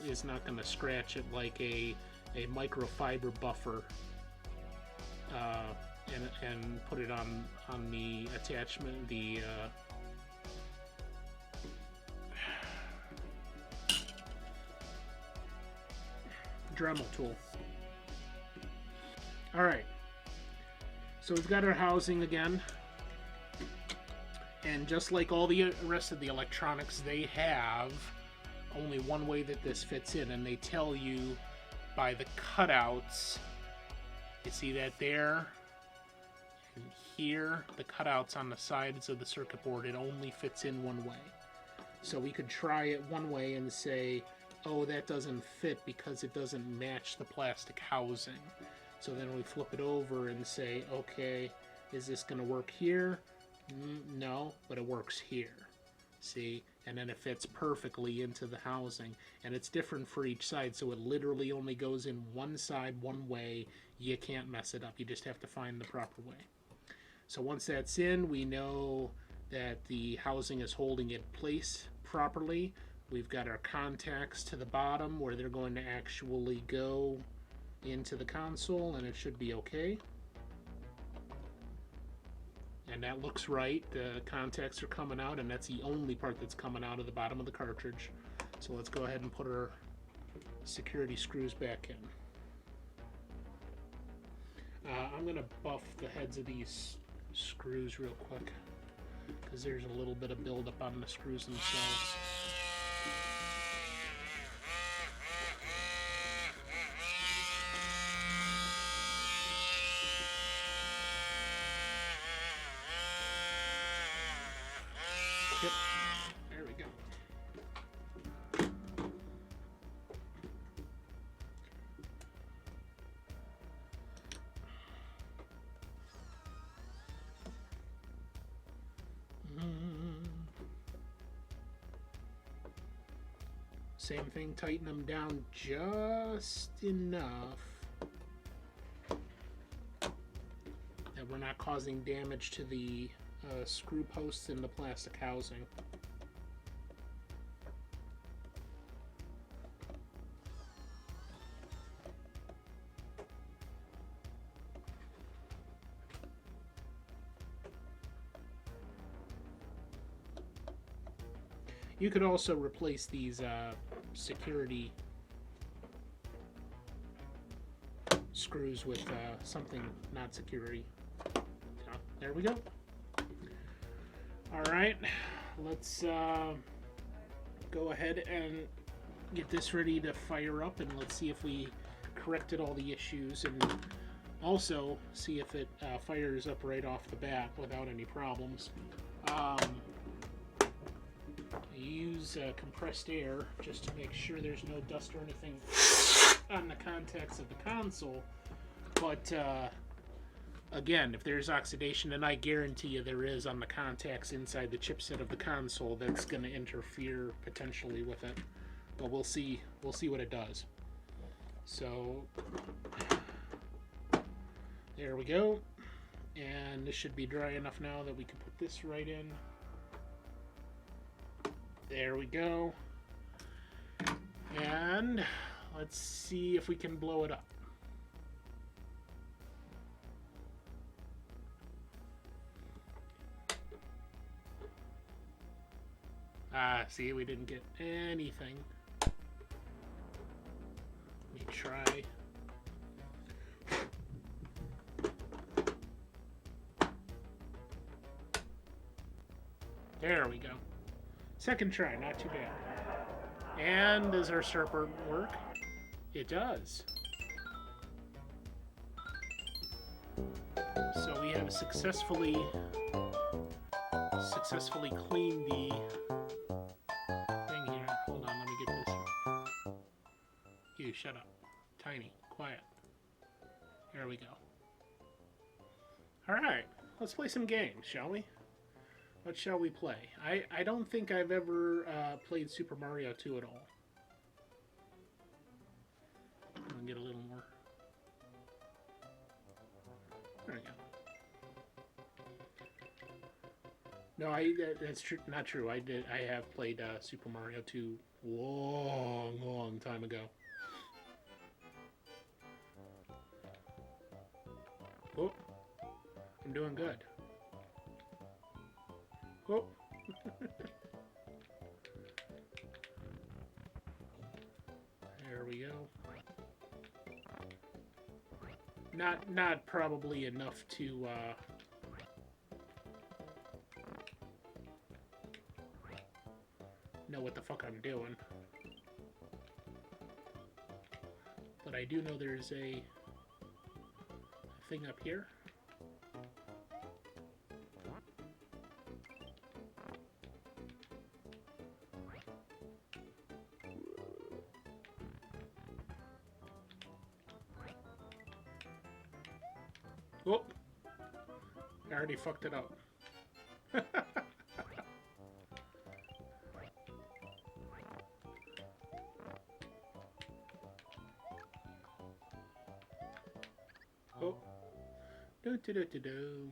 is not going to scratch it like a a microfiber buffer and put it on the attachment, the Dremel tool. Alright, so we've got our housing again, and just like all the rest of the electronics, they have only one way that this fits in, and they tell you by the cutouts. You see that there? And here, the cutouts on the sides of the circuit board, it only fits in one way. So we could try it one way and say, oh, that doesn't fit because it doesn't match the plastic housing. So then we flip it over and say, okay, is this going to work here? No, but it works here. See? And then it fits perfectly into the housing. And it's different for each side, so it literally only goes in one side, one way. You can't mess it up. You just have to find the proper way. So once that's in, we know that the housing is holding it in place properly. We've got our contacts to the bottom where they're going to actually go into the console, and it should be okay. And that looks right. The contacts are coming out, and that's the only part that's coming out of the bottom of the cartridge. So let's go ahead and put our security screws back in. I'm going to buff the heads of these screws real quick, because there's a little bit of buildup on the screws themselves. Yep, there we go. Same thing, tighten them down just enough that we're not causing damage to the screw posts in the plastic housing. You could also replace these security screws with something not security. So, there we go. Alright, let's go ahead and get this ready to fire up, and let's see if we corrected all the issues, and also see if it fires up right off the bat without any problems. Use compressed air just to make sure there's no dust or anything on the contacts of the console, but again, if there's oxidation, and I guarantee you there is on the contacts inside the chipset of the console, that's going to interfere potentially with it. But we'll see what it does. So there we go. And this should be dry enough now that we can put this right in. There we go. And let's see if we can blow it up. See, we didn't get anything. Let me try. There we go. Second try, not too bad. And does our serpent work? It does. So we have successfully cleaned the thing here. Hold on, let me get this. You shut up. Tiny, quiet. There we go. Alright, let's play some games, shall we? What shall we play? I don't think I've ever played Super Mario 2 at all. I'm gonna get a little more. There we go. No, that's not true. I have played Super Mario 2 long time ago. I'm doing good. Oh. There we go. Not probably enough to know what the fuck I'm doing. But I do know there's a thing up here. Oh! I already fucked it up. Oh. Do do do do do.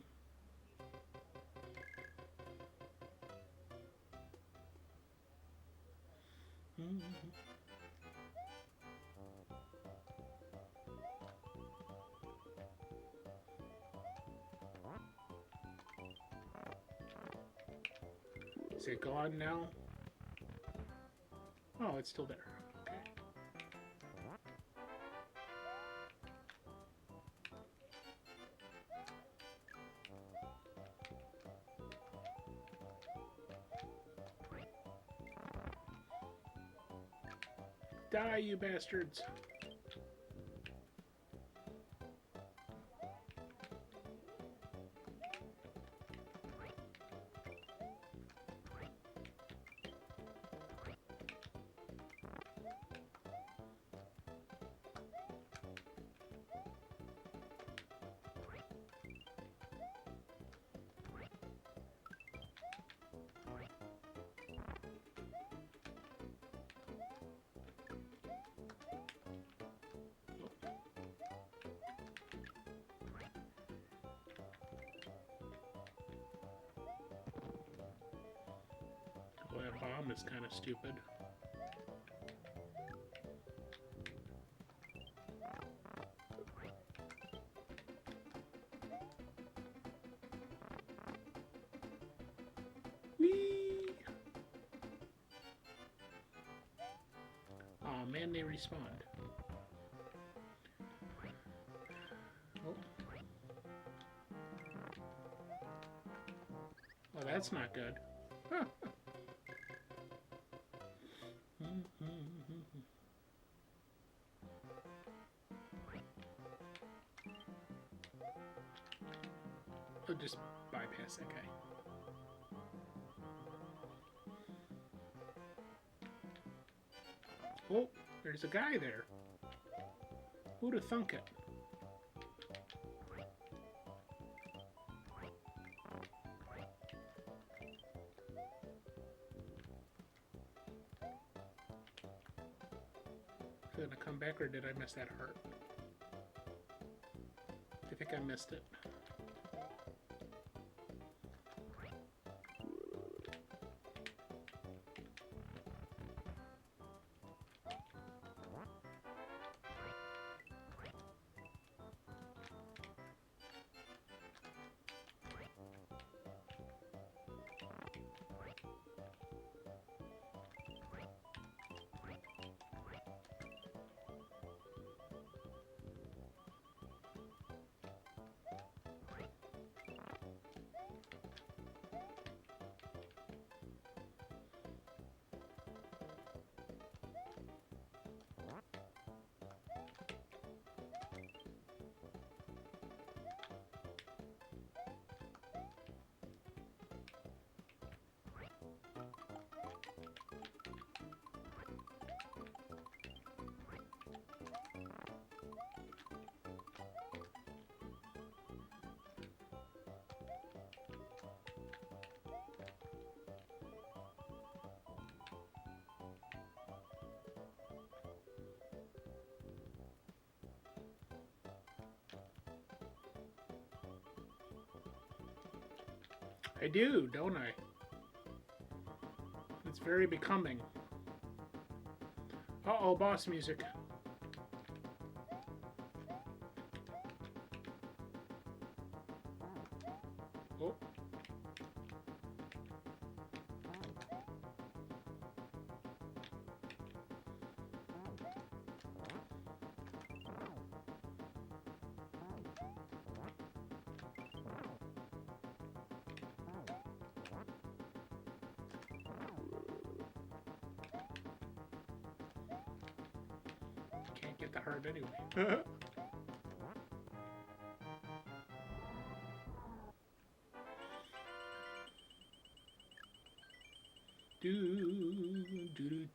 Is it gone now? Oh, it's still there. Okay. Die, you bastards! Well, that bomb is kind of stupid. Whee! Aw, man, they respawned. Oh. Well, that's not good. Huh. I'll just bypass that guy. Oh, there's a guy there. Who'd have thunk it? Is it gonna come back, or did I miss that heart? I think I missed it. I do, don't I? It's very becoming. Uh-oh, boss music. like the heart anyway. do.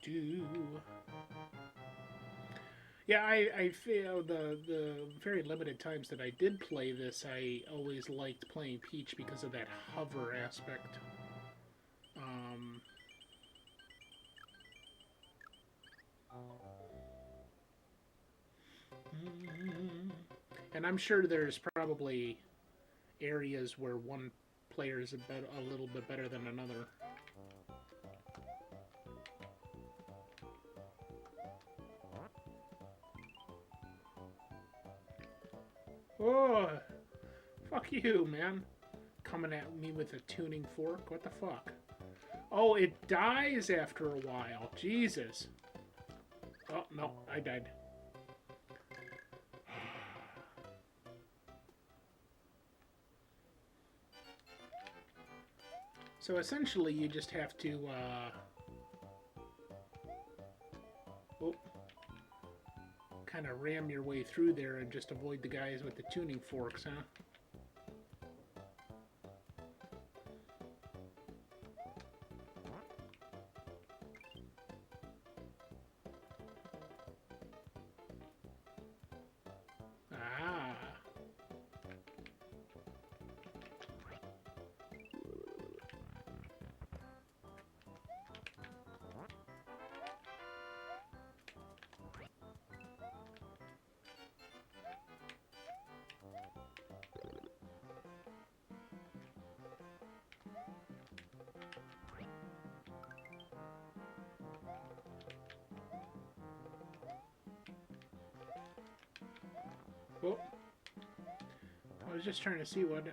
Yeah, I feel the very limited times that I did play this, I always liked playing Peach because of that hover aspect. And I'm sure there's probably areas where one player is a little bit better than another. Oh, fuck you, man. Coming at me with a tuning fork? What the fuck? Oh, it dies after a while. Jesus. Oh, no, I died. So essentially, you just have to, kind of ram your way through there and just avoid the guys with the tuning forks, huh? Ah. Oh. I was just trying to see what...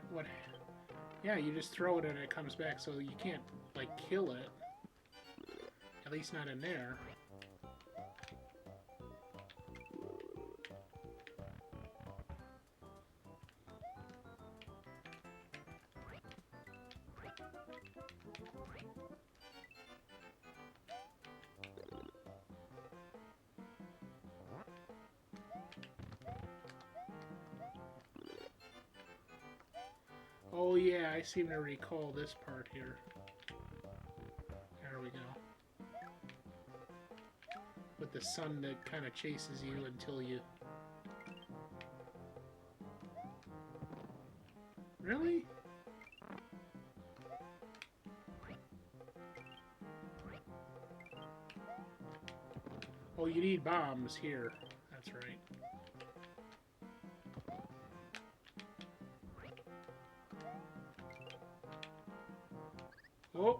Yeah, you just throw it and it comes back, so you can't, like, kill it. At least not in there. Oh yeah, I seem to recall this part here. There we go. With the sun that kind of chases you until you... Really? Oh, you need bombs here. That's right. Oh.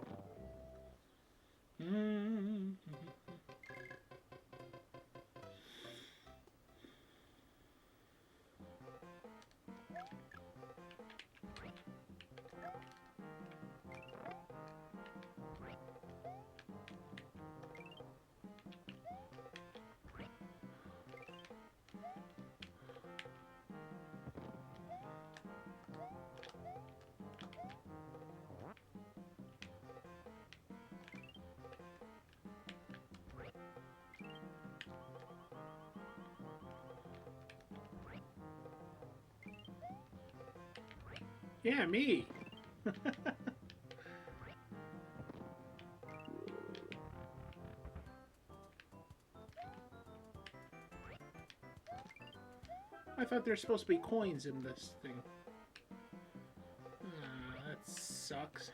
Yeah, me. I thought there's supposed to be coins in this thing. That sucks.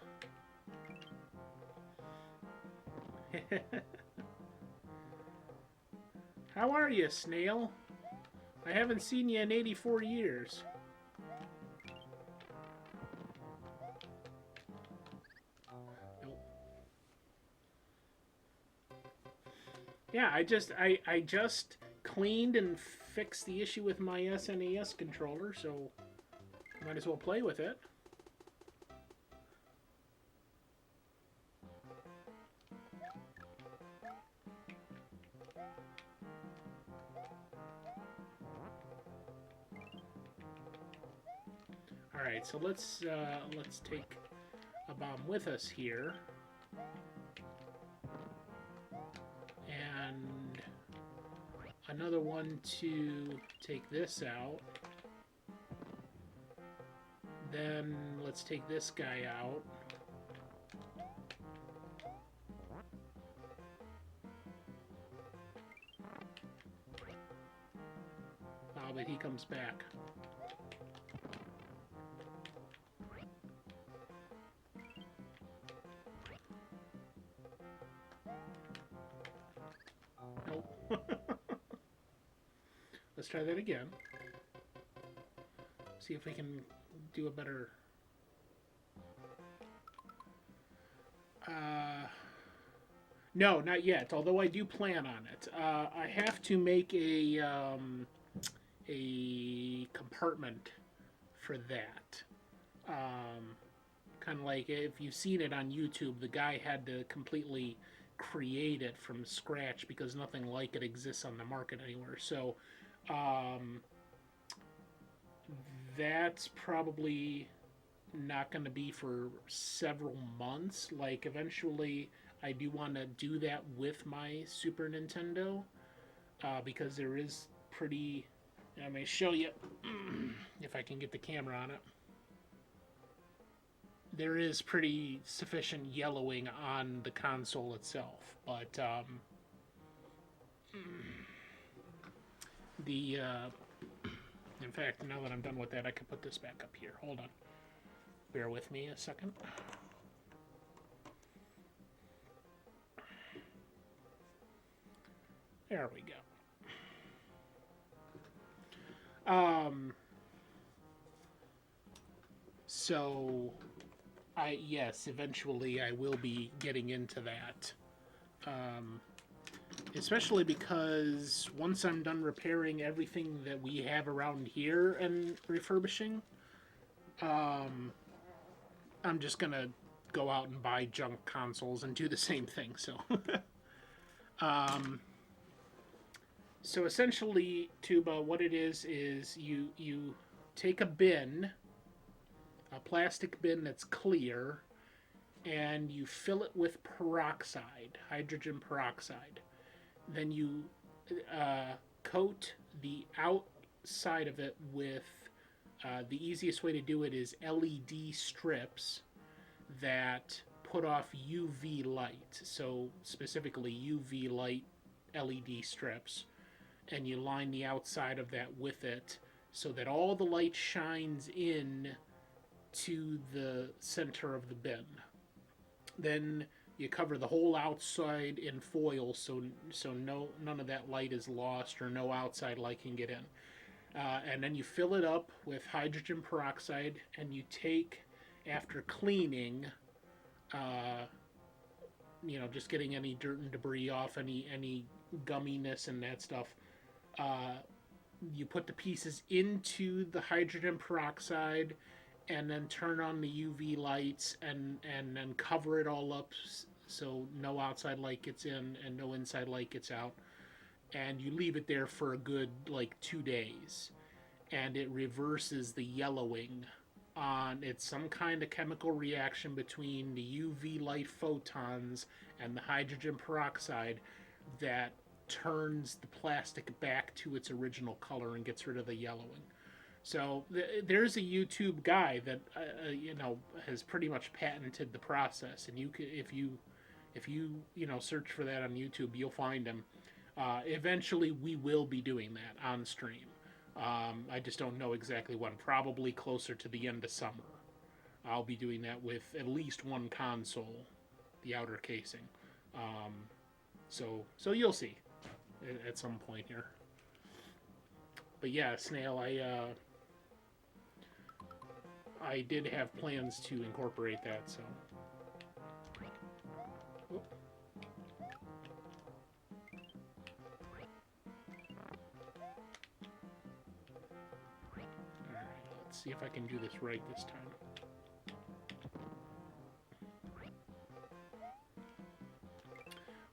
How are you, Snail? I haven't seen you in 84 years. Yeah, I just cleaned and fixed the issue with my SNES controller, so might as well play with it. All right, so let's take a bomb with us here. And another one to take this out. Then let's take this guy out. Oh, but he comes back. Nope. Let's try that again. See if we can do a better... No, not yet, although I do plan on it. I have to make a compartment for that. Kind of like if you've seen it on YouTube, the guy had to completely create it from scratch because nothing like it exists on the market anywhere. So that's probably not going to be for several months. Like eventually I do want to do that with my Super Nintendo because there is pretty... I may show you if I can get the camera on it. There is pretty sufficient yellowing on the console itself, but in fact, now that I'm done with that, I can put this back up here. Hold on. Bear with me a second. There we go. So, yes, eventually I will be getting into that. Especially because once I'm done repairing everything that we have around here and refurbishing, I'm just gonna go out and buy junk consoles and do the same thing, so. So essentially, Tuba, what it is you take a bin, a plastic bin that's clear, and you fill it with peroxide, hydrogen peroxide. Then you coat the outside of it with, the easiest way to do it is LED strips that put off UV light. So specifically UV light LED strips. And you line the outside of that with it so that all the light shines in to the center of the bin. Then you cover the whole outside in foil so none of that light is lost or no outside light can get in. And then you fill it up with hydrogen peroxide, and you take, after cleaning, just getting any dirt and debris off, any gumminess and that stuff, you put the pieces into the hydrogen peroxide and then turn on the UV lights and then cover it all up so no outside light gets in and no inside light gets out. And you leave it there for a good 2 days. And it reverses the yellowing on... It's some kind of chemical reaction between the UV light photons and the hydrogen peroxide that turns the plastic back to its original color and gets rid of the yellowing. So there's a YouTube guy that has pretty much patented the process, and you can, if you search for that on YouTube, you'll find him. Eventually, we will be doing that on stream. I just don't know exactly when. Probably closer to the end of summer. I'll be doing that with at least one console, the outer casing. So you'll see at some point here. But yeah, Snail, I did have plans to incorporate that, so. Oop. Alright, let's see if I can do this right this time.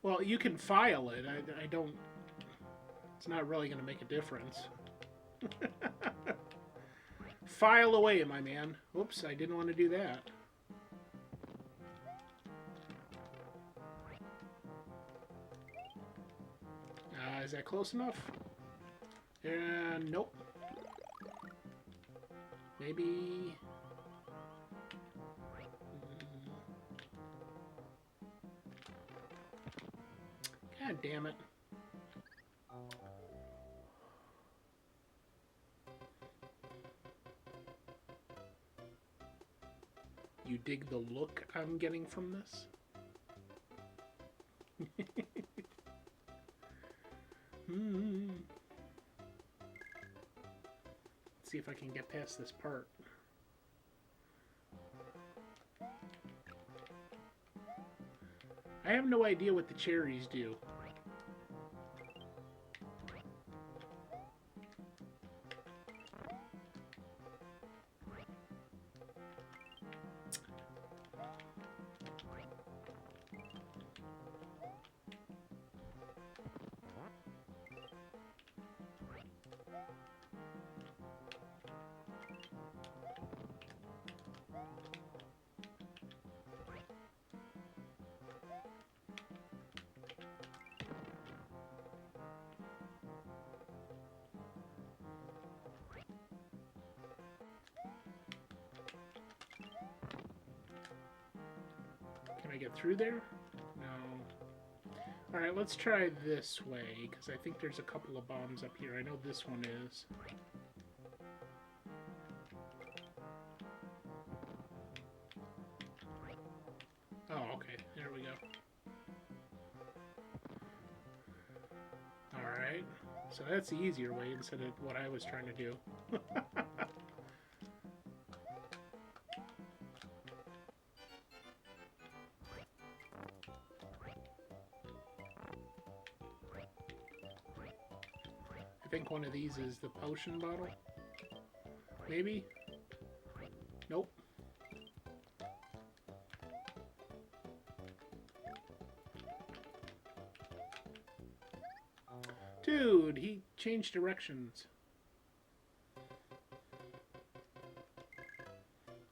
Well, you can file it. I don't... It's not really going to make a difference. File away, my man. Oops, I didn't want to do that. Is that close enough? And nope. Maybe... God damn it. You dig the look I'm getting from this? Let's see if I can get past this part. I have no idea what the cherries do. Can I get through there? No. Alright, let's try this way, because I think there's a couple of bombs up here. I know this one is. Oh, okay. There we go. Alright. So that's the easier way instead of what I was trying to do. I think one of these is the potion bottle. Maybe? Nope. Dude, he changed directions.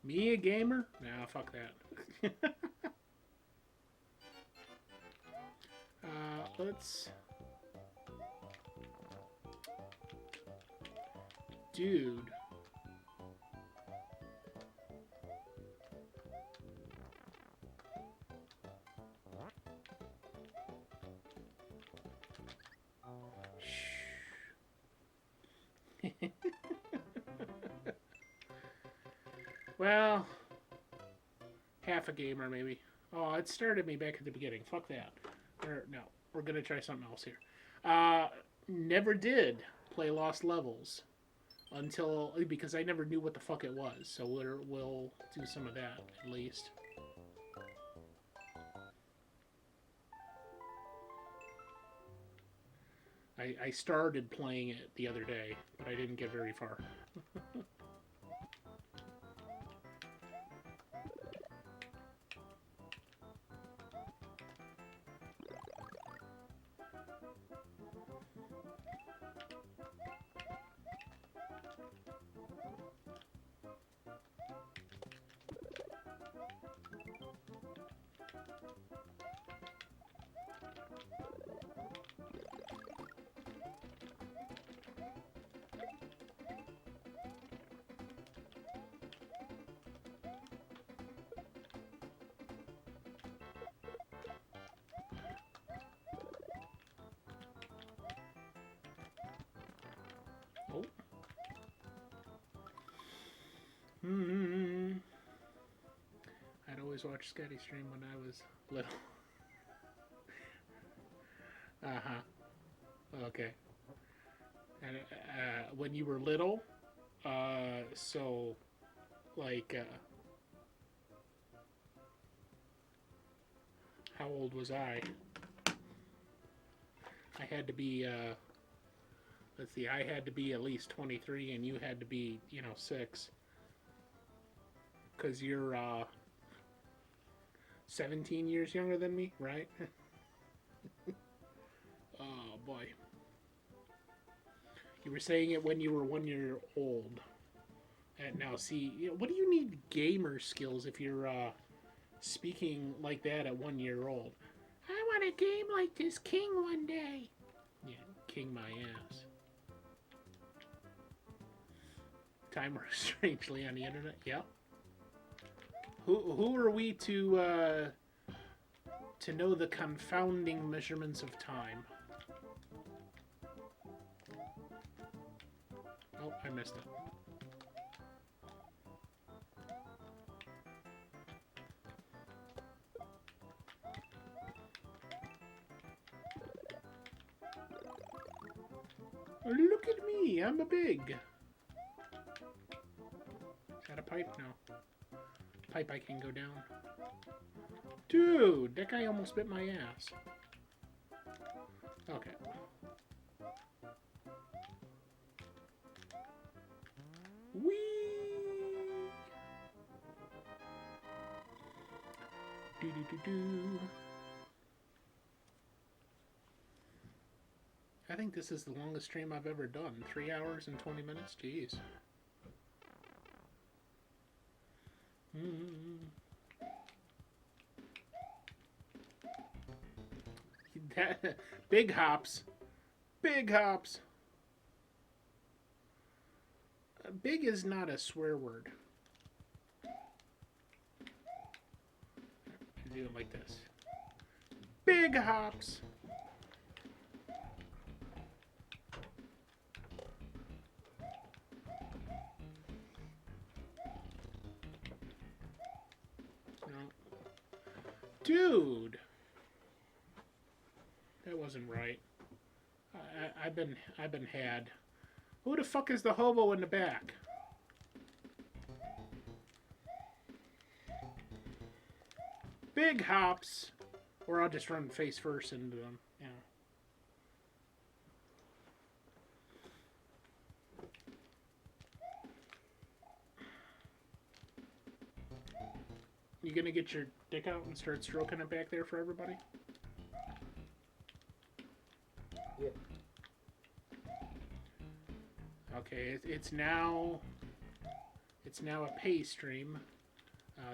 Me a gamer? Nah, fuck that. Let's... Dude. Well, half a gamer maybe. Oh, it started me back at the beginning. Fuck that. Or, no, we're gonna try something else here. Never did play Lost Levels until, because I never knew what the fuck it was. So we'll do some of that at least. I started playing it the other day, but I didn't get very far. Oh. I'd always watch Scotty stream when I was little. Okay. And when you were little, so like, how old was I? I had to be, let's see, I had to be at least 23 and you had to be, 6. Because you're 17 years younger than me, right? Oh, boy. You were saying it when you were 1 year old. And now, see, what do you need gamer skills if you're speaking like that at 1 year old? I want a game like this king one day. Yeah, king my ass. Timer strangely on the internet. Yep. Who are we to know the confounding measurements of time? Oh, I missed it. Look at me, I'm a big. Is that a pipe? No. Pipe I can go down. Dude, that guy almost bit my ass. Okay. Whee! Do. I think this is the longest stream I've ever done. 3 hours and 20 minutes? Jeez. Big hops. Big hops. Big is not a swear word. Do it like this. Big hops. Dude, that wasn't right. I've been had. Who the fuck is the hobo in the back? Big hops, or I'll just run face first into them. Yeah. You gonna get your dick out and start stroking it back there for everybody? Yeah. Okay, it's now a pay stream.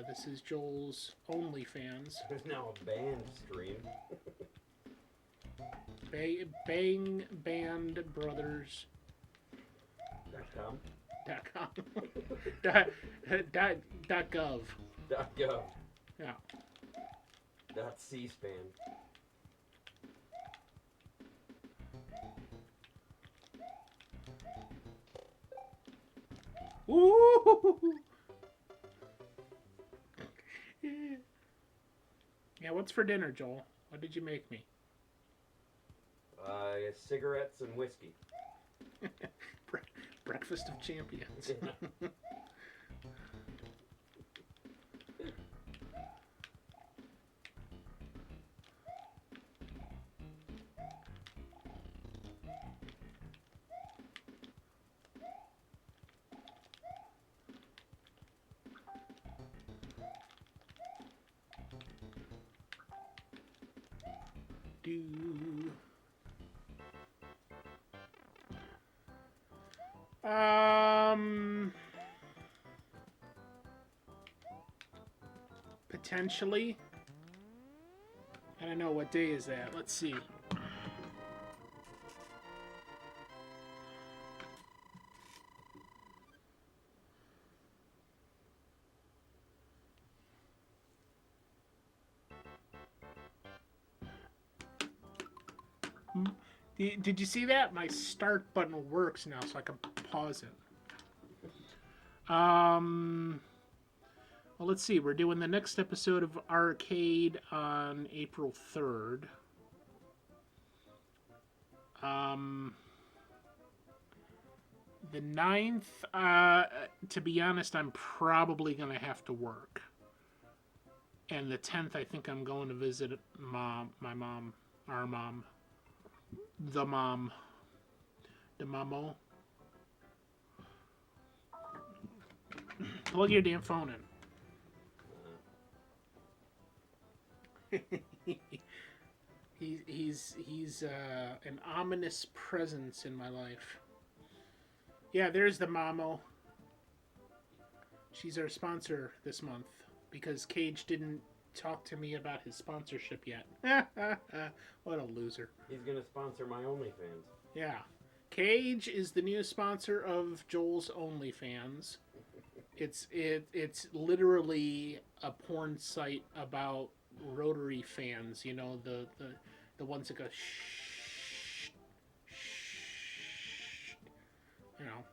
This is Joel's OnlyFans. There's now a band stream. Bang Band Brothers. .com. .com. .gov. .gov. Yeah. .c-span. Ooh. Yeah, what's for dinner, Joel? What did you make me? Cigarettes and whiskey. Breakfast of champions. Potentially. I don't know, what day is that? Let's see. Did you see that? My start button works now, so I can pause it. Well, let's see. We're doing the next episode of Arcade on April 3rd. The 9th, to be honest, I'm probably going to have to work. And the 10th, I think I'm going to visit my mom, our mom. The mom. The mamo. Plug your damn phone in. He's an ominous presence in my life. Yeah, there's the mamo. She's our sponsor this month because Cage didn't talked to me about his sponsorship yet. What a loser. He's gonna sponsor my OnlyFans. Yeah. Cage is the new sponsor of Joel's OnlyFans. It's literally a porn site about rotary fans, you know, the ones that go shh, shh, you know.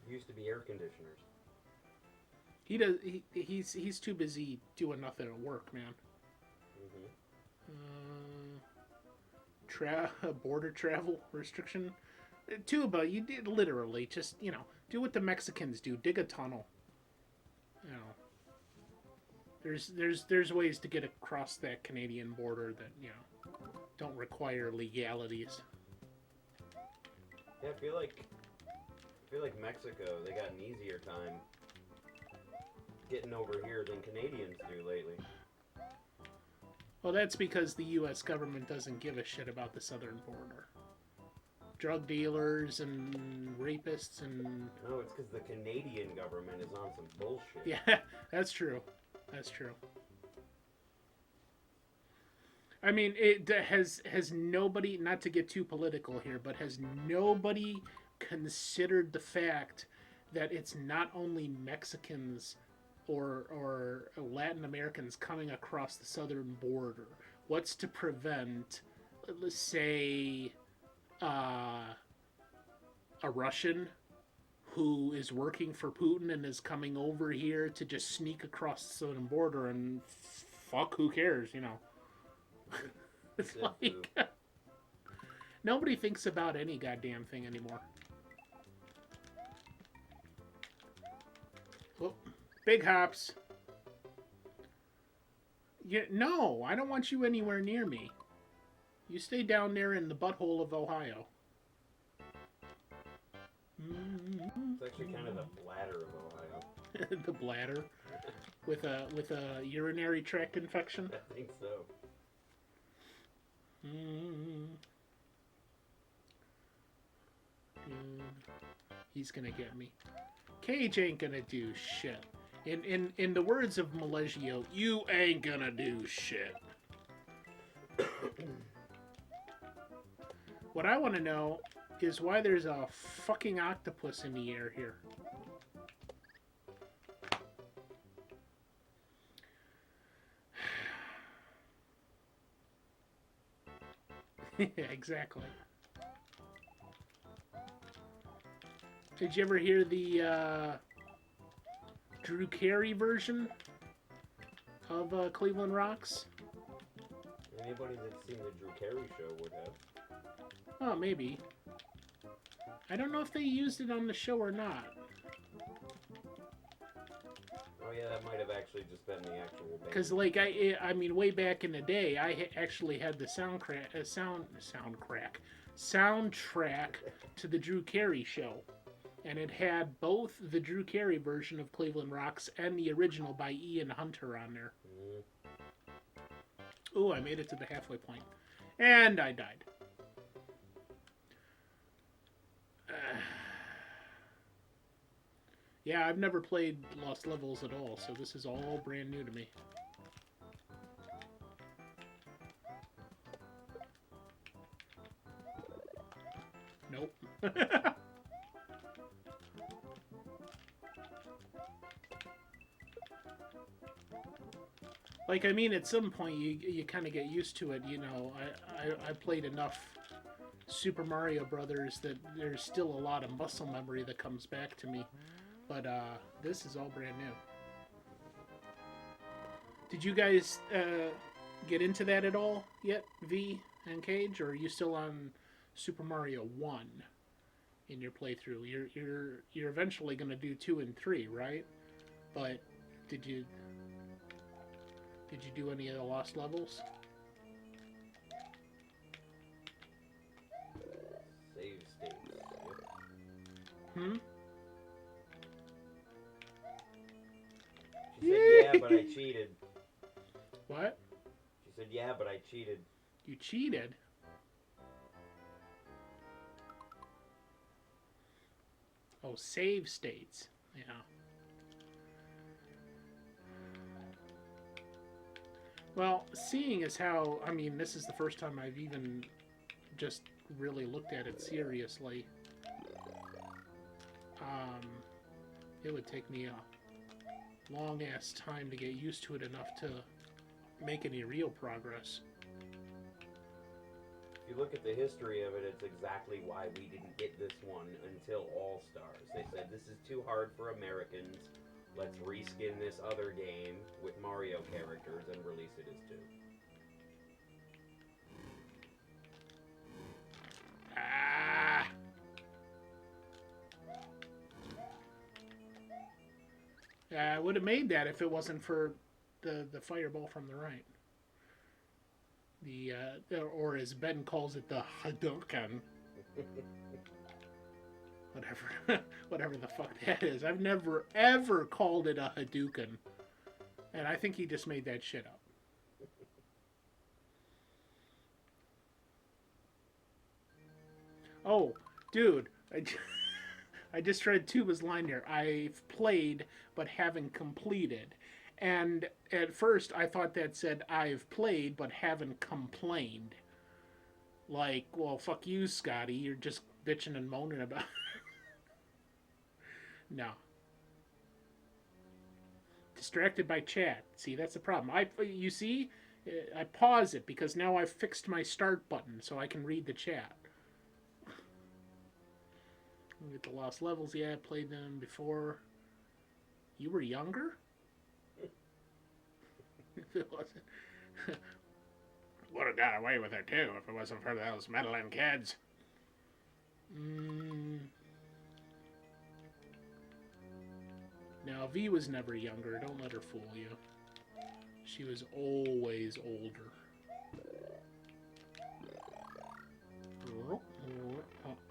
Used to be air conditioners. He's too busy doing nothing at work, man. Border travel restriction. Tuba, you did literally just, you know, do what the Mexicans do, dig a tunnel. You know, there's ways to get across that Canadian border that, you know, don't require legalities. Yeah, I feel like Mexico, they got an easier time getting over here than Canadians do lately. Well, that's because the U.S. government doesn't give a shit about the southern border. Drug dealers and rapists and... No, it's because the Canadian government is on some bullshit. Yeah, that's true. That's true. I mean, it has nobody, not to get too political here, but has nobody considered the fact that it's not only Mexicans or Latin Americans coming across the southern border? What's to prevent, let's say, a Russian who is working for Putin and is coming over here to just sneak across the southern border and fuck, who cares, you know? It's like nobody thinks about any goddamn thing anymore. Oh, big hops. No, I don't want you anywhere near me. You stay down there in the butthole of Ohio. It's actually kind of the bladder of Ohio. The bladder with a urinary tract infection. I think so. He's gonna get me. Cage ain't gonna do shit. In the words of Malegio, you ain't gonna do shit. What I want to know is why there's a fucking octopus in the air here. Yeah, exactly. Did you ever hear the Drew Carey version of Cleveland Rocks? Anybody that's seen the Drew Carey show would have. Oh, maybe. I don't know if they used it on the show or not. Oh yeah, that might have actually just been the actual band. Because, like, I mean, way back in the day, I actually had the soundtrack to the Drew Carey show. And it had both the Drew Carey version of Cleveland Rocks and the original by Ian Hunter on there. Ooh, I made it to the halfway point. And I died. Yeah, I've never played Lost Levels at all, so this is all brand new to me. Nope. Like, I mean, at some point you kind of get used to it, you know. I played enough Super Mario Brothers that there's still a lot of muscle memory that comes back to me. But this is all brand new. Did you guys get into that at all yet, V and Cage, or are you still on Super Mario 1 in your playthrough? You're eventually going to do 2 and 3, right? But did you do any of the Lost Levels? Save state. Hmm? She said, yeah, but I cheated. What? She said, yeah, but I cheated. You cheated? Oh, save states. Yeah. Well, seeing as how, I mean, this is the first time I've even just really looked at it seriously. It would take me a long-ass time to get used to it enough to make any real progress. If you look at the history of it, it's exactly why we didn't get this one until All Stars. They said, this is too hard for Americans. Let's reskin this other game with Mario characters and release it as 2. Ah! I would have made that if it wasn't for the fireball from the right. The or as Ben calls it, the Hadouken. Whatever the fuck that is. I've never ever called it a Hadouken, and I think he just made that shit up. Oh, dude, I just read Tuba's line here. I've played but haven't completed. And at first I thought that said I've played but haven't complained. Like, well, fuck you, Scotty. You're just bitching and moaning about it. No. Distracted by chat. See, that's the problem. You see? I pause it because now I've fixed my start button so I can read the chat. Get the Lost Levels. Yeah, I played them before. You were younger? If it wasn't. Would have got away with it too if it wasn't for those meddling kids. Now, V was never younger. Don't let her fool you. She was always older.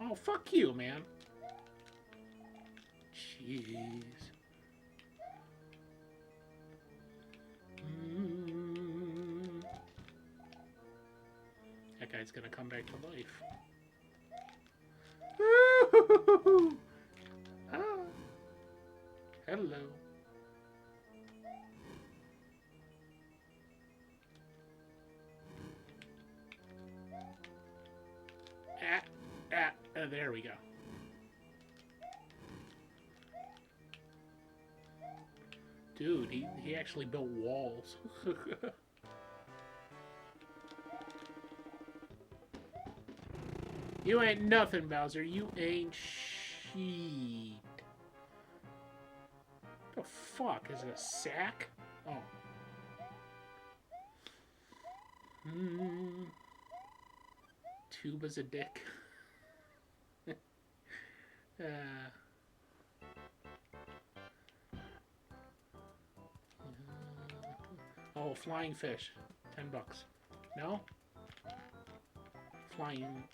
Oh, fuck you, man. Jeez. That guy's gonna come back to life. Ah. Hello. There we go. Dude, he actually built walls. You ain't nothing, Bowser. You ain't shit. The fuck? Is it a sack? Oh. Tuba's a dick. Oh, flying fish. $10. No?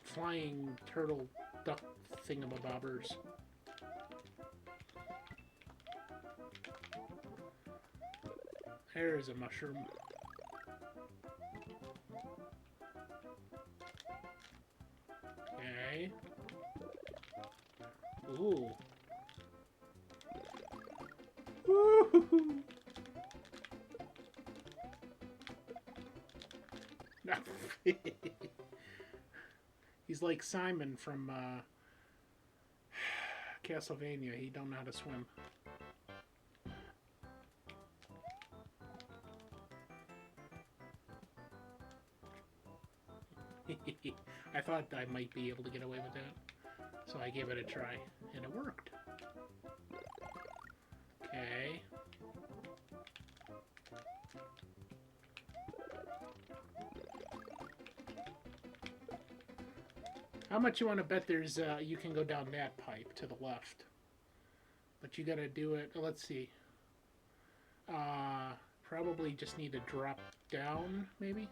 Flying turtle duck thingamabobbers. There's a mushroom. Okay. Ooh. Woo-hoo-hoo. He's like Simon from Castlevania. He don't know how to swim. I thought I might be able to get away with that, so I gave it a try, and it worked. Okay. How much you want to bet there's, you can go down that pipe to the left? But you gotta do it, let's see. Probably just need to drop down, maybe?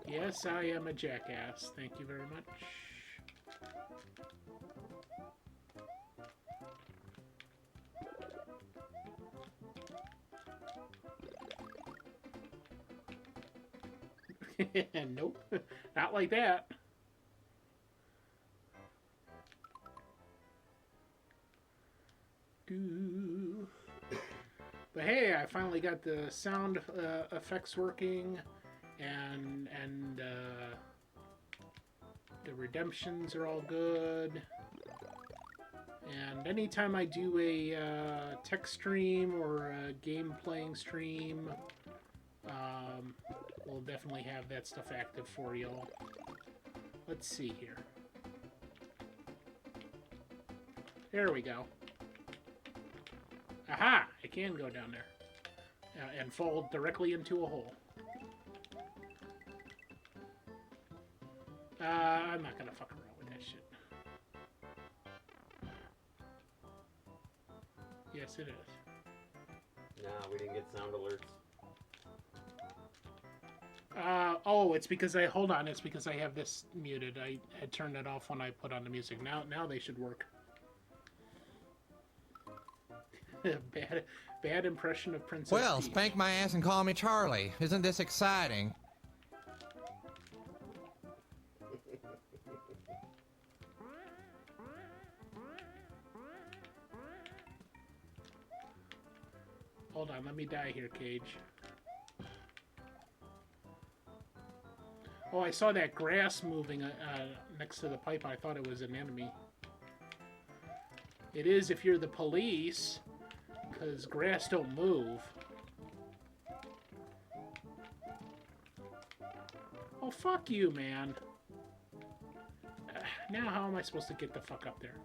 Yes, I am a jackass. Thank you very much. Nope, not like that. Do. But hey, I finally got the sound effects working, and the redemptions are all good. And anytime I do a tech stream or a game playing stream, we'll definitely have that stuff active for y'all. Let's see here. There we go. Aha! I can go down there and fall directly into a hole. I'm not gonna fuck around with that shit. Yes, it is. Nah, we didn't get sound alerts. Oh, it's because hold on, it's because I have this muted. I had turned it off when I put on the music. Now they should work. Bad impression of Princess Well, Peach. spank my ass and call me Charlie. Isn't this exciting? Hold on, let me die here, Cage. Oh, I saw that grass moving next to the pipe. I thought it was an enemy. It is if you're the police, because grass don't move. Oh, fuck you, man. Now how am I supposed to get the fuck up there?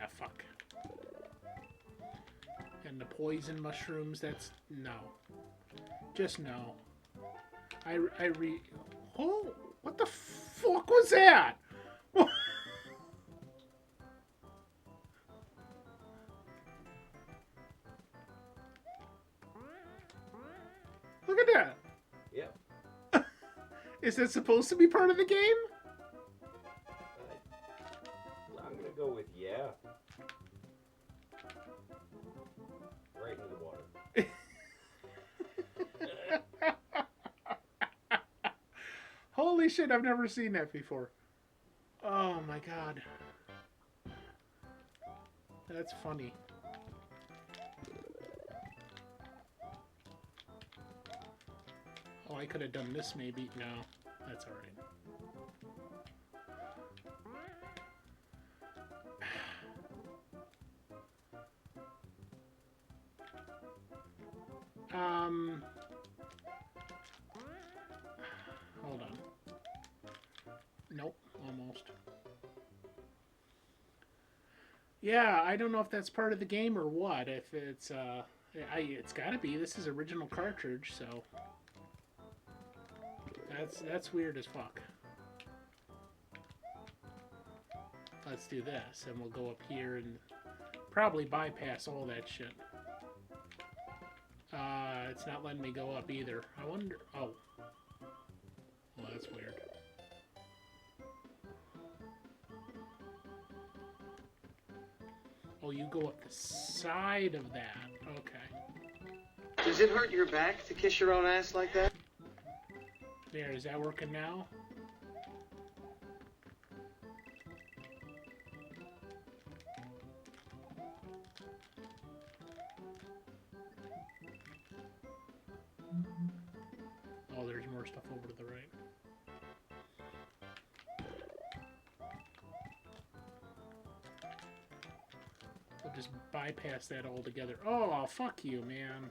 Ah, fuck. And the poison mushrooms, that's... no. Just no. Oh, what the fuck was that? Look at that. Yep. Is that supposed to be part of the game? I'm gonna go with yeah. Right into the water. Holy shit, I've never seen that before. Oh my god. That's funny. Oh, I could have done this maybe. No, that's alright. Hold on. Nope, almost. Yeah, I don't know if that's part of the game or what. If it's, it's gotta be. This is original cartridge, so... That's weird as fuck. Let's do this, and we'll go up here and probably bypass all that shit. It's not letting me go up either. I wonder... oh. Well, that's weird. Oh, you go up the side of that. Okay. Does it hurt your back to kiss your own ass like that? There, is that working now? Oh, there's more stuff over to the right. We'll just bypass that altogether. Oh, fuck you, man.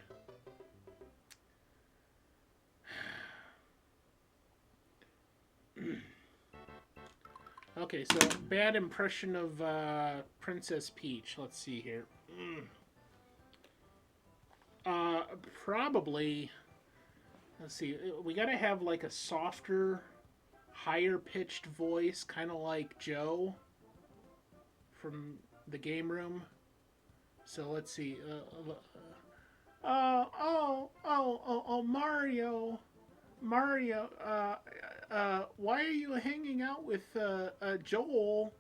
Okay, so bad impression of Princess Peach. Let's see here. Probably. Let's see. We gotta have like a softer, higher pitched voice, kind of like Joe from the game room. So let's see. Mario. Mario, why are you hanging out with Joel,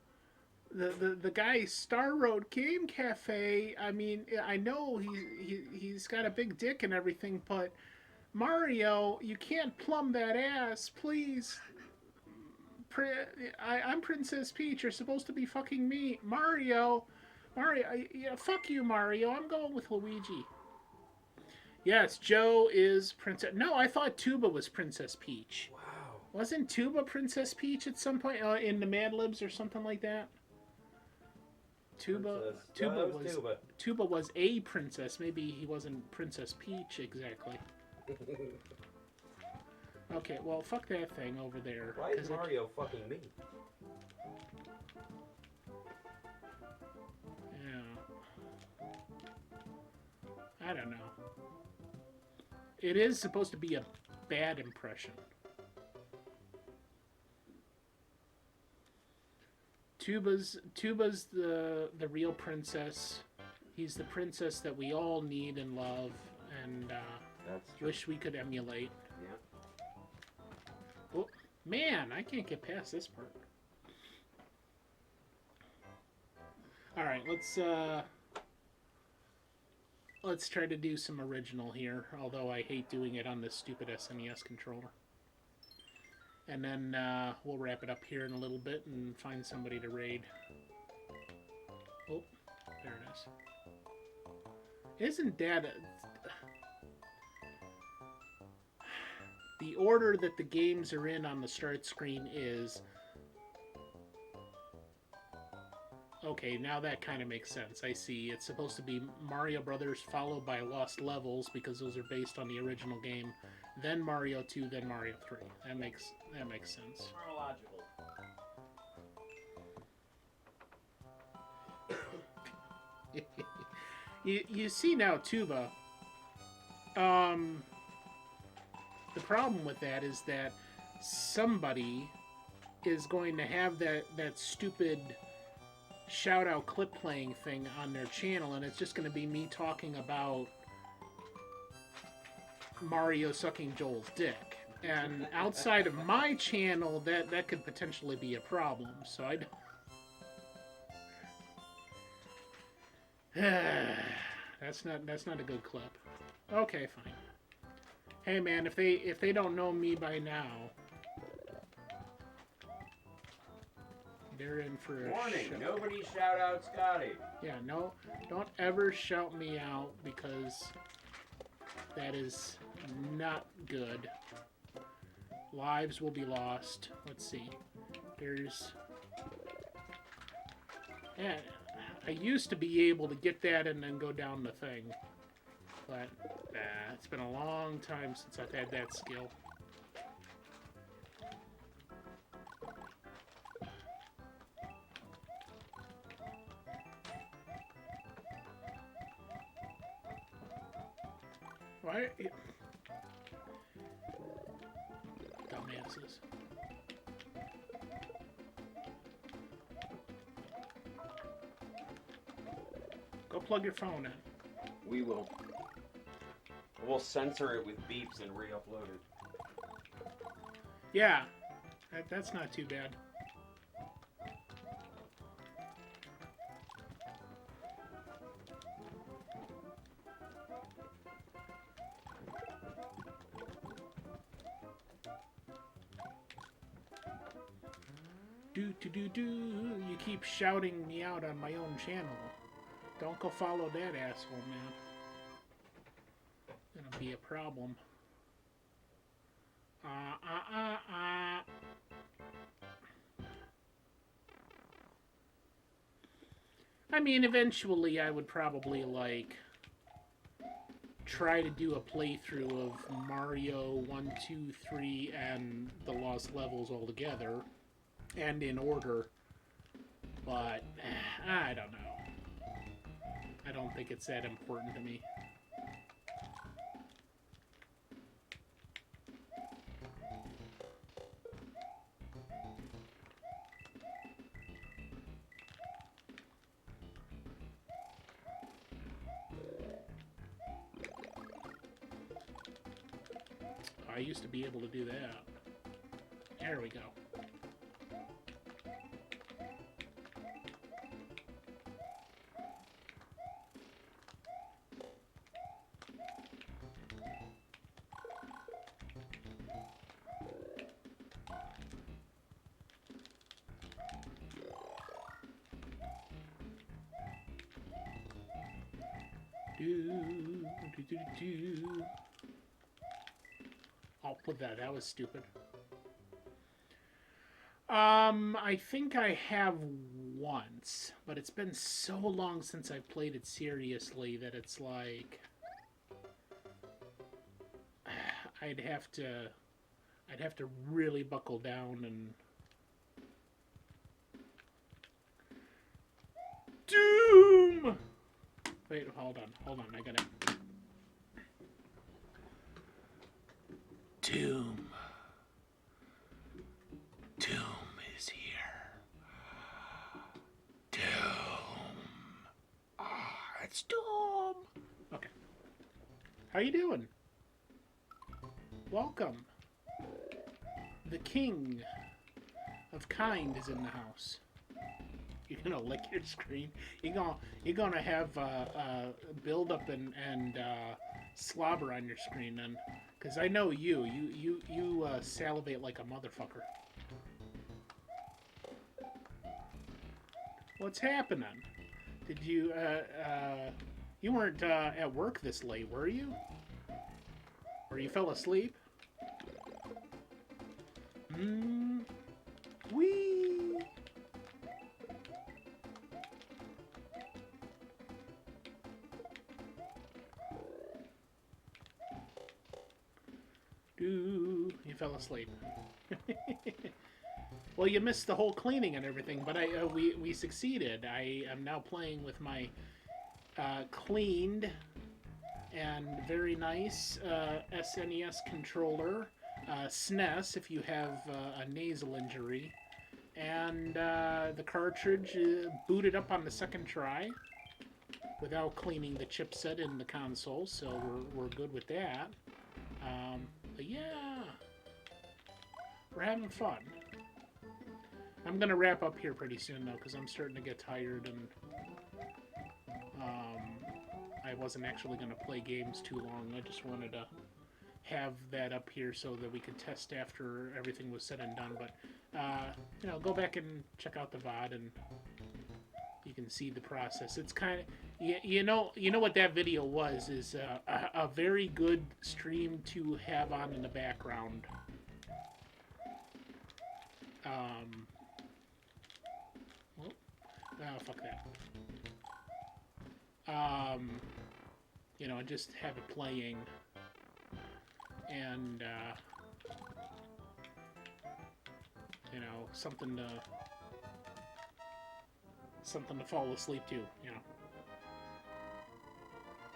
the guy Star Road Game Cafe? I mean, I know he's got a big dick and everything, but Mario, you can't plumb that ass, please. I'm Princess Peach. You're supposed to be fucking me. Mario, yeah, fuck you, Mario. I'm going with Luigi. Yes, Joe is Princess... No, I thought Tuba was Princess Peach. Wow. Wasn't Tuba Princess Peach at some point in the Mad Libs or something like that? Tuba was a princess. Maybe he wasn't Princess Peach exactly. Okay, well, fuck that thing over there. Why is Mario fucking me? Yeah. I don't know. It is supposed to be a bad impression. Tuba's the real princess. He's the princess that we all need and love, and wish we could emulate. Yeah. Oh man, I can't get past this part. All right, let's try to do some original here. Although I hate doing it on this stupid SNES controller. And then we'll wrap it up here in a little bit and find somebody to raid. Oh, there it is. Isn't that the order that the games are in on the start screen is... Okay, now that kind of makes sense. I see. It's supposed to be Mario Brothers followed by Lost Levels because those are based on the original game. Then Mario 2, then Mario 3. That makes sense. Chronological. You see now, Tuba. The problem with that is that somebody is going to have that stupid shout-out clip playing thing on their channel, and it's just going to be me talking about Mario sucking Joel's dick. And outside of my channel, that could potentially be a problem. So I don't... that's not a good clip. Okay, fine. Hey man, if they don't know me by now, they're in for a Warning, shock. nobody shout out Scotty. Yeah, no, don't ever shout me out because that is not good. Lives will be lost. Let's see. There's... Yeah, I used to be able to get that and then go down the thing. But it's been a long time since I've had that skill. Why? Dumbasses. Go plug your phone in. We will. We'll censor it with beeps and re-upload it. Yeah, that's not too bad. Do. You keep shouting me out on my own channel. Don't go follow that asshole, man. Gonna be a problem. I mean, eventually I would probably, like, try to do a playthrough of Mario 1, 2, 3, and the Lost Levels all together, and in order, but I don't know. I don't think it's that important to me. I used to be able to do that. There we go. I'll put that. That was stupid. I think I have once, but it's been so long since I've played it seriously that it's like I'd have to really buckle down and Doom. Wait, hold on, I gotta Doom. Doom is here. Doom. Ah, it's Doom. Okay. How you doing? Welcome. The king of kind is in the house. You're gonna lick your screen. You're gonna have build up and slobber on your screen then, because I know you salivate like a motherfucker. What's happening? Did you you weren't at work this late, were you? Or you fell asleep? Wee. You fell asleep. Well, you missed the whole cleaning and everything, but we succeeded. I am now playing with my cleaned and very nice SNES controller, SNES if you have a nasal injury, and the cartridge booted up on the second try without cleaning the chipset in the console, so we're good with that. But yeah, we're having fun. I'm gonna wrap up here pretty soon though, because I'm starting to get tired, and I wasn't actually gonna play games too long. I just wanted to have that up here so that we could test after everything was said and done. But you know, go back and check out the VOD, and you can see the process. It's kind of you know what that video was is a very good stream to have on in the background. Oh, fuck that. You know, just have it playing, and you know, something to fall asleep to, you know,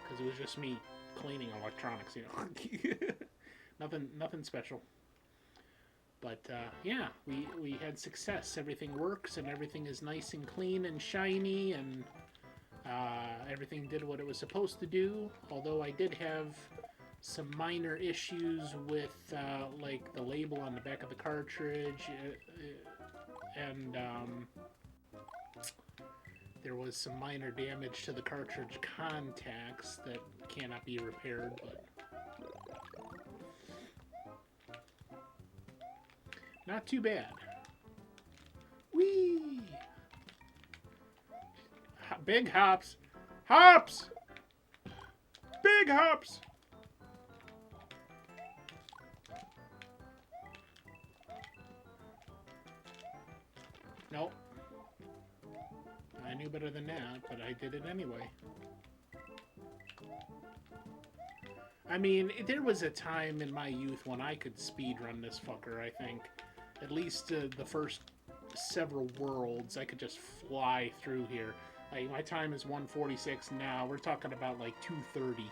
because it was just me cleaning electronics, you know. nothing special. But yeah, we had success. Everything works, and everything is nice and clean and shiny, and everything did what it was supposed to do. Although I did have some minor issues with like the label on the back of the cartridge, and there was some minor damage to the cartridge contacts that cannot be repaired, but not too bad. Whee! Big hops! Hops! Big hops! Nope. I knew better than that, but I did it anyway. I mean, there was a time in my youth when I could speedrun this fucker, I think. At least the first several worlds, I could just fly through here. Like, my time is 1:46 now. We're talking about, like, 2:30.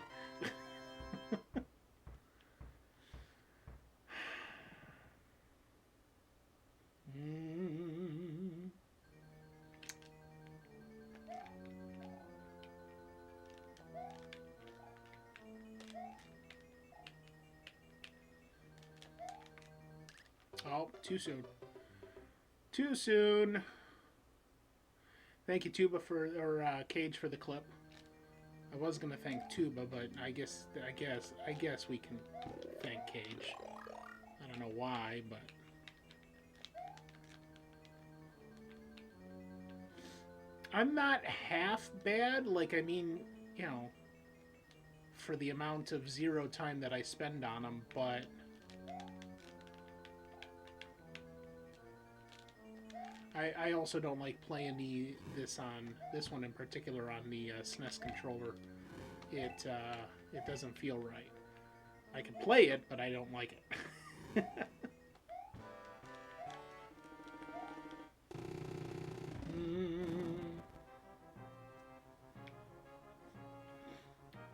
Oh, too soon. Too soon. Thank you, Tuba, or Cage, for the clip. I was gonna thank Tuba, but I guess we can thank Cage. I don't know why, but I'm not half bad. Like, I mean, you know, for the amount of zero time that I spend on them, but I also don't like playing this one in particular on the SNES controller. It doesn't feel right. I can play it, but I don't like it.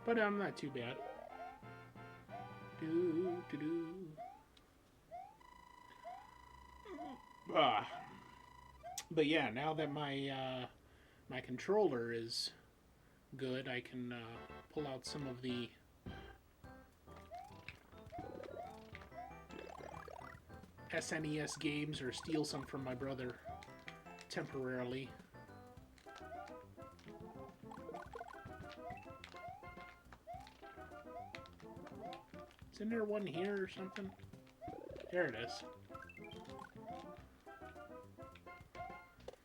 But I'm not too bad. But yeah, now that my my controller is good, I can pull out some of the SNES games or steal some from my brother temporarily. Isn't there one here or something? There it is.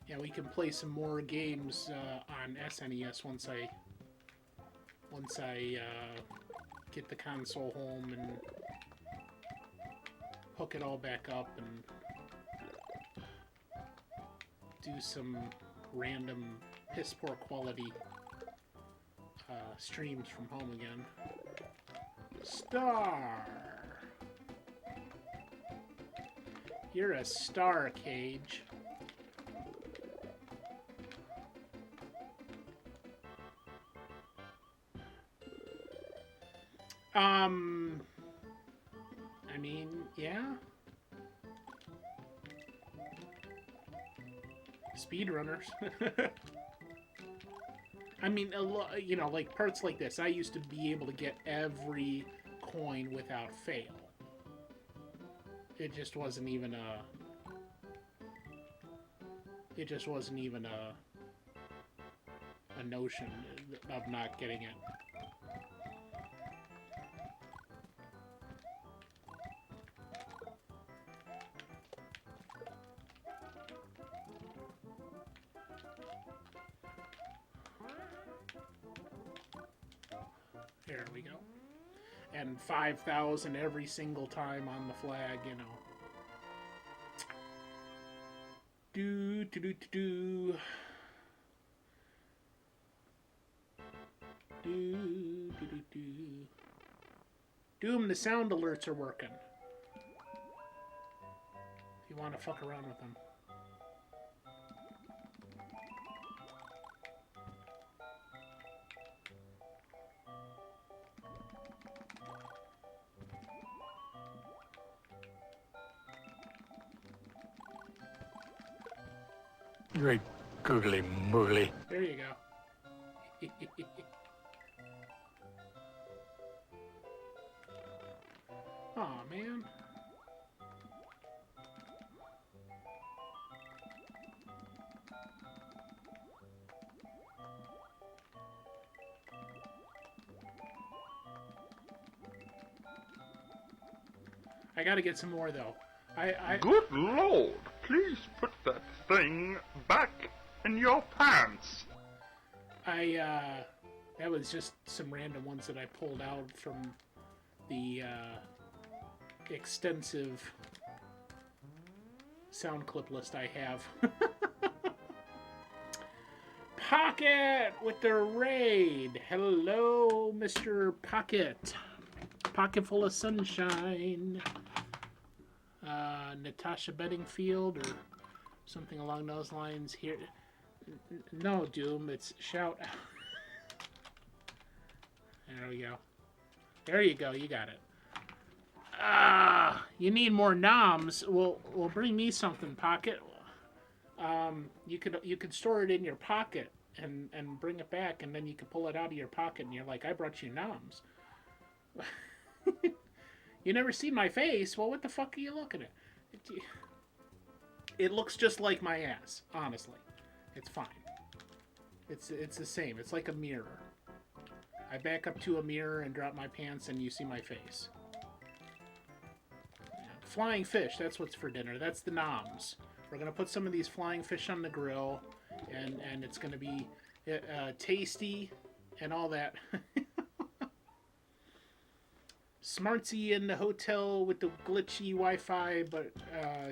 Yeah, we can play some more games on SNES once I get the console home and hook it all back up and do some random piss poor quality streams from home again. Star! You're a star, Cage. I mean, yeah. Speedrunners. I mean, you know, like parts like this, I used to be able to get every coin without fail. It just wasn't even a notion of not getting it. There we go. And 5,000 every single time on the flag, you know. Do. Doom, the sound alerts are working. If you want to fuck around with them. Great googly moogly. There you go. Aw, man. I gotta get some more, though. Good lord, please put that thing back in your pants. That was just some random ones that I pulled out from the, extensive sound clip list I have. Pocket with the raid. Hello, Mr. Pocket. Pocket full of sunshine. Natasha Bedingfield or something along those lines here. No, Doom, it's shout out. There we go. There you go, you got it. You need more noms. Well, bring me something, Pocket. You could store it in your pocket and bring it back, and then you could pull it out of your pocket, and you're like, I brought you noms. You never seen my face? Well, what the fuck are you looking at? It looks just like my ass, honestly. It's fine. It's the same. It's like a mirror. I back up to a mirror and drop my pants, and you see my face. Yeah. Flying fish, that's what's for dinner. That's the noms. We're going to put some of these flying fish on the grill, and it's going to be tasty and all that. Smartsy in the hotel with the glitchy Wi-Fi, but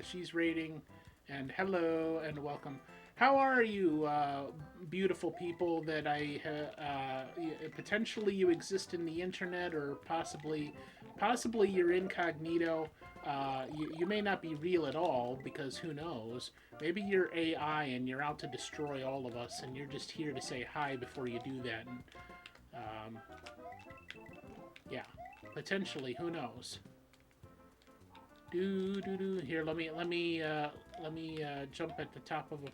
she's raiding. And hello and welcome. How are you, beautiful people that potentially you exist in the internet, or possibly you're incognito. You may not be real at all, because who knows? Maybe you're AI and you're out to destroy all of us, and you're just here to say hi before you do that. And, yeah, potentially, who knows? Here, let me jump at the top of a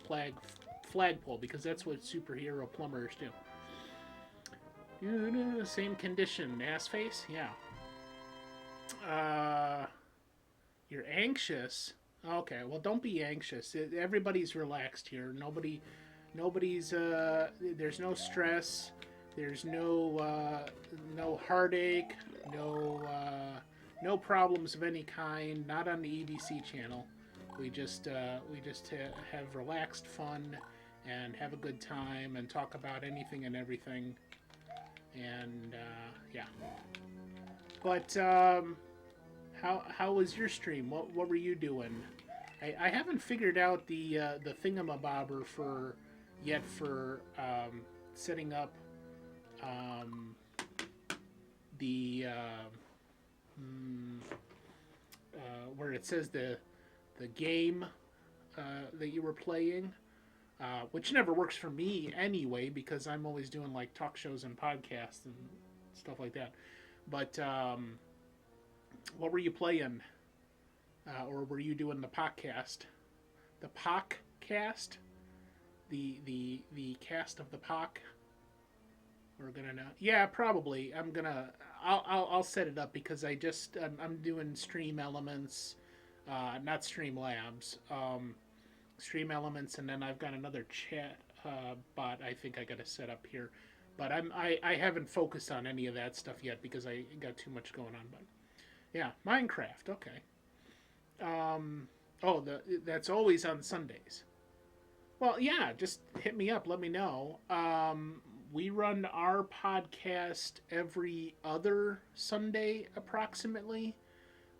flagpole, because that's what superhero plumbers do. Same condition, ass face, yeah. You're anxious. Okay, well, don't be anxious. Everybody's relaxed here. Nobody's. There's no stress. There's no heartache. No problems of any kind. Not on the EDC channel. We just have relaxed fun and have a good time and talk about anything and everything. And yeah. But how was your stream? What were you doing? I haven't figured out the thingamabobber for setting up the where it says the game that you were playing, which never works for me anyway, because I'm always doing like talk shows and podcasts and stuff like that. But what were you playing? Or were you doing the podcast? The podcast? The cast of the POC? We're gonna know. Yeah, probably. I'll set it up, because I'm doing Stream Elements, not Streamlabs. Stream Elements, and then I've got another chat bot I think I gotta set up here. But I haven't focused on any of that stuff yet, because I got too much going on. But yeah, Minecraft, okay. That's always on Sundays. Well, yeah, just hit me up, let me know. We run our podcast every other Sunday, approximately.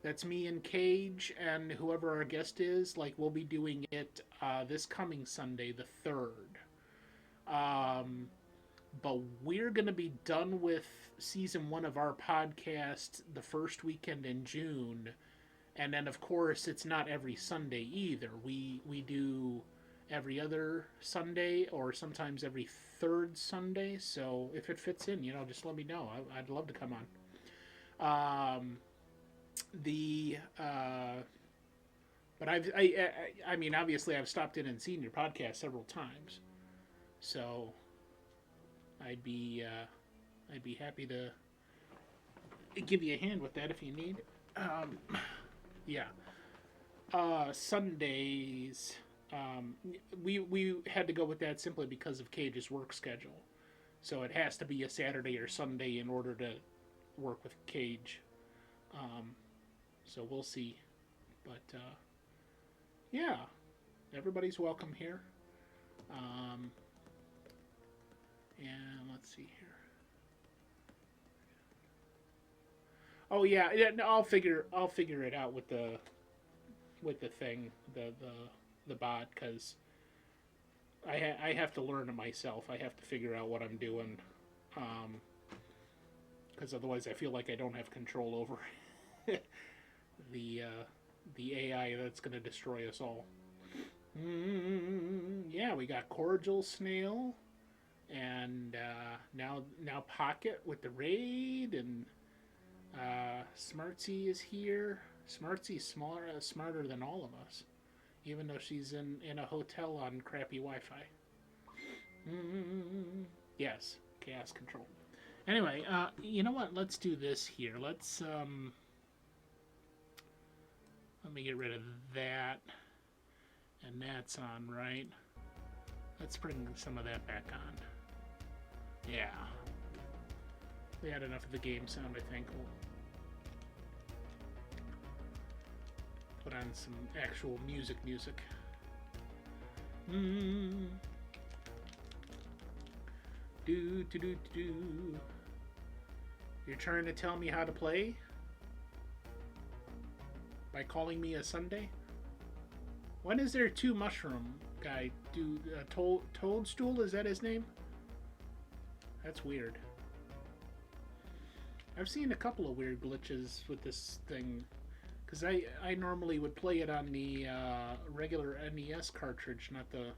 That's me and Cage and whoever our guest is. Like, we'll be doing it this coming Sunday, the 3rd. But we're going to be done with season 1 of our podcast the first weekend in June. And then, of course, it's not every Sunday either. We do every other Sunday, or sometimes every 3rd Sunday. So if it fits in, just let me know. I'd love to come on. But I mean, obviously, I've stopped in and seen your podcast several times. So I'd be happy to give you a hand with that if you need. Yeah. Sundays. We had to go with that simply because of Cage's work schedule. So it has to be a Saturday or Sunday in order to work with Cage. So we'll see. But yeah, everybody's welcome here. And let's see here. Oh yeah, I'll figure it out with the thing, the bot, because I have to learn it myself. I have to figure out what I'm doing, because otherwise I feel like I don't have control over the AI that's going to destroy us all. Yeah, we got Cordial Snail, and now Pocket with the raid, and Smartsy is here. Smartsy's smarter than all of us, even though she's in a hotel on crappy Wi-Fi. Yes, chaos control. Anyway, you know what? Let's do this here. Let's let me get rid of that, and that's on, right? Let's bring some of that back on. Yeah, we had enough of the game sound, I think. We'll put on some actual music. Do. You're trying to tell me how to play? by calling me a Sunday? When is there two mushroom guy? Toadstool, is that his name? That's weird. I've seen a couple of weird glitches with this thing. Because I normally would play it on the regular NES cartridge, not the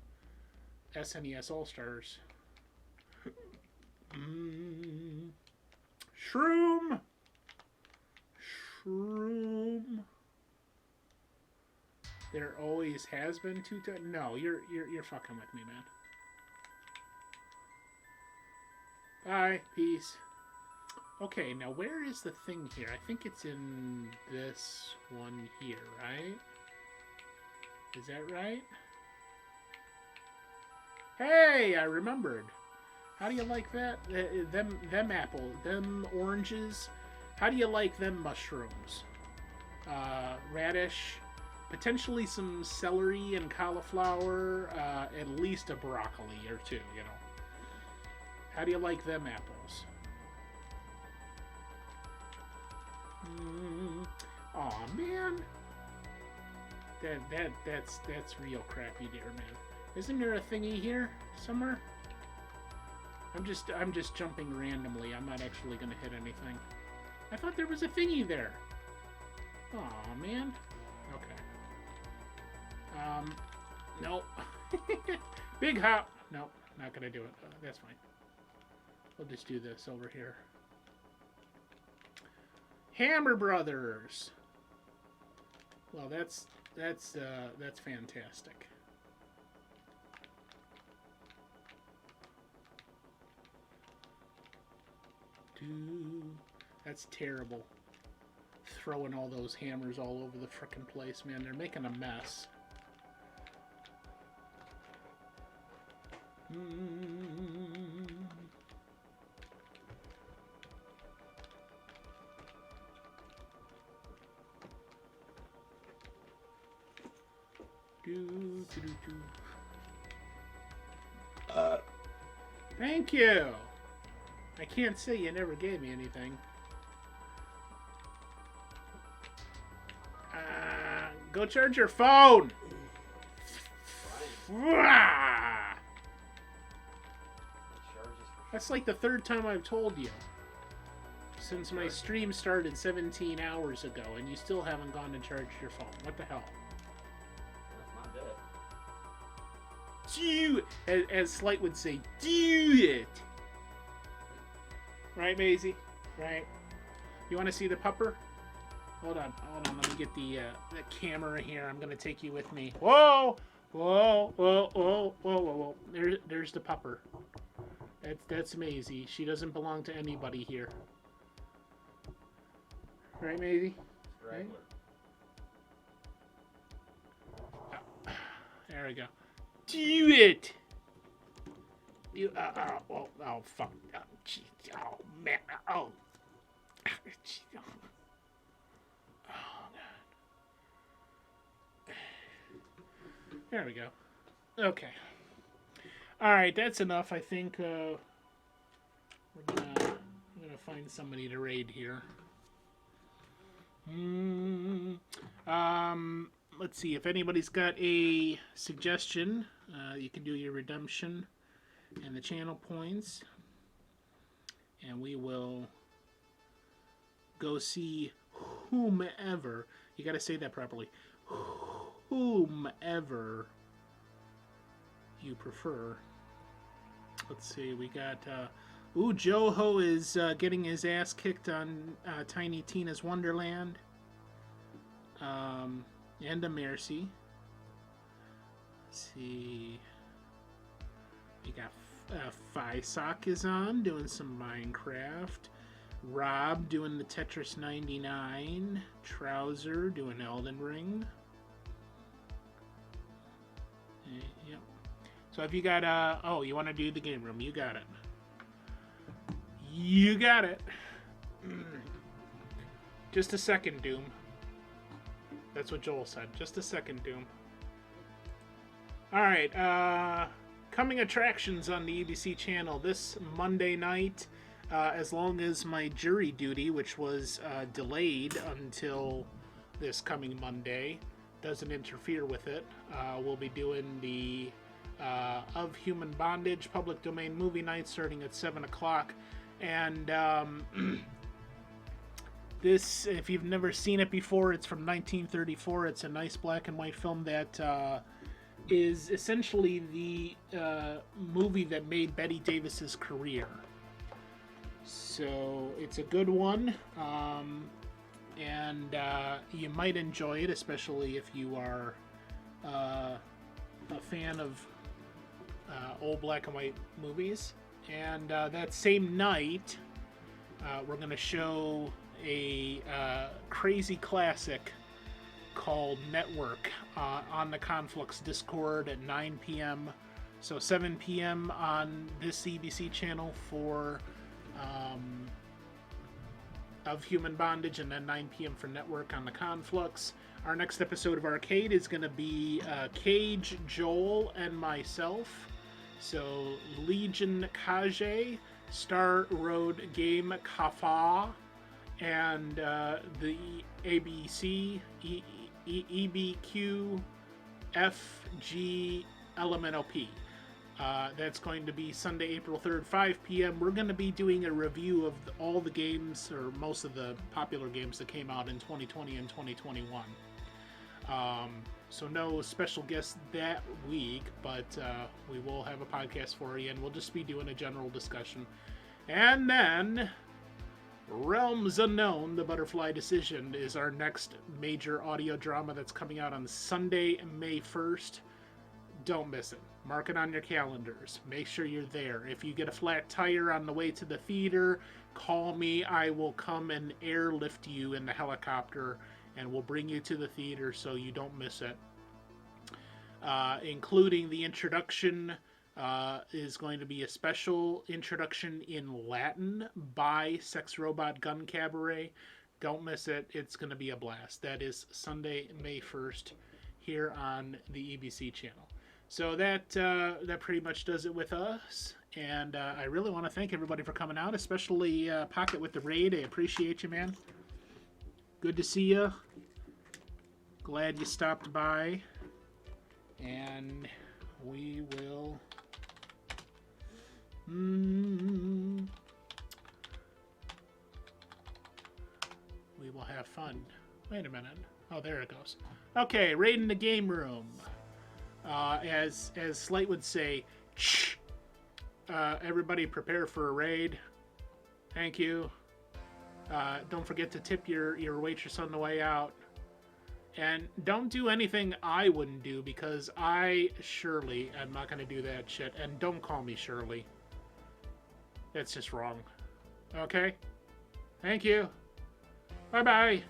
SNES All-Stars. Shroom! Shroom. There always has been two times. No, you're fucking with me, man. Bye. Peace. Okay, now where is the thing here? I think it's in this one here, right? Is that right? Hey, I remembered. How do you like that? Them apples, them oranges. How do you like them mushrooms? Radish, potentially some celery and cauliflower, at least a broccoli or two, you know. How do you like them apples? Aw, man. That's real crappy there, man. Isn't there a thingy here somewhere? I'm just jumping randomly. I'm not actually gonna hit anything. I thought there was a thingy there. Aw, man. Okay. Nope. Big hop. Nope, not gonna do it. That's fine. We'll just do this over here. Hammer Brothers. Well, that's fantastic. That's terrible. Throwing all those hammers all over the frickin' place, man. They're making a mess. Thank you. I can't say you never gave me anything. Go charge your phone. That's like the third time I've told you since my stream started 17 hours ago, and you still haven't gone and charged your phone. What the hell? Do it, as Slight would say, do it. Right, Maisie? Right. You want to see the pupper? Hold on. Let me get the camera here. I'm gonna take you with me. Whoa! Whoa! Whoa! Whoa! Whoa! Whoa! Whoa! There's the pupper. That's Maisie. She doesn't belong to anybody here. Right, Maisie? Right? Oh, there we go. Do it! You, oh, fuck. Oh, geez. Oh, man. Oh. Geez. Oh, God. There we go. Okay. Alright, that's enough. I think, we're gonna find somebody to raid here. Let's see, if anybody's got a suggestion, you can do your redemption and the channel points, and we will go see whomever, you gotta say that properly, whomever you prefer. Let's see, we got, Joho is getting his ass kicked on Tiny Tina's Wonderland. And a Mercy. Let's see. We got Fysock is on, doing some Minecraft. Rob doing the Tetris 99. Trouser doing Elden Ring. Yep. So if you got, oh, you want to do the game room, you got it. You got it. Just a second, Doom. That's what Joel said. Just a second, Doom. Alright, coming attractions on the EBC channel this Monday night, as long as my jury duty, which was delayed until this coming Monday doesn't interfere with it. We'll be doing the Of Human Bondage public domain movie night starting at 7 o'clock. And this, if you've never seen it before, it's from 1934. It's a nice black and white film that is essentially the movie that made Betty Davis's career. So it's a good one, and you might enjoy it, especially if you are a fan of old black and white movies. And that same night, we're going to show a crazy classic called Network on the Conflux Discord at 9 p.m. So 7 p.m. on this CBC channel for Of Human Bondage, and then 9 p.m. for Network on the Conflux. Our next episode of Arcade is going to be Cage, Joel, and myself. So Legion Kage, Star Road Game Kafa, and the ABC EBQ FG LMNOP. That's going to be Sunday, April 3rd, 5 p.m. We're going to be doing a review of all the games, or most of the popular games that came out in 2020 and 2021. So no special guests that week, but we will have a podcast for you, and we'll just be doing a general discussion. And then Realms Unknown, The Butterfly Decision, is our next major audio drama that's coming out on Sunday, May 1st. Don't miss it. Mark it on your calendars. Make sure you're there. If you get a flat tire on the way to the theater, call me. I will come and airlift you in the helicopter, and we'll bring you to the theater so you don't miss it. Including the introduction is going to be a special introduction in Latin by Sex Robot Gun Cabaret. Don't miss it. It's going to be a blast. That is Sunday, May 1st here on the EBC channel. So that pretty much does it with us. And I really want to thank everybody for coming out, especially Pocket with the raid. I appreciate you, man. Good to see you. Glad you stopped by. And we will... we will have fun. Wait a minute. Oh, there it goes. Okay, raid in the game room. As Slight would say, shh. Everybody prepare for a raid. Thank you. Don't forget to tip your waitress on the way out. And don't do anything I wouldn't do, because I surely am not going to do that shit. And don't call me Shirley. That's just wrong. Okay? Thank you. Bye-bye.